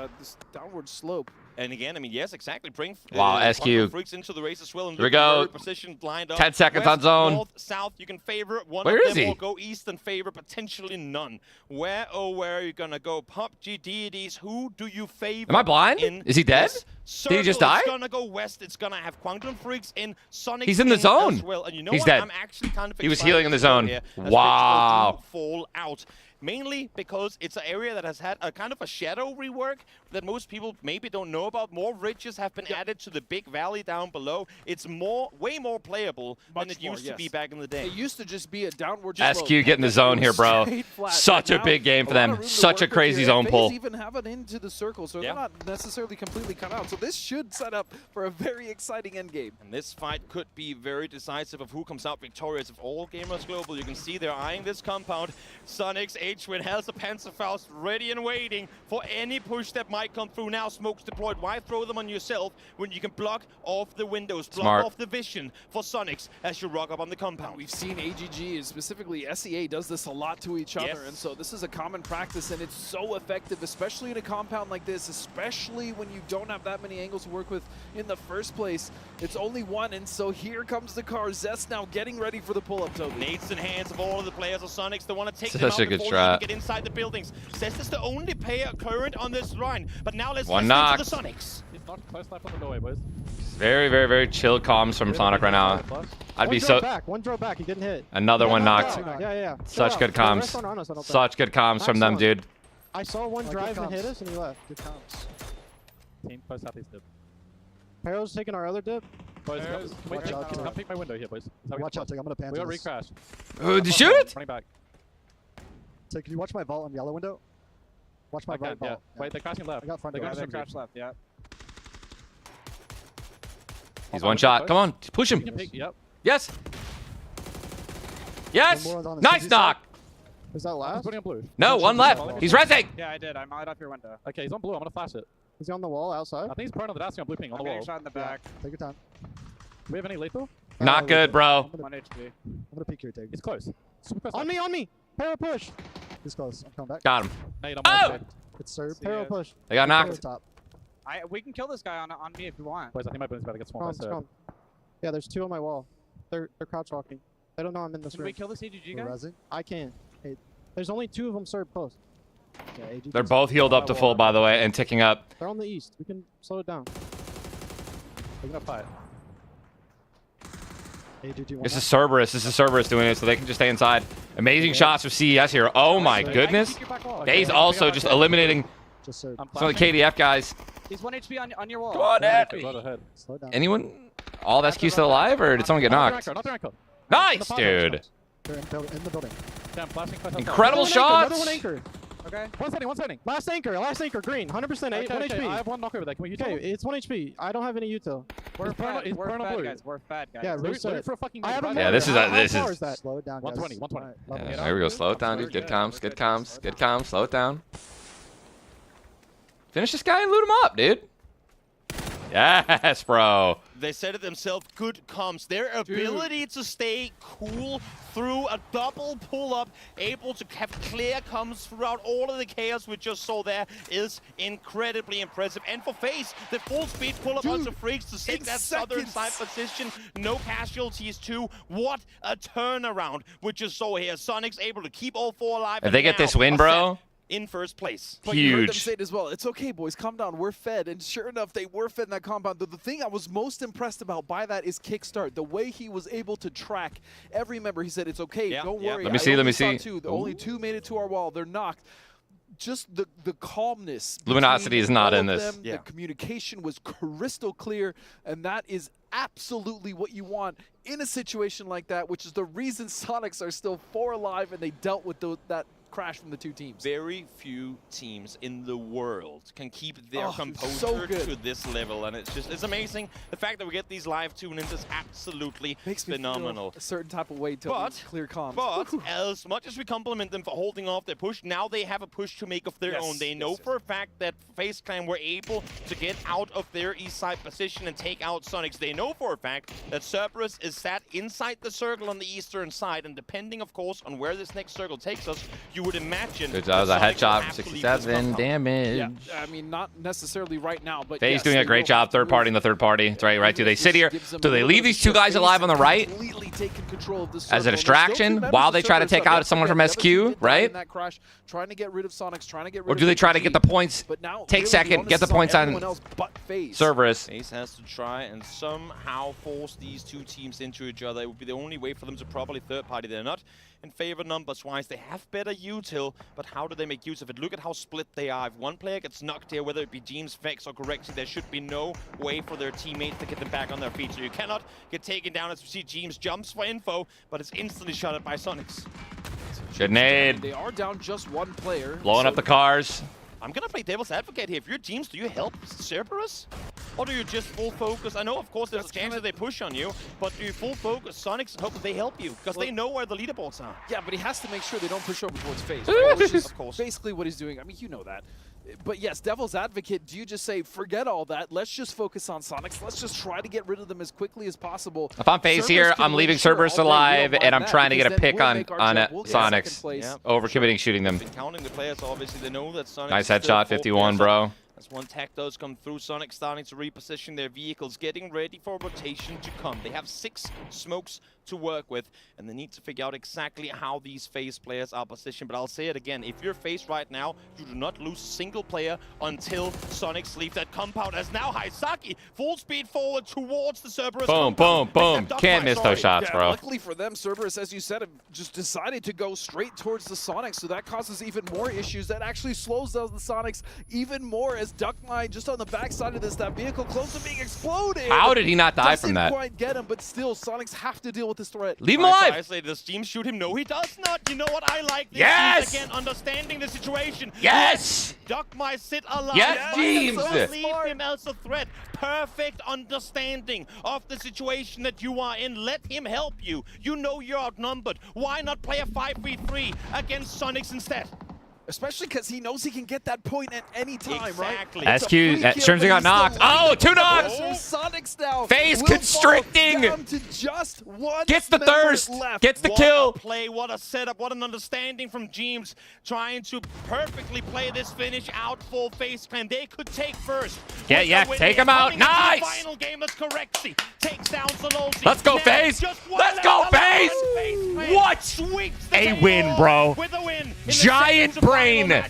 downward slope. And again, I mean, yes, exactly. Bring SQ Freaks into the race as well. And here we go. Position lined up. 10 seconds West, on zone. North, south, you can favor one Where of is them he? or go east and favor potentially none. Where are you going to go? PUBG deities, who do you favor? Am I blind? Is he dead? Did he just die? It's going to go west. It's going to have Quantum Freaks in Sonic. He's in the zone. As well. And you know He's what? dead. I'm actually kind of He was healing in the zone. Here, wow. Fall out. Mainly because it's an area that has had a kind of a shadow rework that most people maybe don't know about. More ridges have been added to the big valley down below. It's way more playable than it used to be back in the day. It used to just be a downward SQ get in the zone here, bro. Such a big game for them. Such a crazy zone pull. They even have it into the circle, so they're not necessarily completely cut out. So this should set up for a very exciting endgame. And this fight could be very decisive of who comes out victorious. Of all Gamers Global, you can see they're eyeing this compound. Sonics, H-Win has a Panzerfaust ready and waiting for any push that might come through. Now smokes deployed. Why throw them on yourself when you can block off the windows, block off the vision for Sonics as you rock up on the compound? We've seen AGG, specifically SEA, does this a lot to each other, and so this is a common practice, and it's so effective, especially in a compound like this, especially when you don't have that many angles to work with in the first place. It's only one, and so here comes the car. Zest now getting ready for the pull-up, Toby. Nades in hands of all of the players of Sonics. They want to take Such them out a good before strat. Get inside the buildings. Says is the only player current on this line. But now let's One listen knocked. to the Sonics. He's not close left on the doorway, boys. Very, very, very chill comms from Sonic right now. I'd be so. One drove back. He didn't hit. Another one knocked. Yeah. Such good comms. Such good comms from them, dude. I saw one drive and hit us, and he left. Good comms. Team close southeast dip. Perro's taking our other dip. Boys, watch out, come pick my window here, boys. Watch out, Tig. I'm gonna pan. We got this. recrash. Did you shoot it? Running back. Tig, can you watch my vault on yellow window? Watch my right vault. Yeah. Wait, they're crashing left. I got front They're door. going to Crash left, yeah. He's one shot. Come on, push him. Yep. Yes. Yes. One more on the Nice CG knock. Is that last? Putting on blue. No, one left. He's resing. Yeah, I did. I might off your window. Okay, he's on blue. I'm gonna flash it. Is he on the wall outside? I think he's prone on the dash on blue ping on the I'm wall. getting shot in the back. Take your time. Do we have any lethal? Not good, bro. 1 HP. I'm gonna peek here, Tig. He's close. Super close. On me! Perro push! He's close. I'm coming back. Got him. Nade on Oh! my It's served. Perro push. They got Perro knocked. top. We can kill this guy on me if you want. Boys, I think my building's about to get swamped. Come. Yeah, there's two on my wall. They're crouch walking. They don't know I'm in this Can room. we kill the CGG We're guy? rezzing. I can't. Hey, there's only two of them served post. Yeah, AG. They're both healed up to full, by the way, and ticking up. They're on the east. We can slow it down. We're gonna fight. AG, This is Cerberus. This is Cerberus doing it, so they can just stay inside. Amazing shots from CES here. Oh my goodness. Dave's also just eliminating Just served. some of the KDF guys. He's 1 HP on your wall. Go on, Ed. Slow down. Anyone? All the SQ still alive, or did someone get knocked? Not the rankle. Nice, dude. They're in the building. Damn, flashing close. Incredible Another shots. one anchor. Okay. One setting. Last anchor, green. 100% 8, 1 Okay, HP. I have one knock over there. Can we use Okay, it? it's 1 HP. I don't have any util. We're prone- he's we're prone on fat blue. guys. We're fat guys. Yeah, Loot reset. for a fucking I have a nade. Yeah, this is How this far is. that? Slow it down, guys. 120, 120. Alright, level Yeah, it there we out. go. Slow it down, dude. Good comms. Good comms. Good comms. Slow it down. Finish this guy and loot him up, dude. Yes, bro. They said it themselves, good comms. Their ability to stay cool through a double pull-up, able to have clear comms throughout all of the chaos we just saw there is incredibly impressive. And for FaZe, the full-speed pull-up onto Freaks to take that southern side position. No casualties too. What a turnaround we just saw here. Sonic's able to keep all four alive. If they get this win, bro. In first place. But you heard them Huge. say it as well. It's okay, boys. Calm down. We're fed. And sure enough, they were fed in that compound. The thing I was most impressed about by that is Kickstart. The way he was able to track every member. He said, it's okay. Don't worry. Let me see. Let me see. Only two made it to our wall. They're knocked. Just the calmness. Luminosity is not in this. Them, the communication was crystal clear, and that is absolutely what you want in a situation like that, which is the reason Sonics are still 4 alive and they dealt with that crash from the two teams. Very few teams in the world can keep their composure to this level, and it's amazing. The fact that we get these live tune-ins is absolutely phenomenal. A certain type of way to clear comms. But as much as we compliment them for holding off their push, now they have a push to make of their own. They know for a fact that FaZe Clan were able to get out of their east side position and take out Sonics. They know for a fact that Cerberus is sat inside the circle on the eastern side, and depending, of course, on where this next circle takes us, you would imagine. Good job. That was a headshot. 67 damage. Yeah, I mean, not necessarily right now, but FaZe doing a great job third party in the third party. That's right. Do they sit here? Do they leave these two guys alive on the right as a distraction while they try to take out someone from SQ, right? Trying to get rid of Sonics, trying to get rid Or do they try to get the points, take second, get the points on Cerberus? FaZe has to try and somehow force these two teams into each other. It would be the only way for them to properly third party. They're not in favor numbers-wise. They have better util, but how do they make use of it? Look at how split they are. If one player gets knocked here, whether it be James, Vex, or Correxy, there should be no way for their teammates to get them back on their feet. So you cannot get taken down as we see James jumps for info, but it's instantly shot at by Sonics. Good nade. They are down just one player. Blowing up the cars. I'm gonna play devil's advocate here. If you're James, do you help Cerberus? Or do you just full focus? I know, of course, there's a chance that they push on you, but do you full focus Sonics and hope that they help you? Because they know where the leaderboards are. Yeah, but he has to make sure they don't push over towards FaZe, right? Which is of course basically what he's doing. I mean, you know that. But yes, devil's advocate, do you just say, forget all that, let's just focus on Sonics, let's just try to get rid of them as quickly as possible. If I'm FaZe here, I'm leaving Cerberus alive, and I'm trying to get a pick on Sonics over committing shooting them. Counting the players, obviously, they know that Sonics Nice headshot, 51, bro. As one tech does come through, Sonic starting to reposition their vehicles, getting ready for rotation to come. They have 6 smokes to work with, and they need to figure out exactly how these FaZe players are positioned. But I'll say it again, if you're FaZe right now, you do not lose a single player until Sonics leave that compound, as now Haisaki full speed forward towards the Cerberus Boom, compound. boom, boom. Can't miss those shots, bro. Luckily for them, Cerberus, as you said, have just decided to go straight towards the Sonics, so that causes even more issues. That actually slows down the Sonics even more, as Duckmine just on the backside of this, that vehicle close to being exploded. How did he not die from that? Doesn't quite get him, but still, Sonics have to deal with this threat. Leave him alive! Isolated. Does Team shoot him? No, he does not. You know what? I like this. Yes! Again, understanding the situation. Yes! Duck might sit alive. Yes, James! Don't leave him as a threat. Perfect understanding of the situation that you are in. Let him help you. You know you're outnumbered. Why not play a 5v3 against Sonics instead? Especially because he knows he can get that point at any time, exactly. right? SQ, Shermsy got knocked. Oh, 2 knocks! Sonics now. FaZe constricting! Down to just one Gets the thirst! left. Gets the What kill! a play, what a setup, what an understanding from James, trying to perfectly play this finish out for FaZe Clan. They could take first. Yeah, take him out. Nice! Final game as Correxy takes down Solozzi. Let's go, FaZe! Let's go, FaZe! What? Sweeps the A table win, bro. With a win. Giant brain!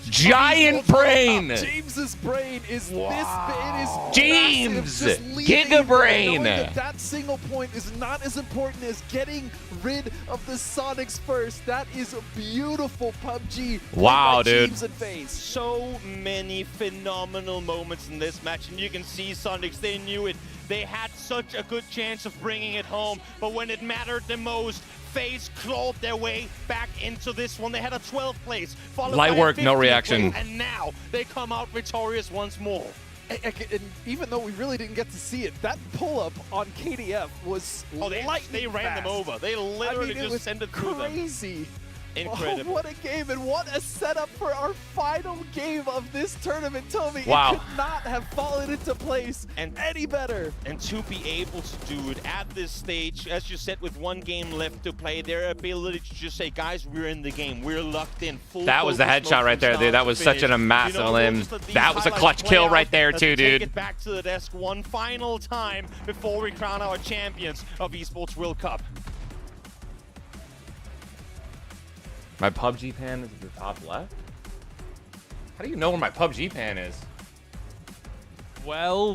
Giant brain! James's brain is this. It is James! massive, just leaving Giga brain! knowing that single point is not as important as getting rid of the Sonics first. That is a beautiful PUBG. Wow, dude. James and FaZe. So many phenomenal moments in this match, and you can see Sonics, they knew it. They had such a good chance of bringing it home, but when it mattered the most, FaZe clawed their way back into this one. They had a 12th place, followed Light by work, a no 15th reaction. place, and now they come out victorious once more. And even though we really didn't get to see it, that pull-up on KDF was They ran them over. They literally just sent it through them. Crazy. Incredible. Oh, what a game, and what a setup for our final game of this tournament, Toby. Wow. It could not have fallen into place any better. And to be able to do it at this stage, as you said, with one game left to play, their ability to just say, guys, we're in the game. We're locked in. Full That was the focus headshot mode right from there, dude. That start was to such finish. an massive we'll limb. just let these That was a highlights clutch play kill out right there as too, we take dude. it back to the desk one final time before we crown our champions of Esports World Cup. My PUBG pan is at the top left? How do you know where my PUBG pan is? Well,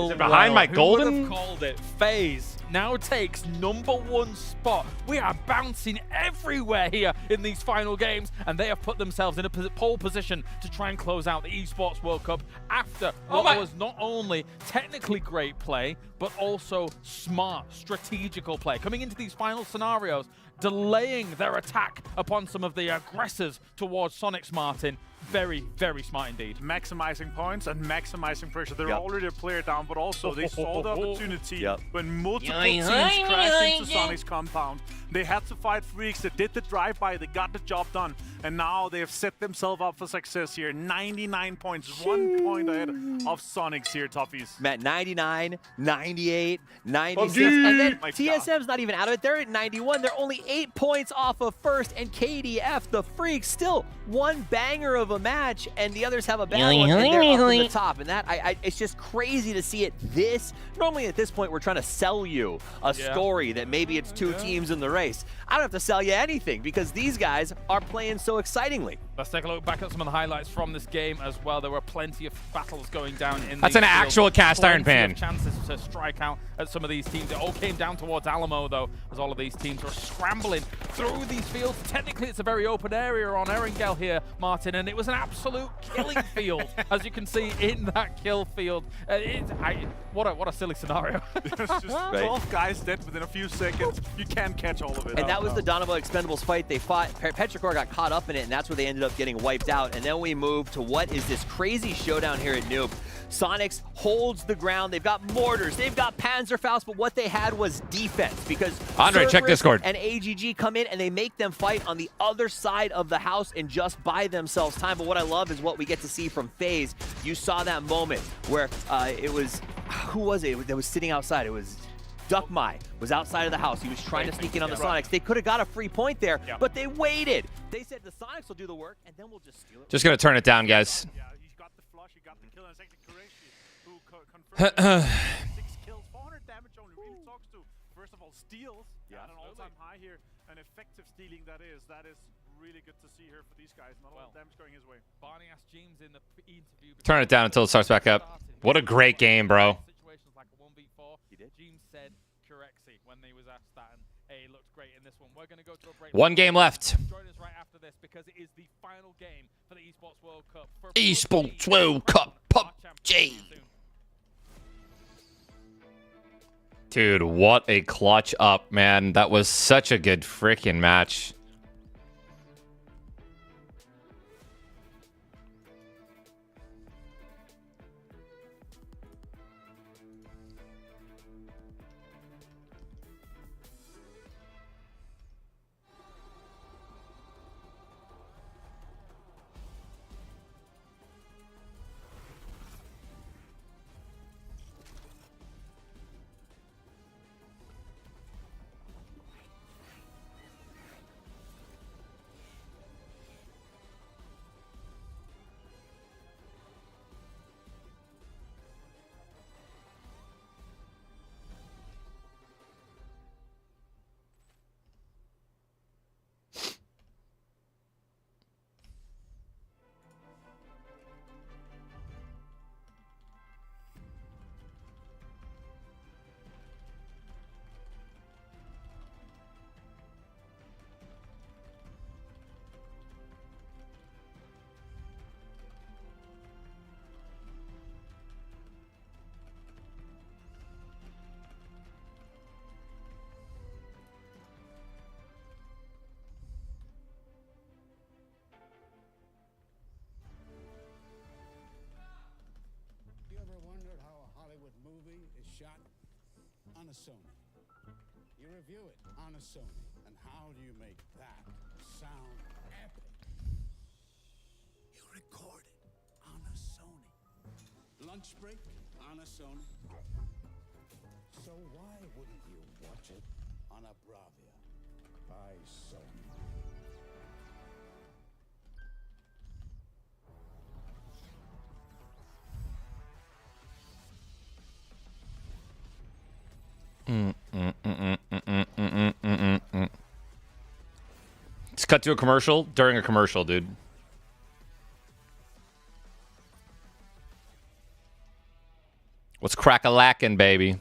Is it behind my who golden? would have called it? FaZe now takes #1 spot. We are bouncing everywhere here in these final games, and they have put themselves in a pole position to try and close out the Esports World Cup after what was not only technically great play, but also smart, strategical play. Coming into these final scenarios, delaying their attack upon some of the aggressors towards Sonics, Martin. Very, very smart indeed. Maximizing points and maximizing pressure. They're already a player down, but also they saw the opportunity when multiple teams crashed into Sonic's compound. They had to fight Freaks. They did the drive-by. They got the job done. And now they have set themselves up for success here. 99 points, 1 point ahead of Sonics here, Toughies. Matt, 99, 98, 96, and then TSM's not even out of it. They're at 91. They're only 8 points off of first, and KDF, the Freaks, still one banger of a match, and the others have a bad one, and they're up in the top. And that, it's just crazy to see it this. Normally at this point, we're trying to sell you a story that maybe it's two teams in the race. I don't have to sell you anything because these guys are playing so excitingly. Let's take a look back at some of the highlights from this game as well. There were plenty of battles going down in That's these an actual fields. cast iron Plenty pan. of chances to strike out at some of these teams. It all came down towards Alamo, though, as all of these teams are scrambling through these fields. Technically, it's a very open area on Erangel here, Martin, and it was an absolute killing field, as you can see in that kill field. What a silly scenario. It's just 12 guys dead within a few seconds. You can't catch all of it. And that was the Donovan Expendables fight. They fought, Petrichor got caught up in it, and that's where they ended up getting wiped out. And then we move to what is this crazy showdown here at Noob. Sonics holds the ground. They've got mortars, they've got Panzerfaust, but what they had was defense because Andre, check Discord. And AGG come in and they make them fight on the other side of the house and just buy themselves time. But what I love is what we get to see from FaZe. You saw that moment where it was, who was it that was sitting outside? It was Duckmai was outside of the house. He was trying to sneak in on the Sonics. They could have got a free point there, but they waited. They said the Sonics will do the work, and then we'll just steal it. Just gonna turn it down, guys. Yeah, he got the flush, he got the kill, and it's actually Kureishi who confirmed 6 kills, 400 damage only. Really talks to, first of all, steals at an all-time an effective stealing that is really good to see here for these guys. Not a lot of damage going his way. Barney asked James in the interview. Turn it down until it starts back up. What a great game, bro. Situations like a 1v4. He did. James said correctly when he was asked that, and hey, it looked great in this one. We're going to go to a break. One game left. Join us right after this because it is the final game for the Esports World Cup. Esports World Cup, PUBG. Dude, what a clutch up, man. That was such a good freaking match. Shot on a Sony. You review it on a Sony. And how do you make that sound epic? You record it on a Sony. Lunch break on a Sony. So why wouldn't you watch it on a Bravia by Sony? Let's cut to a commercial during a commercial, dude. What's crack-a-lackin', baby?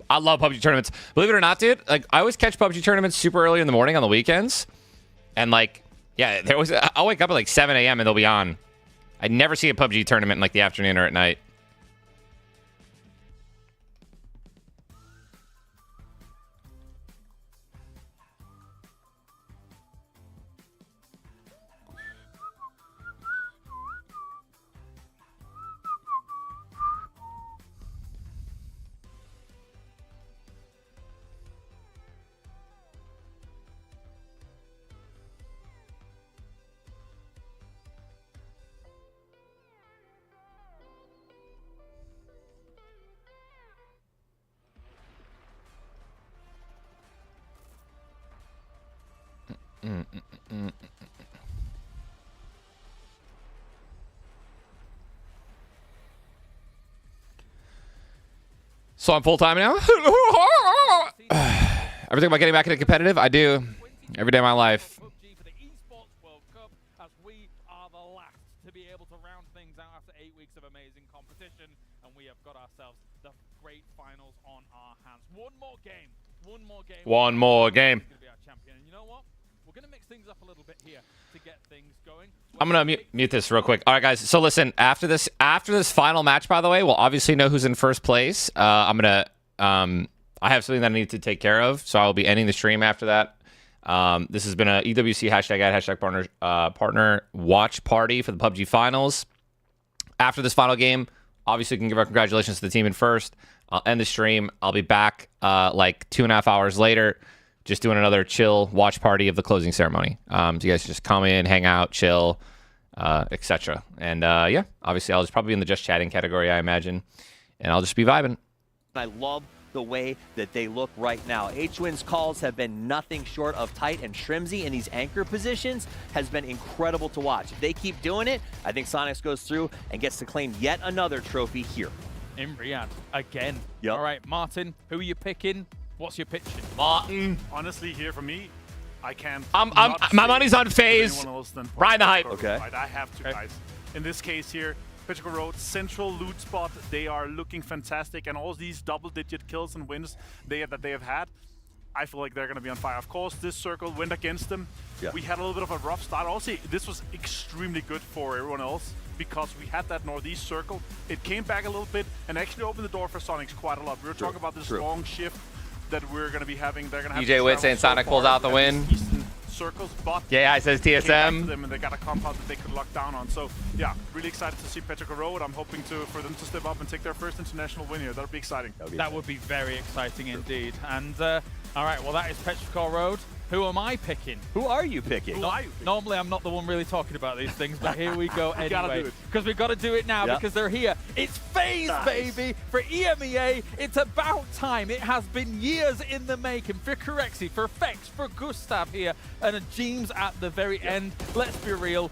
I love PUBG tournaments. Believe it or not, dude, like I always catch PUBG tournaments super early in the morning on the weekends. And like, yeah, I'll wake up at like 7 a.m. and they'll be on. I never see a PUBG tournament in like the afternoon or at night. So I'm full-time now? Everything about getting back into competitive? I do. Every day of my life. PUBG for the Esports World Cup as we are the last to be able to round things out after 8 weeks of amazing competition, and we have got ourselves the great finals on our hands. One more game. One more game. One more game. Going to be our champion. And you know what? We're going to mix things up a little bit here to get things going. I'm gonna mute this real quick. All right, guys. So listen, after this final match, by the way, we'll obviously know who's in first place. I have something that I need to take care of, so I will be ending the stream after that. This has been a EWC #partner watch party for the PUBG finals. After this final game, obviously, we can give our congratulations to the team in first. I'll end the stream. I'll be back like 2.5 hours later, just doing another chill watch party of the closing ceremony. So you guys just come in, hang out, chill, etc. And yeah, obviously I'll just probably be in the just chatting category, I imagine, and I'll just be vibing. I love the way that they look right now. H-Win's calls have been nothing short of tight, and Shrimzy in these anchor positions has been incredible to watch. If they keep doing it, I think Sonics goes through and gets to claim yet another trophy here. In Riyadh, again. Yep. All right, Martin, who are you picking? What's your pitching? Martin. Honestly, here for me, I can't. My money's on FaZe. Ride the hype. Okay. I have to, guys. In this case here, Petrichor Road, central loot spot. They are looking fantastic, and all these double-digit kills and wins that they have had, I feel like they're going to be on fire. Of course, this circle went against them. Yeah. We had a little bit of a rough start. Also, this was extremely good for everyone else because we had that northeast circle. It came back a little bit and actually opened the door for Sonics quite a lot. We were talking about this long shift that we're going to be having. They're going to have DJ Witt saying Sonic pulls out the win. Circles, but yeah, I says TSM. Them and they got a compound that they could lock down on. So yeah, really excited to see Petrichor Road. I'm hoping for them to step up and take their first international win here. That'll be exciting. That would be very exciting indeed. And all right, well that is Petrichor Road. Who am I picking? Who are you picking? Normally, I'm not the one really talking about these things, but here we go anyway. Because we've got to do it now because they're here. It's FaZe, baby, for EMEA. It's about time. It has been years in the making for Corexi, for Fex, for Gustav here, and James at the very end. Let's be real.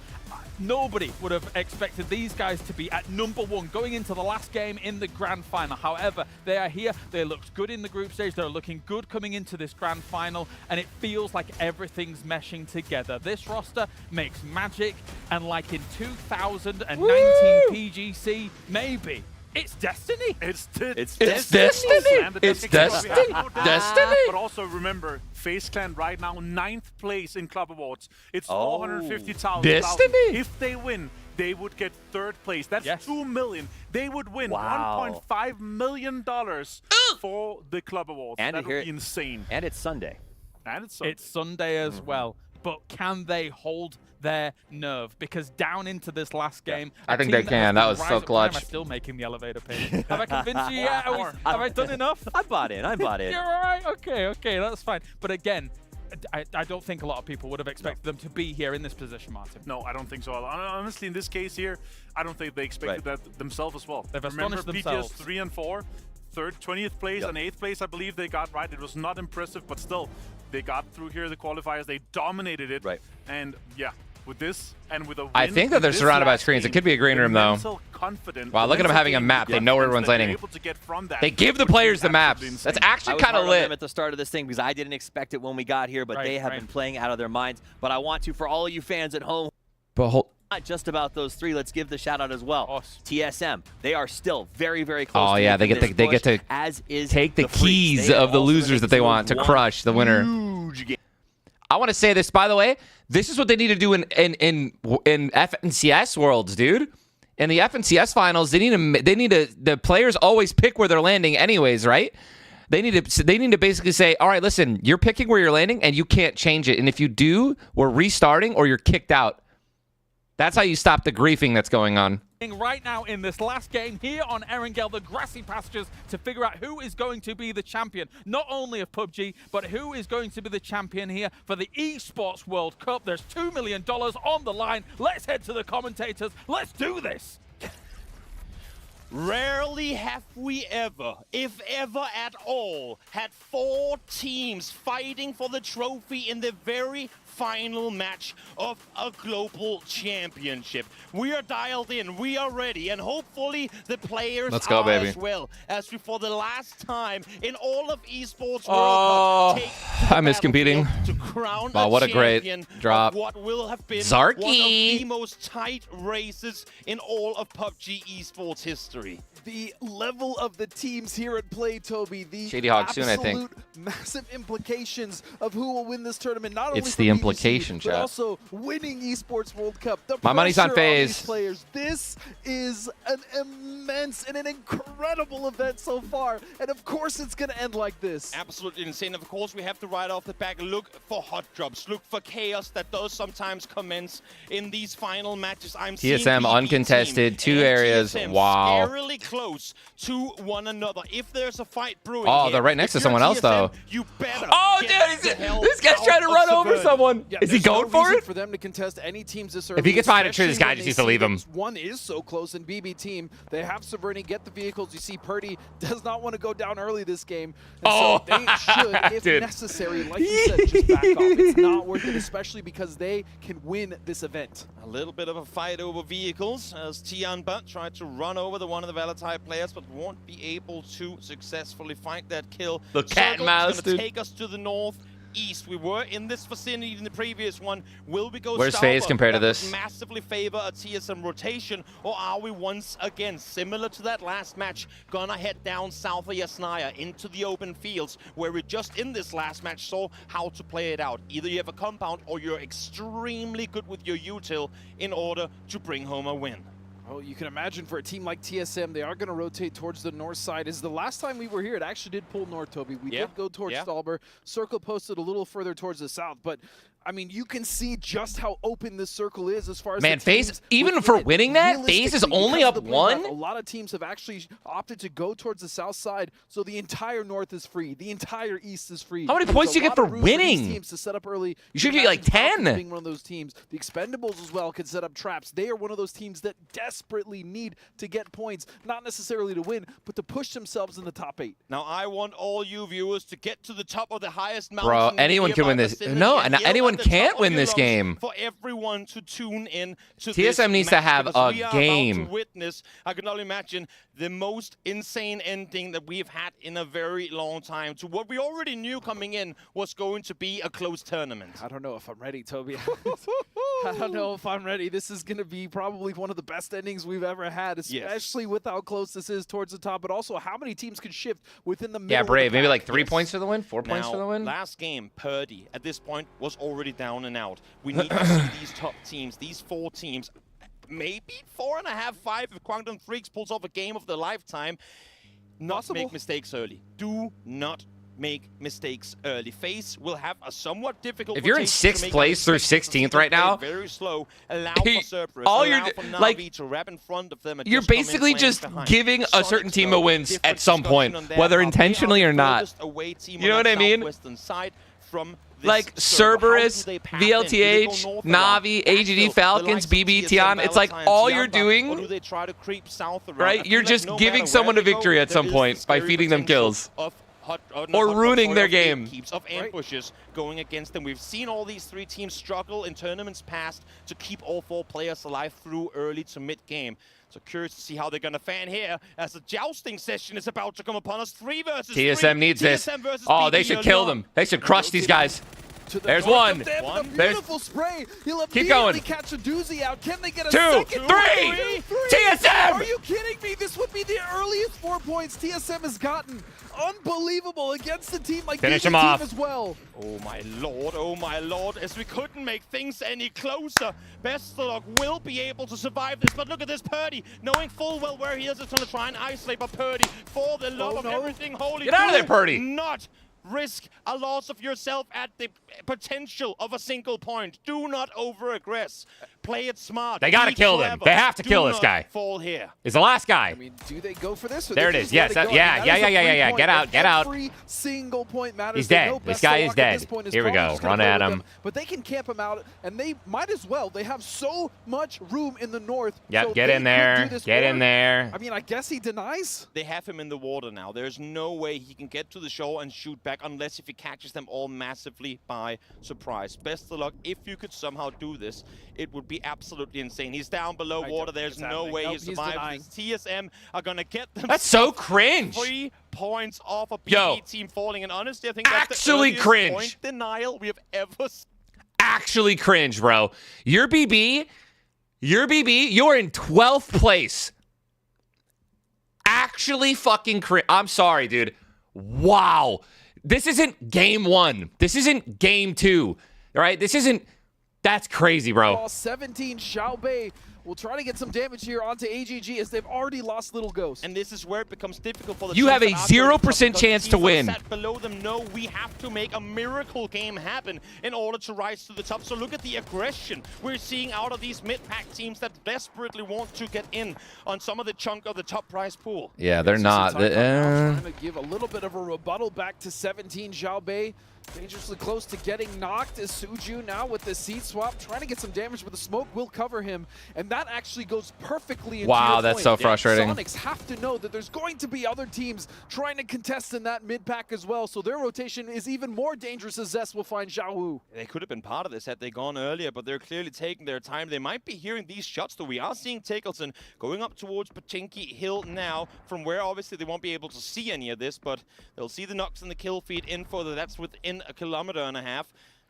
Nobody would have expected these guys to be at #1 going into the last game in the grand final. However, they are here. They looked good in the group stage. They're looking good coming into this grand final, and it feels like everything's meshing together. This roster makes magic, and like in 2019 PGC, maybe. It's destiny. It's destiny. It's destiny. Destiny. But also remember, FaZe Clan right now 9th place in Club Awards. It's 450,000. Destiny. If they win, they would get 3rd place. That's $2 million. They would win $1.5 million for the Club Awards. And that would be insane. And it's Sunday. It's Sunday as well. But can they hold their nerve? Because down into this last game, I think they can. That was so clutch. Am I still making the elevator pitch? Have I convinced you yet? Have I done enough? I bought in. You're all right. Okay, that's fine. But again, I don't think a lot of people would have expected them to be here in this position, Martin. No, I don't think so. Honestly, in this case here, I don't think they expected that themselves as well. They've astonished themselves. PGS 3 and 4, 20th place and 8th place, I believe they got right. It was not impressive, but still, they got through here the qualifiers. They dominated it. Right. And yeah, with this and with a win, I think that they're surrounded by screens. It could be a green room though. Wow, look at them having a map. They know where everyone's landing. They give the players the maps. That's actually kind of lit. At the start of this thing because I didn't expect it when we got here, but they have been playing out of their minds. But I want to, for all of you fans at home, not just about those 3, let's give the shout out as well. TSM, they are still very, very close. Oh yeah, they get to take the keys of the losers that they want to crush the winner. Huge game. I want to say this, by the way. This is what they need to do in FNCS worlds, dude. In the FNCS finals, the players always pick where they're landing, anyways, right? They need to basically say, all right, listen, you're picking where you're landing, and you can't change it. And if you do, we're restarting, or you're kicked out. That's how you stop the griefing that's going on. Right now in this last game here on Erangel, the grassy pastures, to figure out who is going to be the champion, not only of PUBG, but who is going to be the champion here for the Esports World Cup. There's $2 million on the line. Let's head to the commentators. Let's do this. Rarely have we ever, if ever at all, had 4 teams fighting for the trophy in the very final match of a global championship. We are dialed in, we are ready, and hopefully the players are as well, as we for the last time in all of Esports World Cup take I miss competing. To crown what a great drop. What will have been Zarky. one of the most tight races in all of PUBG Esports history. The level of the teams here at play, Toby, the Shady Hog soon, I think. massive implications of who will win this tournament. Not only it's the implication, but also winning Esports World Cup. My money's on FaZe. Players. This is an immense and an incredible event so far, and of course it's going to end like this. Absolutely insane. Of course, we have to right off the back look for hot drops, look for chaos that does sometimes commence in these final matches. I'm seeing TSM uncontested, 2 areas. TSM wow. Scarily close to one another. If there's a fight brewing, they're right next to someone else, though. You better. Oh, dude, this guy's trying to run over someone. Yeah, is he going for it? For them to contest any teams this early. If he gets behind a tree, this guy just needs to leave him. One is so close, and BB team, they have Saverni get the vehicles. You see, Purdy does not want to go down early this game, and so they should, if necessary, like you said, just back off. It's not worth it, especially because they can win this event. A little bit of a fight over vehicles as Tian Butt tried to run over one of the Valentine players, but won't be able to successfully find that kill. The cat and mouse, dude. Take us to the north. east. We were in this vicinity in the previous one. Will we go Where's south? FaZe compared to That would this? massively favor a TSM rotation, or are we once again, similar to that last match, gonna head down south of Yasnaya into the open fields, where we just in this last match saw how to play it out. Either you have a compound or you're extremely good with your util in order to bring home a win. Oh, you can imagine for a team like TSM, they are going to rotate towards the north side. Is the last time we were here, it actually did pull north, Toby. We did go towards Stalber. Circle posted a little further towards the south, but I mean, you can see just how open this circle is as far as Man, FaZe, even for winning that, FaZe is only up 1? A lot of teams have actually opted to go towards the south side, so the entire north is free. The entire east is free. How many points do you get for winning? Teams to set up early. You should get like 10. Being one of those teams. The Expendables as well can set up traps. They are one of those teams that desperately need to get points, not necessarily to win, but to push themselves in the top 8. Now, I want all you viewers to get to the top of the highest mountain. Bro, anyone can win this. No, and anyone can't win this game. For everyone to tune in to TSM needs to have a game. To witness, I can only imagine the most insane ending that we've had in a very long time to what we already knew coming in was going to be a close tournament. I don't know if I'm ready, Toby. I don't know if I'm ready. This is going to be probably one of the best endings we've ever had, especially with how close this is towards the top, but also how many teams can shift within the middle. Yeah, Brave, maybe like 3 points for the win, 4 points for the win. Last game, Purdy, at this point, was already down and out. We need to see these top teams, these 4 teams, maybe 4.5, 5 if Quantum Freaks pulls off a game of their lifetime. Not make mistakes early. Do not make mistakes early. FaZe will have a somewhat difficult. If you're in 6th place through 16th right now, very slow. Allow for Cerberus, all allow you're for Na'Vi like, to wrap in front of them. And you're basically just giving a certain team a wins at some point, whether intentionally or not. You know what I mean? Like Cerberus, VLTH, Na'Vi, AGD, Falcons, BB, Tian. It's like all you're doing, right? You're just giving someone a victory at some point by feeding them kills. Or ruining their game. Keeps of ambushes going against them. We've seen all these 3 teams struggle in tournaments past to keep all 4 players alive through early to mid game. So curious to see how they're going to fan here as the jousting session is about to come upon us. 3 versus 3. TSM needs this. Oh, they should kill them. They should crush these guys. There's one. Beautiful spray. He'll keep going. Catch a doozy out. Can they get a 2, second? 3. TSM! Are you kidding me? This would be the earliest 4 points TSM has gotten. Unbelievable against a team like Finish BB him off as well. Oh my lord, as we couldn't make things any closer. BATTLEGROUNDS will be able to survive this, but look at this Purdy, knowing full well where he is, it's gonna try and isolate, but Purdy, for the love of everything holy, get out of there, Purdy! Not risk a loss of yourself at the potential of a single point. Do not over-aggress. Play it smart. They gotta kill them. They have to kill this guy. Fall here. He's the last guy. I mean, do they go for this? Or there it is. Yes. Yeah. Get out. Get out. Every single point matters. He's dead. This guy is dead. Here we go. Run at him. But they can camp him out, and they might as well. They have so much room in the north. Yep. So get in there. Get in there. I mean, I guess he denies. They have him in the water now. There's no way he can get to the shore and shoot back unless if he catches them all massively by surprise. Best of luck. If you could somehow do this, it would be absolutely insane. He's down below water. There's no way he survives. TSM are going to get them. That's so cringe. 3 points off a BB team falling. And honestly, I think that's actually the cringe. Point denial we have ever seen. Actually cringe, bro. You're BB. You're in 12th place. Actually fucking cringe. I'm sorry, dude. Wow. This isn't game 1. This isn't game 2. All right? This isn't... That's crazy, bro. 17, Xiaobei will try to get some damage here onto AGG as they've already lost Little Ghost. And this is where it becomes difficult for the You have a 0% chance to win. Below them, no, we have to make a miracle game happen in order to rise to the top. So look at the aggression we're seeing out of these mid-pack teams that desperately want to get in on some of the chunk of the top prize pool. Yeah, they're not. Trying to give a little bit of a rebuttal back to 17, Xiaobei. Dangerously close to getting knocked is Suju now with the seat swap, trying to get some damage, but the smoke will cover him, and that actually goes perfectly into wow, your that's point. so frustrating. Sonics have to know that there's going to be other teams trying to contest in that mid-pack as well, so their rotation is even more dangerous as Zest will find Xiao Wu. They could have been part of this had they gone earlier, but they're clearly taking their time. They might be hearing these shots, though. We are seeing Tickleton going up towards Pachinki Hill now, from where obviously they won't be able to see any of this, but they'll see the knocks and the kill feed info that's within within 1.5 kilometers.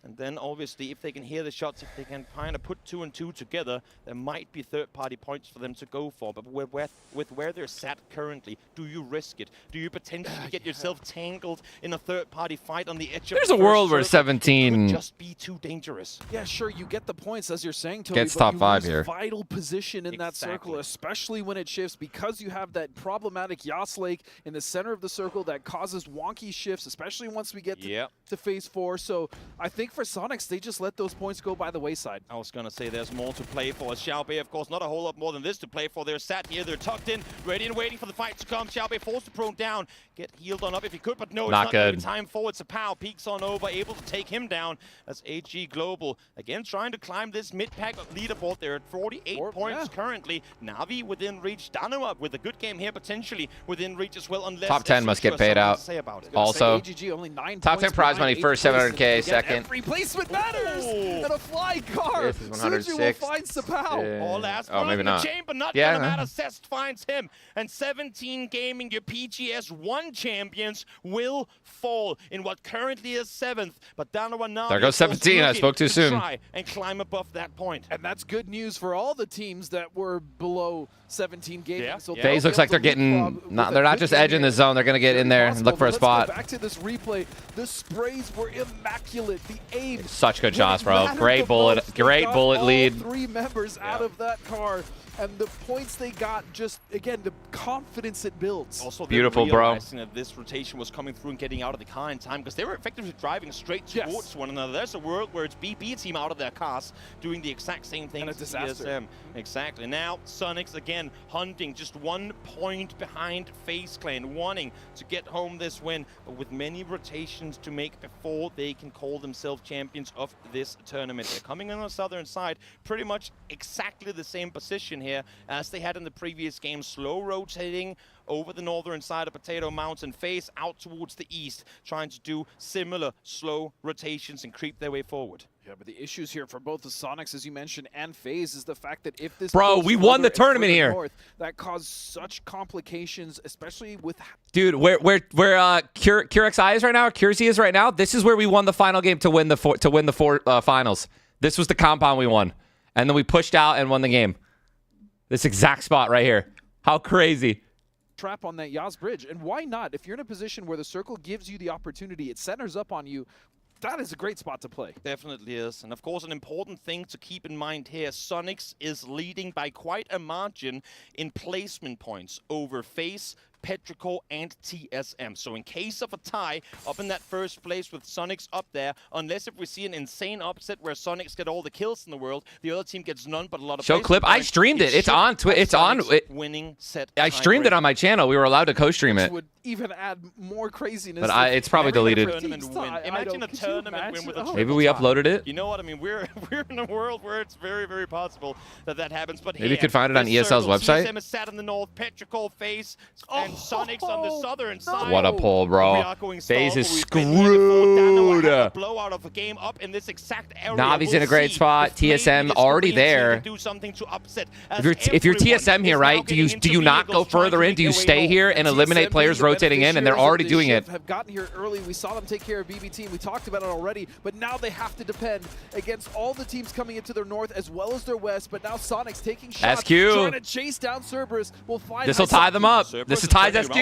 And then obviously, if they can hear the shots, if they can kind of put 2 and 2 together, there might be third-party points for them to go for. But with where they're sat currently, do you risk it? Do you potentially get yourself tangled in a third-party fight on the edge of There's the a world where first circle? 17 Could just be too dangerous. Yeah, sure, you get the points as you're saying, Toby, gets but top you 5 lose here. vital position in that circle, especially when it shifts, because you have that problematic Yas Lake in the center of the circle that causes wonky shifts, especially once we get to phase 4. So I think for Sonics, they just let those points go by the wayside. I was going to say there's more to play for. Xiaobei, of course, not a whole lot more than this to play for. They're sat here, they're tucked in, ready and waiting for the fight to come. Xiaobei forced to prone down, get healed on up if he could, but no, it's not good. Time forward. Sapao peeks on over, able to take him down as AG Global. Again, trying to climb this mid-pack leaderboard. They're at 48 points currently. Na'Vi within reach. Danoa with a good game here, potentially within reach as well. Unless Top 10 must get paid out. Also, only 9 top 10 prize money first, 700K second. Every placement matters! And a fly car! This is 106. Suju will find Sapao. All last maybe not. Chamber, not gonna matter. Cest finds him. And 17 Gaming, your PGS 1 champions, will fall in what currently is 7th. But Danoa now. There goes 17. I spoke too soon. Try and climb above that point. And that's good news for all the teams that were below 17 Gaming. Yeah. So FaZe looks like they're getting. They're not just edging the zone. They're gonna get in there and look for a spot. Back to this replay. The sprays were immaculate. The aim. Such good shots, bro. Great bullet. Great bullet lead. 3 members out of that car. And the points they got, just, again, the confidence it builds. Also, beautiful, bro. That this rotation was coming through and getting out of the car in time because they were effectively driving straight towards one another. There's a world where it's BB team out of their cars doing the exact same thing as TSM. Exactly. Now, Sonics, again, hunting just 1 point behind FaZe Clan, wanting to get home this win, but with many rotations to make before they can call themselves champions of this tournament. They're coming on the southern side, pretty much exactly the same position here as they had in the previous game, slow rotating over the northern side of Potato Mountain, face out towards the east, trying to do similar slow rotations and creep their way forward. Yeah, but the issues here for both the Sonics, as you mentioned, and FaZe is the fact that if this... Bro, we won the tournament here. North, that caused such complications, especially with... Dude, where CureXI is right now, CureZ is right now, this is where we won the final game to win the four finals. This was the compound we won. And then we pushed out and won the game. This exact spot right here. How crazy. Trap on that Yas Bridge. And why not? If you're in a position where the circle gives you the opportunity, it centers up on you, that is a great spot to play. Definitely is. And of course, an important thing to keep in mind here, Sonics is leading by quite a margin in placement points over FaZe, Petrichor, and TSM. So in case of a tie up in that first place with Sonics up there, unless if we see an insane upset where Sonics get all the kills in the world, the other team gets none but a lot of show clip. I streamed it. It's on Twitch. It's on. Winning set. I streamed it on my channel. We were allowed to co-stream it. Would even add more craziness. But it's probably deleted. Imagine a tournament win with a maybe we uploaded it. You know what I mean? We're in a world where it's very, very possible that happens. But maybe you could find it on ESL's website. TSM is sat in the north, Petrichor, FaZe, and Sonics on the southern side. What a pull, bro. FaZe is screwed. Blowout of a game up in this exact area. Navi's in a great spot. TSM already there. Do something to upset. If you're TSM here, right? Do you not go further in? Do you stay here and eliminate players rotating in? And they're already doing it. Have gotten here early. We saw them take care of BB team. We talked about it already. But now they have to depend against all the teams coming into their north as well as their west. But now Sonic's taking shots. SQ. Trying to chase down Cerberus. Will find. This will tie them up. This is ties SQ.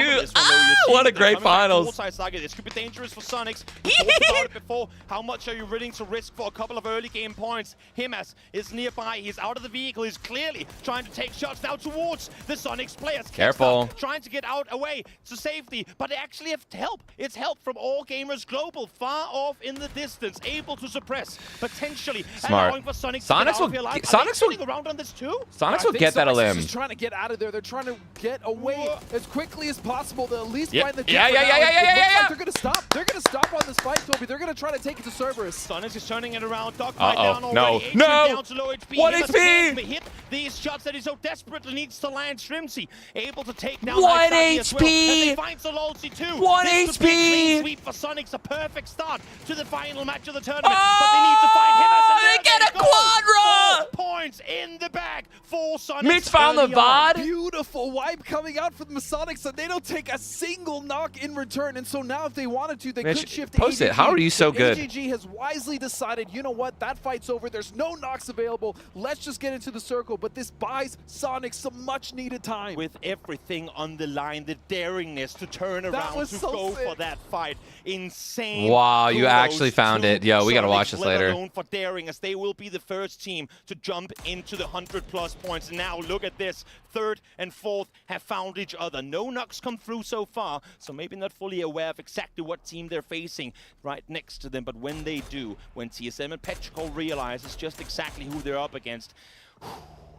What a great finals. This could be dangerous for Sonics. We talked about it before. How much are you willing to risk for a couple of early game points? Himas is nearby. He's out of the vehicle. He's clearly trying to take shots now towards the Sonics players. Careful. Trying to get out away to safety, but they actually have help. It's help from All Gamers Global, far off in the distance, able to suppress, potentially allowing for Sonics will around on this too. Sonics will get that a limb. Just trying to get out of there. They're trying to get away as quickly as possible. They'll at least find the yeah. They're gonna stop. They're gonna stop on this fight, Toby. They're gonna try to take it to Cerberus. Sonics is turning it around. Dogfight down already. No. Down to low HP. 1 HP. Hit these shots that he so desperately needs to land. Shrimsy able to take down 1 HP. Well. And they find Sololsi too. 1 this HP. Could be a clean sweep for Sonics, a perfect start to the final match of the tournament. But they need to find him as they get a quadra. 4 points in the bag for Sonics. Mitch found the VOD. Beautiful wipe coming out from the Sonics Sonics, and they don't take a single knock in return. And so now if they wanted to, they could shift to post AGG. it. How are you so good? AGG has wisely decided, you know what, that fight's over. There's no knocks available. Let's just get into the circle. But this buys Sonic some much needed time. With everything on the line, the daringness to turn around, to so go sick. for that fight. Insane. Wow, you kudos actually found to it. Yo, we got to Sonics, watch this let later. alone for daring, as they will be the first team to jump into the 100+ points. And now look at this. Third and fourth have found each other. No knocks come through so far, so maybe not fully aware of exactly what team they're facing right next to them. But when they do, when TSM and Petrichor realizes just exactly who they're up against,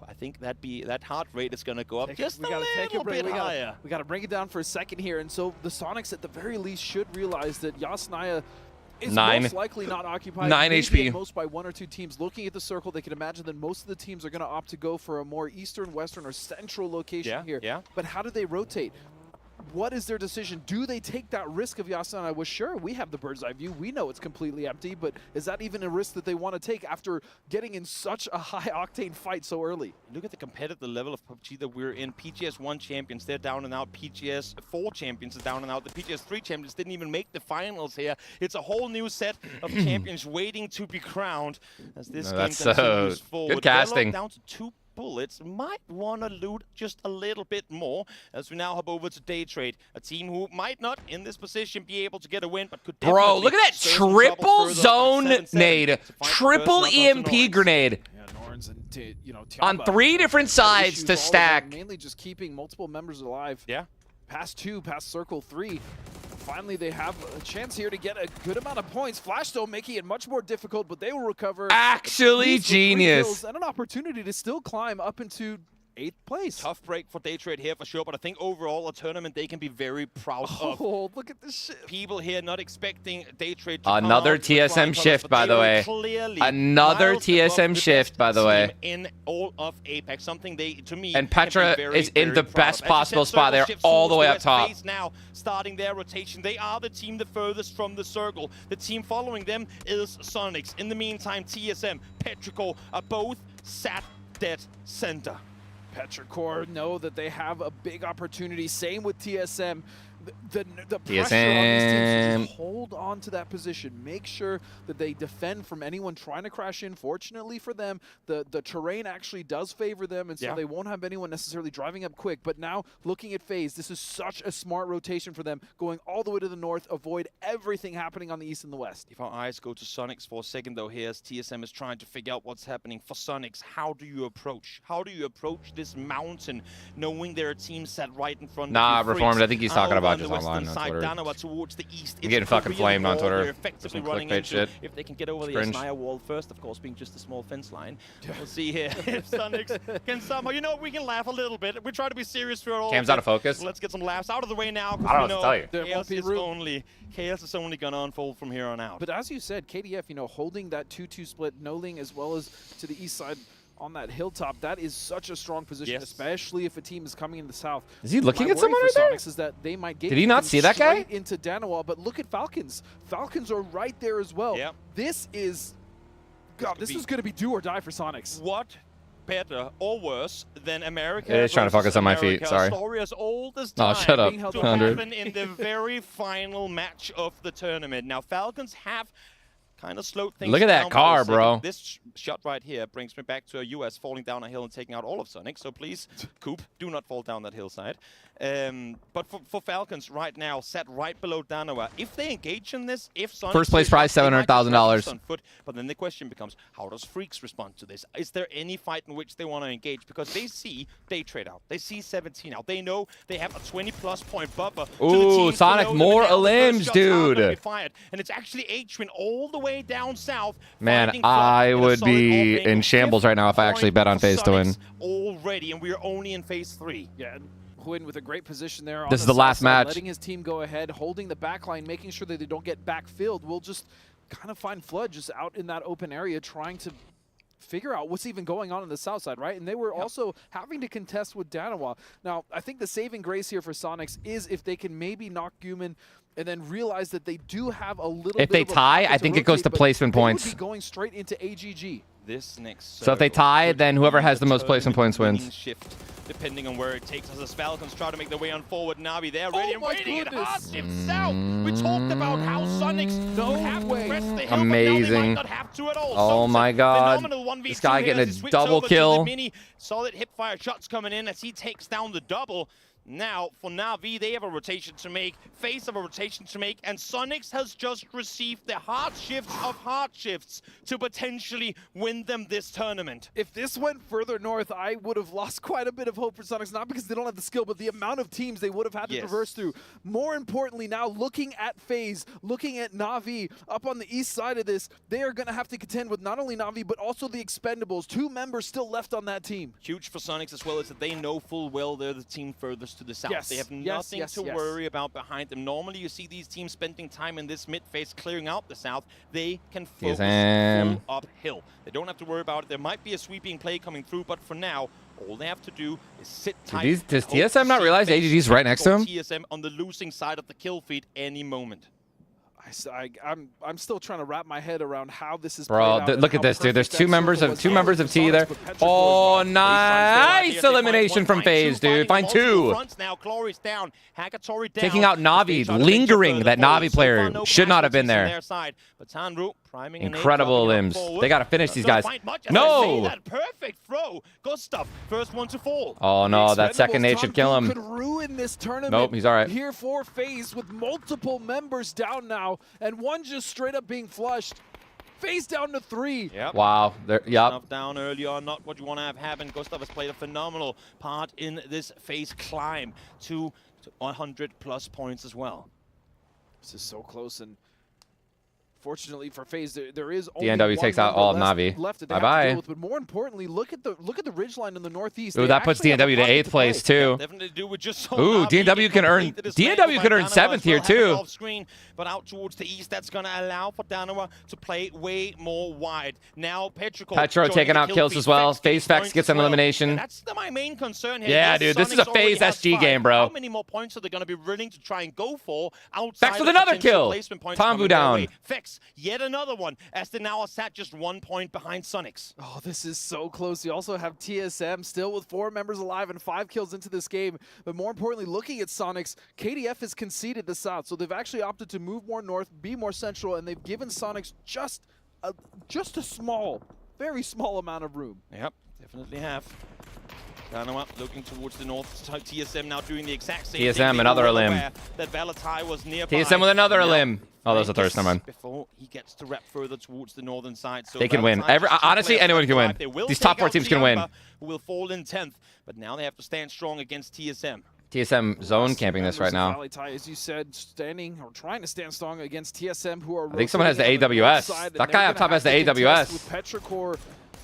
I think that heart rate is going to go up just a little bit higher. We got to bring it down for a second here. And so the Sonics at the very least should realize that Yasnaya is most likely not occupied. 9 maybe HP. at most by 1 or 2 teams. Looking at the circle, they can imagine that most of the teams are going to opt to go for a more eastern, western, or central location here. Yeah. But how do they rotate? What is their decision? Do they take that risk of Yasana? Well, sure, we have the bird's eye view. We know it's completely empty, but is that even a risk that they want to take after getting in such a high-octane fight so early? Look at the competitive level of PUBG that we're in. PGS 1 champions, they're down and out. PGS 4 champions are down and out. The PGS 3 champions didn't even make the finals here. It's a whole new set of champions waiting to be crowned as this game continues forward. Good casting. They're locked down to 2 bullets. Might want to loot just a little bit more as we now hop over to Day Trade, a team who might not in this position be able to get a win, but could definitely. Bro, look at that triple zone nade, triple EMP grenade. And on 3 different sides to stack. Mainly just keeping multiple members alive. Yeah. Past 2, past circle 3. Finally, they have a chance here to get a good amount of points. Flashstone making it much more difficult, but they will recover. Actually genius. And an opportunity to still climb up into 8th place. Tough break for Day Trade here for sure, but I think overall a tournament they can be very proud of. Oh, look at this shit. People here not expecting Day Trade to another TSM shift, by the way. Another TSM shift, by the way. In all of Apex, something they, to me, and Petra is in the best possible spot. They're all the way up top. Now, starting their rotation, they are the team the furthest from the circle. The team following them is Sonics. In the meantime, TSM, Petrichor are both sat dead center. Petrichor know that they have a big opportunity. Same with TSM. The pressure on these teams to just hold on to that position. Make sure that they defend from anyone trying to crash in. Fortunately for them, the terrain actually does favor them, and so they won't have anyone necessarily driving up quick. But now, looking at FaZe, this is such a smart rotation for them, going all the way to the north, avoid everything happening on the east and the west. If our eyes go to Sonics for a second, though, here as TSM is trying to figure out what's happening for Sonics, how do you approach? How do you approach this mountain, knowing there are teams set right in front of you? Nah, Reformed, I think he's talking about just the online on Twitter. Danawa towards the east. I'm getting fucking flamed on Twitter. Effectively some running clickbait into, shit. if they can get over the Yasnaya wall first, of course, being just a small fence line. We'll see here if Sonics can somehow. You know what? We can laugh a little bit. We try to be serious throughout all. Cam's out of focus. So let's get some laughs out of the way now. I don't know what to tell you. Chaos is only going to unfold from here on out. But as you said, KDF, you know, holding that 2-2 split, Noling as well as to the east side on that hilltop, that is such a strong position, especially if a team is coming in the south. Is he looking at someone right there? Is that they might get Did he not see that guy? Into Danawa, but look at Falcons. Falcons are right there as well. Yep. This is, God, this is going to be do or die for Sonics. What better or worse than America? It's trying to focus on my feet. Sorry. Story as old as time. Oh, shut up. To happen in the very final match of the tournament. Now, Falcons have kind of slowed things down. Look at that car, bro. This shot right here brings me back to a US falling down a hill and taking out all of Sonic. So please, Coop, do not fall down that hillside. But for Falcons right now, set right below Danawa. If they engage in this, if Sonic first place prize $700,000. But then the question becomes, how does Freaks respond to this? Is there any fight in which they want to engage? Because they see Day Trade out. They see 17 out. They know they have a 20+ point buffer. Ooh, Sonic, more limbs, dude. And it's actually H-Win all the way down south. Man, I would be in shambles right now if I actually bet on FaZe to win. Already, and we're only in phase 3. Yeah. Huynh with a great position there. This is the last match. Letting his team go ahead, holding the backline, making sure that they don't get backfilled. We'll just kind of find Flood just out in that open area trying to figure out what's even going on the south side, right? And they were also having to contest with Danawa. Now, I think the saving grace here for Sonics is if they can maybe knock Guman and then realize that they do have a little If bit they of a tie, pocket I to think it goes rotate, to but placement they would points. be going straight into AGG. This next So if they circle tie, could then whoever be has a the most placement points tournament wins. winning shift, depending on where it takes us as Falcons try to make their way on forward. Navi, they're ready and my waiting. It goodness. hard shifts out. We talked about how Sonics No have way. to press the hill, but now they Amazing. might not have to at all. Oh my God. Phenomenal 1v2 This guy here getting as a he switched double over to the kill. mini. Solid hip fire shots coming in as he takes down the double. Now, for Na'Vi, they have a rotation to make, FaZe have a rotation to make, and Sonics has just received the hard shifts of hard shifts to potentially win them this tournament. If this went further north, I would have lost quite a bit of hope for Sonics, not because they don't have the skill, but the amount of teams they would have had to traverse through. More importantly now, looking at FaZe, looking at Na'Vi, up on the east side of this, they are going to have to contend with not only Na'Vi, but also the Expendables. 2 members still left on that team. Huge for Sonics as well is that they know full well they're the team furthest to the south. They have nothing to worry about behind them. Normally, you see these teams spending time in this mid phase clearing out the south. They can focus full uphill. They don't have to worry about it. There might be a sweeping play coming through, but for now, all they have to do is sit tight. Does TSM not realize AGG's right next to him? TSM on the losing side of the kill feed any moment. I'm still trying to wrap my head around how this is. Bro, look at this, dude. There's two members of T there. Oh, nice elimination from FaZe, dude. Find 2. Now Glory's down. Hagatory down. Taking out Navi, lingering. That Navi player should not have been there. Incredible limbs. They got to finish these guys. No! Perfect throw. Gustav, first one to fall. Oh no, that second nade should kill him. Could ruin this tournament. Nope, he's all right. Here for FaZe with multiple members down now, and one just straight up being flushed. FaZe down to 3. Yep. Wow. Enough down early on, not what you want to have happen. Gustav has played a phenomenal part in this FaZe climb to 100+ points as well. This is so close, and fortunately for FaZe, there is only DNW takes out all of Navi. Bye-bye. But more importantly, look at the ridgeline in the northeast. Ooh, that puts DNW to 8th place too. Definitely do with just Ooh, DNW can earn 7th here too. Screen, but out towards the east, that's going to allow for Danawa to play way more wide. Now Petro taking out kills as well. FaZe Fex gets an elimination. That's my main concern here. Yeah, dude, this is a FaZe SG game, bro. How many more points are they going to be willing to try and go for outside? Fex with another kill. Tombu down. Fex, yet another one, as they now are sat just 1 point behind Sonics. Oh, this is so close. You also have TSM still with 4 members alive and 5 kills into this game. But more importantly, looking at Sonics, KDF has conceded the south, so they've actually opted to move more north, be more central, and they've given Sonics just a small, very small amount of room. Yep, definitely have. Danawa looking towards the north. TSM now doing the exact same thing. TSM, another limb. That Valatai was nearby. TSM with another limb. Oh, that was a thirst, never mind. Before he gets to wrap further towards the northern side. So they can win. Honestly, anyone can win. These top 4 teams can win. Who will fall in 10th, but now they have to stand strong against TSM. TSM zone camping this right now. Valatai, as you said, standing or trying to stand strong against TSM, who are. I think someone has the AWS. That guy up top has the AWS. With Petrichor.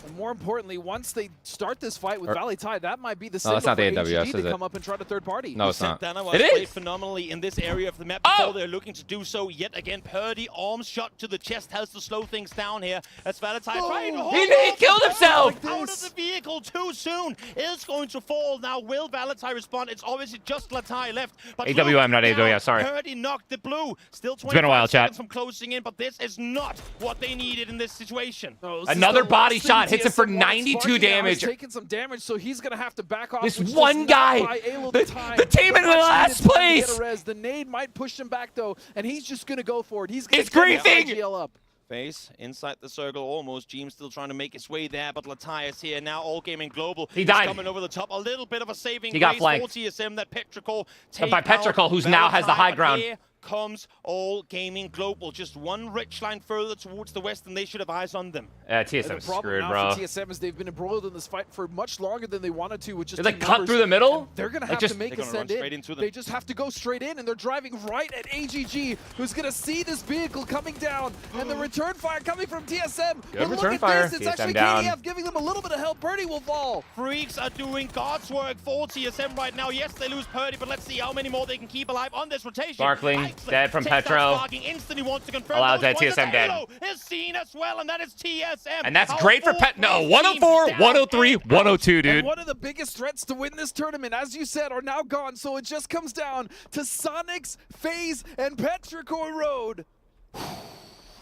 And more importantly, once they start this fight with Valatai, that might be the signal that's not the for AWS, AGG to come up and try to third party. No, it's not. It is played phenomenally in this area of the map before they're looking to do so yet again. Purdy, arm shot to the chest, has to slow things down here. As Valatai trying to hold he killed himself! Out of the vehicle too soon. Is going to fall. Now will Valatai respond? It's obviously just Latai left. But AWM, not AWS, sorry. Purdy knocked the blue. Still 25 been a while, seconds chat. from closing in, but this is not what they needed in this situation. No, another body shot hits him for 92 damage. He's taking some damage, so he's going to have to back off. This one guy, the team in the last place. The nade might push him back, though, and he's just going to go for it. He's griefing. Up. FaZe inside the circle almost. Jeem still trying to make his way there, but Latai is here now. All Gaming Global. He died. Coming over the top. A little bit of a saving He got flanked. for TSM. That Petrichor by Petrichor, who's now has the high ground. Here comes All Gaming Global. Just one rich line further towards the west, and they should have eyes on them. TSM's screwed, bro. For TSM is they've been embroiled in this fight for much longer than they wanted to. With just they cut through the middle. They're going to have to make a send in. They just have to go straight in, and they're driving right at AGG, who's going to see this vehicle coming down, and the return fire coming from TSM. Good return fire. It's actually KDF giving them a little bit of help. Purdy will fall. Freaks are doing God's work for TSM right now. Yes, they lose Purdy, but let's see how many more they can keep alive on this rotation. Sparkling. Dead from Petro. Allow dead. TSM dead. Is seen as well, and that is TSM. And that's great for Pet. No, 104, 103, 102, dude. And one of the biggest threats to win this tournament, as you said, are now gone. So it just comes down to Sonics, FaZe, and Petrichor Road.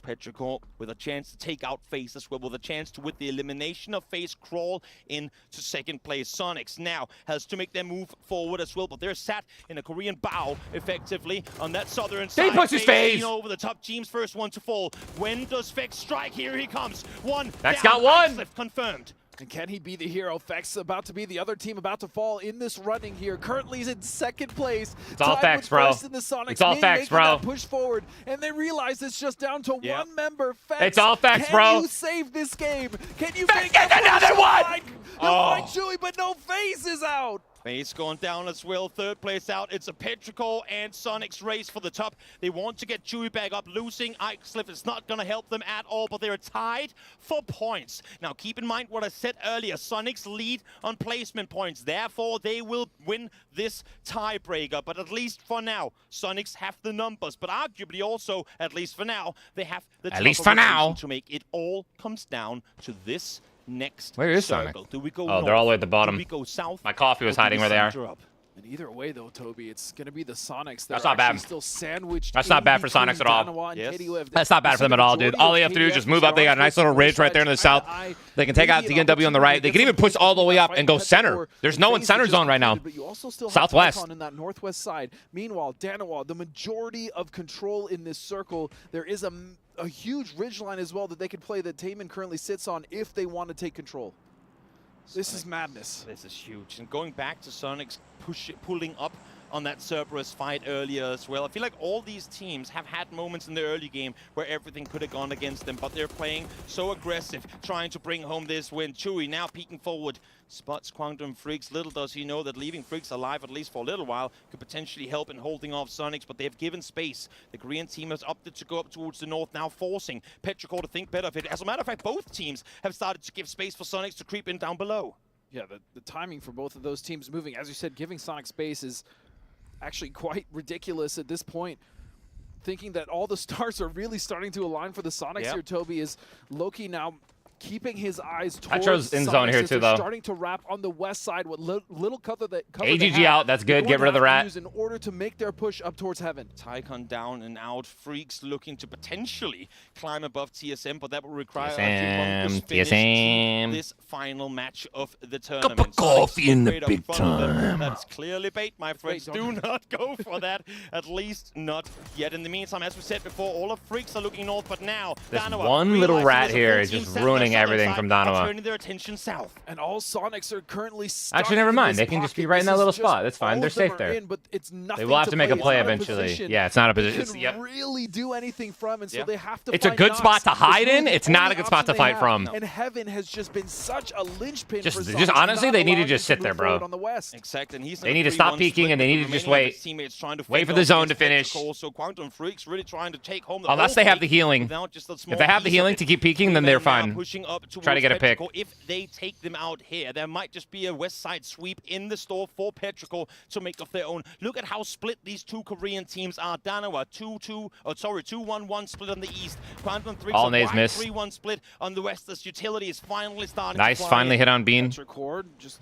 Petrichor with a chance to take out FaZe as well, with a chance to, with the elimination of FaZe, crawl into second place. Sonics now has to make their move forward as well, but they're sat in a Korean bow effectively on that southern side. They pushes FaZe over the top. Team's first one to fall. When does Vex strike? Here he comes. One. Vex got one. Confirmed. And can he be the hero? Vex about to be the other team about to fall in this running here. Currently he's in second place. It's all Vex, bro. It's all Vex, bro. Push forward, and they realize it's just down to one member. Vex. It's all Vex, bro. Can you save this game? Can you Vex get another one? You'll find Chewy, but no FaZe is out. FaZe going down as well. Third place out. It's a Petrichor and Sonic's race for the top. They want to get Chewy back up. Losing Ixlip is not going to help them at all, but they're tied for points. Now, keep in mind what I said earlier. Sonic's lead on placement points. Therefore, they will win this tiebreaker. But at least for now, Sonics have the numbers. But arguably also, at least for now, they have the at least for now to make it all comes down to this next Where is circle. Sonic? Do we go oh, north? they're all the way at the bottom. Do we go south? My coffee was hiding where they are. And either way, though, Toby, it's going to be the Sonics that That's are not bad. Still sandwiched. That's not bad for Sonics at all. Yes. That's not bad for them at all, dude. All they have to do is just move up. They got a nice little ridge right there in the south. They can take out DNW on the right. They can even push all the way up and go center. There's no one center zone right now. But you also still have Southwest. Icon in that northwest side. Meanwhile, Danawa, the majority of control in this circle. There is a huge ridgeline as well that they can play that Taman currently sits on if they want to take control. This is madness. This is huge. And going back to Sonic's pulling up on that Cerberus fight earlier as well. I feel like all these teams have had moments in the early game where everything could have gone against them, but they're playing so aggressive, trying to bring home this win. Chewy now peeking forward, spots Quantum Freaks. Little does he know that leaving Freaks alive, at least for a little while, could potentially help in holding off Sonics, but they've given space. The Korean team has opted to go up towards the north, now forcing Petrichor to think better of it. As a matter of fact, both teams have started to give space for Sonics to creep in down below. Yeah, the timing for both of those teams moving, as you said, giving Sonic space is actually quite ridiculous at this point. Thinking that all the stars are really starting to align for the Sonics here, Toby, is Loki now keeping his eyes towards Petro's in zone here too, though. Starting to wrap on the west side with little cover that AGG out, that's good. Get rid of the rat. In order to make their push up towards heaven. Tycon down and out. Freaks looking to potentially climb above TSM, but that will require TSM. this final match of the tournament. Cup of coffee in the big time. That's clearly bait, my friends. Do not go for that. At least not yet. In the meantime, as we said before, all of Freaks are looking north, but now this one little rat here is just ruining everything from Danawa. Turning their attention south. And all Sonics are currently actually, never mind. They can just be right in that little spot. That's fine. They're safe there. But it's nothing. They will have to make a play eventually. Yeah, it's not a position. They can really do anything from, and so they have to. It's a good spot to hide in. It's not a good spot to fight from. And Heaven has just been such a linchpin. Just honestly, they need to just sit there, bro. On the west. Exactly. And he's they need to stop peeking and they need to just wait. Wait for the zone to finish. So Quantum Freaks really trying to take home the unless they have the healing. If they have the healing to keep peeking, then they're fine. Try to get a pick. If they take them out here, there might just be a west side sweep in the store for Petrichor to make of their own. Look at how split these two Korean teams are. Danawa 2-1-1 split on the east. Quantum 3 all nays miss. 3-1 split on the west. This utility is finally starting. Nice, finally hit on Bean.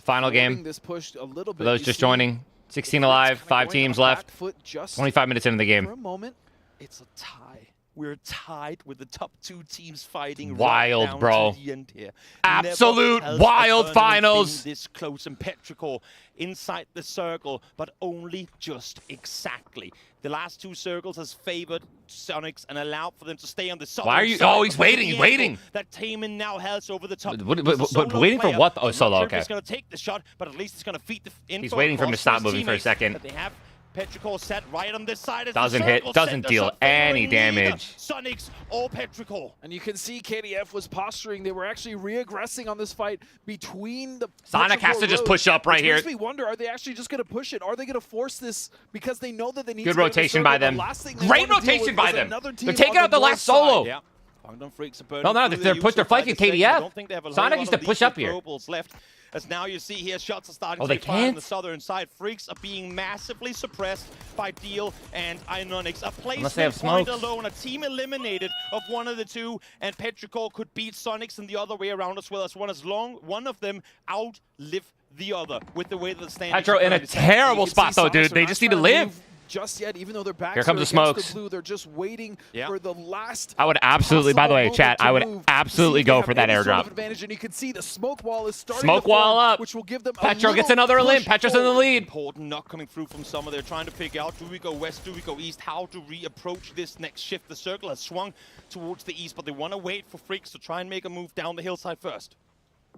Final game. This push a little bit. For those just joining, 16 alive, 5 teams left. 25 minutes into the game. For a moment, it's a tie. We're tied with the top 2 teams fighting wild, right down bro. to the end here. Absolute wild finals. This close, and Petrichor inside the circle, but only just exactly. The last 2 circles has favored Sonics and allowed for them to stay on the southern Why are you? side. Oh, he's waiting. He's waiting. That Taman now has over the top. But waiting for what? Oh, solo. Okay. He's going to take the shot, but at least it's going to feed the info. He's waiting for him to stop moving for a second. They have Petrichor set right on this side. Doesn't hit, doesn't deal any damage. Sonics or Petrichor. And you can see KDF was posturing. They were actually re-aggressing on this fight between the Sonic has to just push up right here. Makes me wonder, are they actually just going to push it? Are they going to force this because they know that they need good to rotation by them. Great rotation by them. They're taking out the last solo. Yeah. No, they're flanking KDF. Sonic needs to push up here. Left. As now you see here, shots are starting Oh, to they be fired on can't? the southern side. Freaks are being massively suppressed by Deal and Iononix. A Unless they have placement point smokes. alone, a team eliminated of one of the two, and Petrichor could beat Sonics and the other way around as well, as one of them outlive the other with the way that the standings Petro in a terrible spot though, dude. They just need to live. Just yet, even though their backs Here comes are the against smokes. the blue, they're just waiting for the last. I would absolutely, by the way, possible chat, I would moment to move, absolutely see if they go have for that any sort of airdrop. advantage, and you can see the smoke wall is starting Smoke to form, wall up. which will give them Petro a gets little another push limp. Petro's in the forward. lead. Important not coming through from summer. They're trying to figure out, do we go west, do we go east, how to reapproach this next shift. The circle has swung towards the east, but they want to wait for Freaks to try and make a move down the hillside first.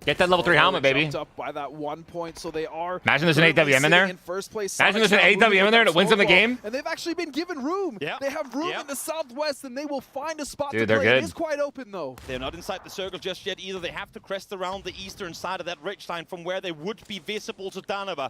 Get that level 3 helmet, baby. Jumped up by that 1 point, so they are. Imagine there's an currently AWM in there. sitting in first place. Imagine Sonic's there's an now moving AWM in there with that wins them the smoke wall, game. And they've actually been given room. Yep. They have room Yep. in the southwest, and they will find a spot Dude, to they're play. good. It is quite open though. They're not inside the circle just yet either. They have to crest around the eastern side of that ridge line from where they would be visible to Danova.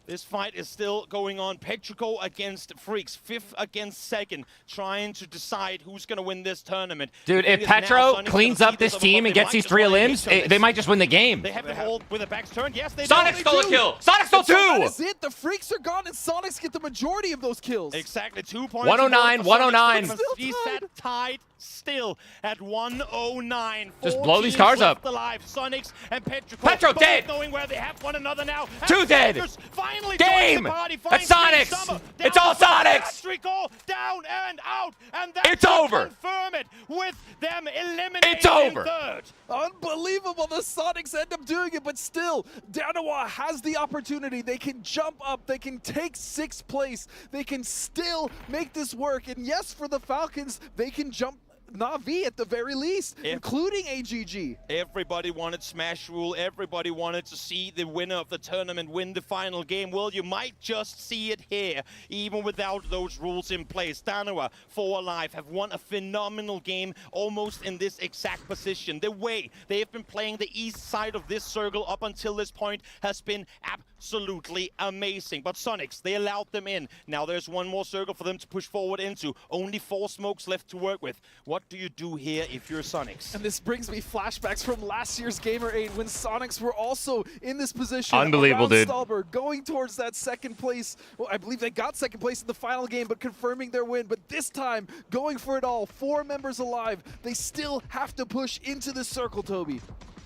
This fight is still going on. Petrichor against Freaks, 5th against 2nd, trying to decide who's going to win this tournament. Dude, if It is now Petro Sonic's cleans gonna up see this over, team but and they gets might these just 3 wanna limbs, engage on they this. might just win the game. They have the hold with their backs turned. Yes, they Sonic do. stole a They do. kill. Sonic stole And so that 2. is it. The Freaks are gone, and Sonics get the majority of those kills. Exactly, 2 points. 109, 109. He's set tied still at 109. Just 4 blow these teams cars left up. alive. Sonics and Petrichor. Petro both dead. knowing where they have one another now. 2 dead. Strikers Finally Game. joins the party. That's Finds Sonics. Summer. It's Down all the Sonics. Petrichor down and out. And that It's over. confirm it with them eliminating It's over. in third. Unbelievable. The Sonics end up doing it, but still, Danawa has the opportunity. They can jump up. They can take 6th place. They can still make this work. And yes, for the Falcons, they can jump Na'Vi at the very least, including AGG. Everybody wanted Smash Rule. Everybody wanted to see the winner of the tournament win the final game. Well, you might just see it here, even without those rules in place. Danawa, 4 alive, have won a phenomenal game, almost in this exact position. The way they have been playing the east side of this circle up until this point has been absolutely amazing. But Sonics, they allowed them in. Now there's one more circle for them to push forward into. Only 4 smokes left to work with. What do you do here if you're Sonics? And this brings me flashbacks from last year's Gamer 8 when Sonics were also in this position. Unbelievable, around dude. Stallberg, going towards that 2nd place. Well, I believe they got 2nd place in the final game, but confirming their win. But this time, going for it all. 4 members alive. They still have to push into the circle, Toby.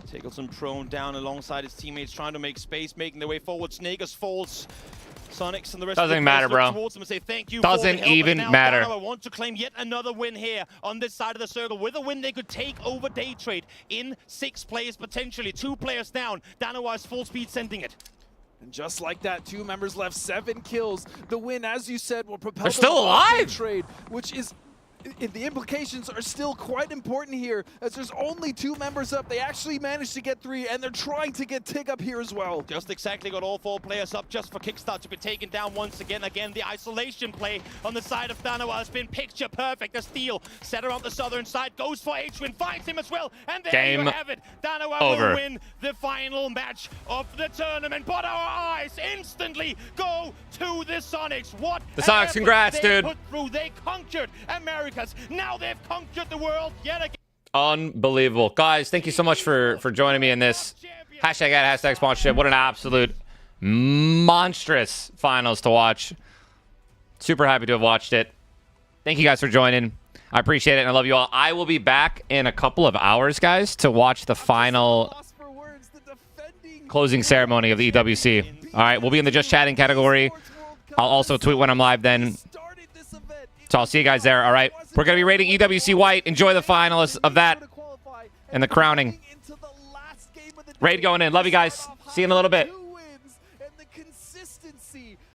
Tiggleton prone down alongside his teammates, trying to make space, making their way forward. Snagers falls. Sonics and the rest Doesn't of the matter, players look bro. towards them and say thank you Doesn't for the help. even And now matter. Danawa want to claim yet another win here on this side of the circle. With a win, they could take over Day Trade in 6 players, potentially 2 players down. Danawa is full speed sending it. And just like that, 2 members left, 7 kills. The win, as you said, will propel They're them still off Day alive! Trade, which is the implications are still quite important here, as there's only 2 members up. They actually managed to get 3, and they're trying to get Tig up here as well. Just exactly got all 4 players up just for Kickstart to be taken down once again. Again, the isolation play on the side of Danawa has been picture perfect. The steal set around the southern side, goes for H-Win, finds him as well, and there Game you have it. Danawa over. will win the final match of the tournament, but our eyes instantly go to the Sonics. What The an Sonics, effort congrats, they dude. put through. They conquered Americas. Now they've conquered the world yet again. Unbelievable. Guys, thank you so much for joining me in this. Hashtag ad, hashtag sponsorship. What an absolute monstrous finals to watch. Super happy to have watched it. Thank you guys for joining. I appreciate it, and I love you all. I will be back in a couple of hours, guys, to watch the final closing ceremony of the EWC. All right, we'll be in the Just Chatting category. I'll also tweet when I'm live then. So I'll see you guys there, all right? We're going to be rating EWC White. Enjoy the finalists of that and the crowning. Raid going in. Love you guys. See you in a little bit.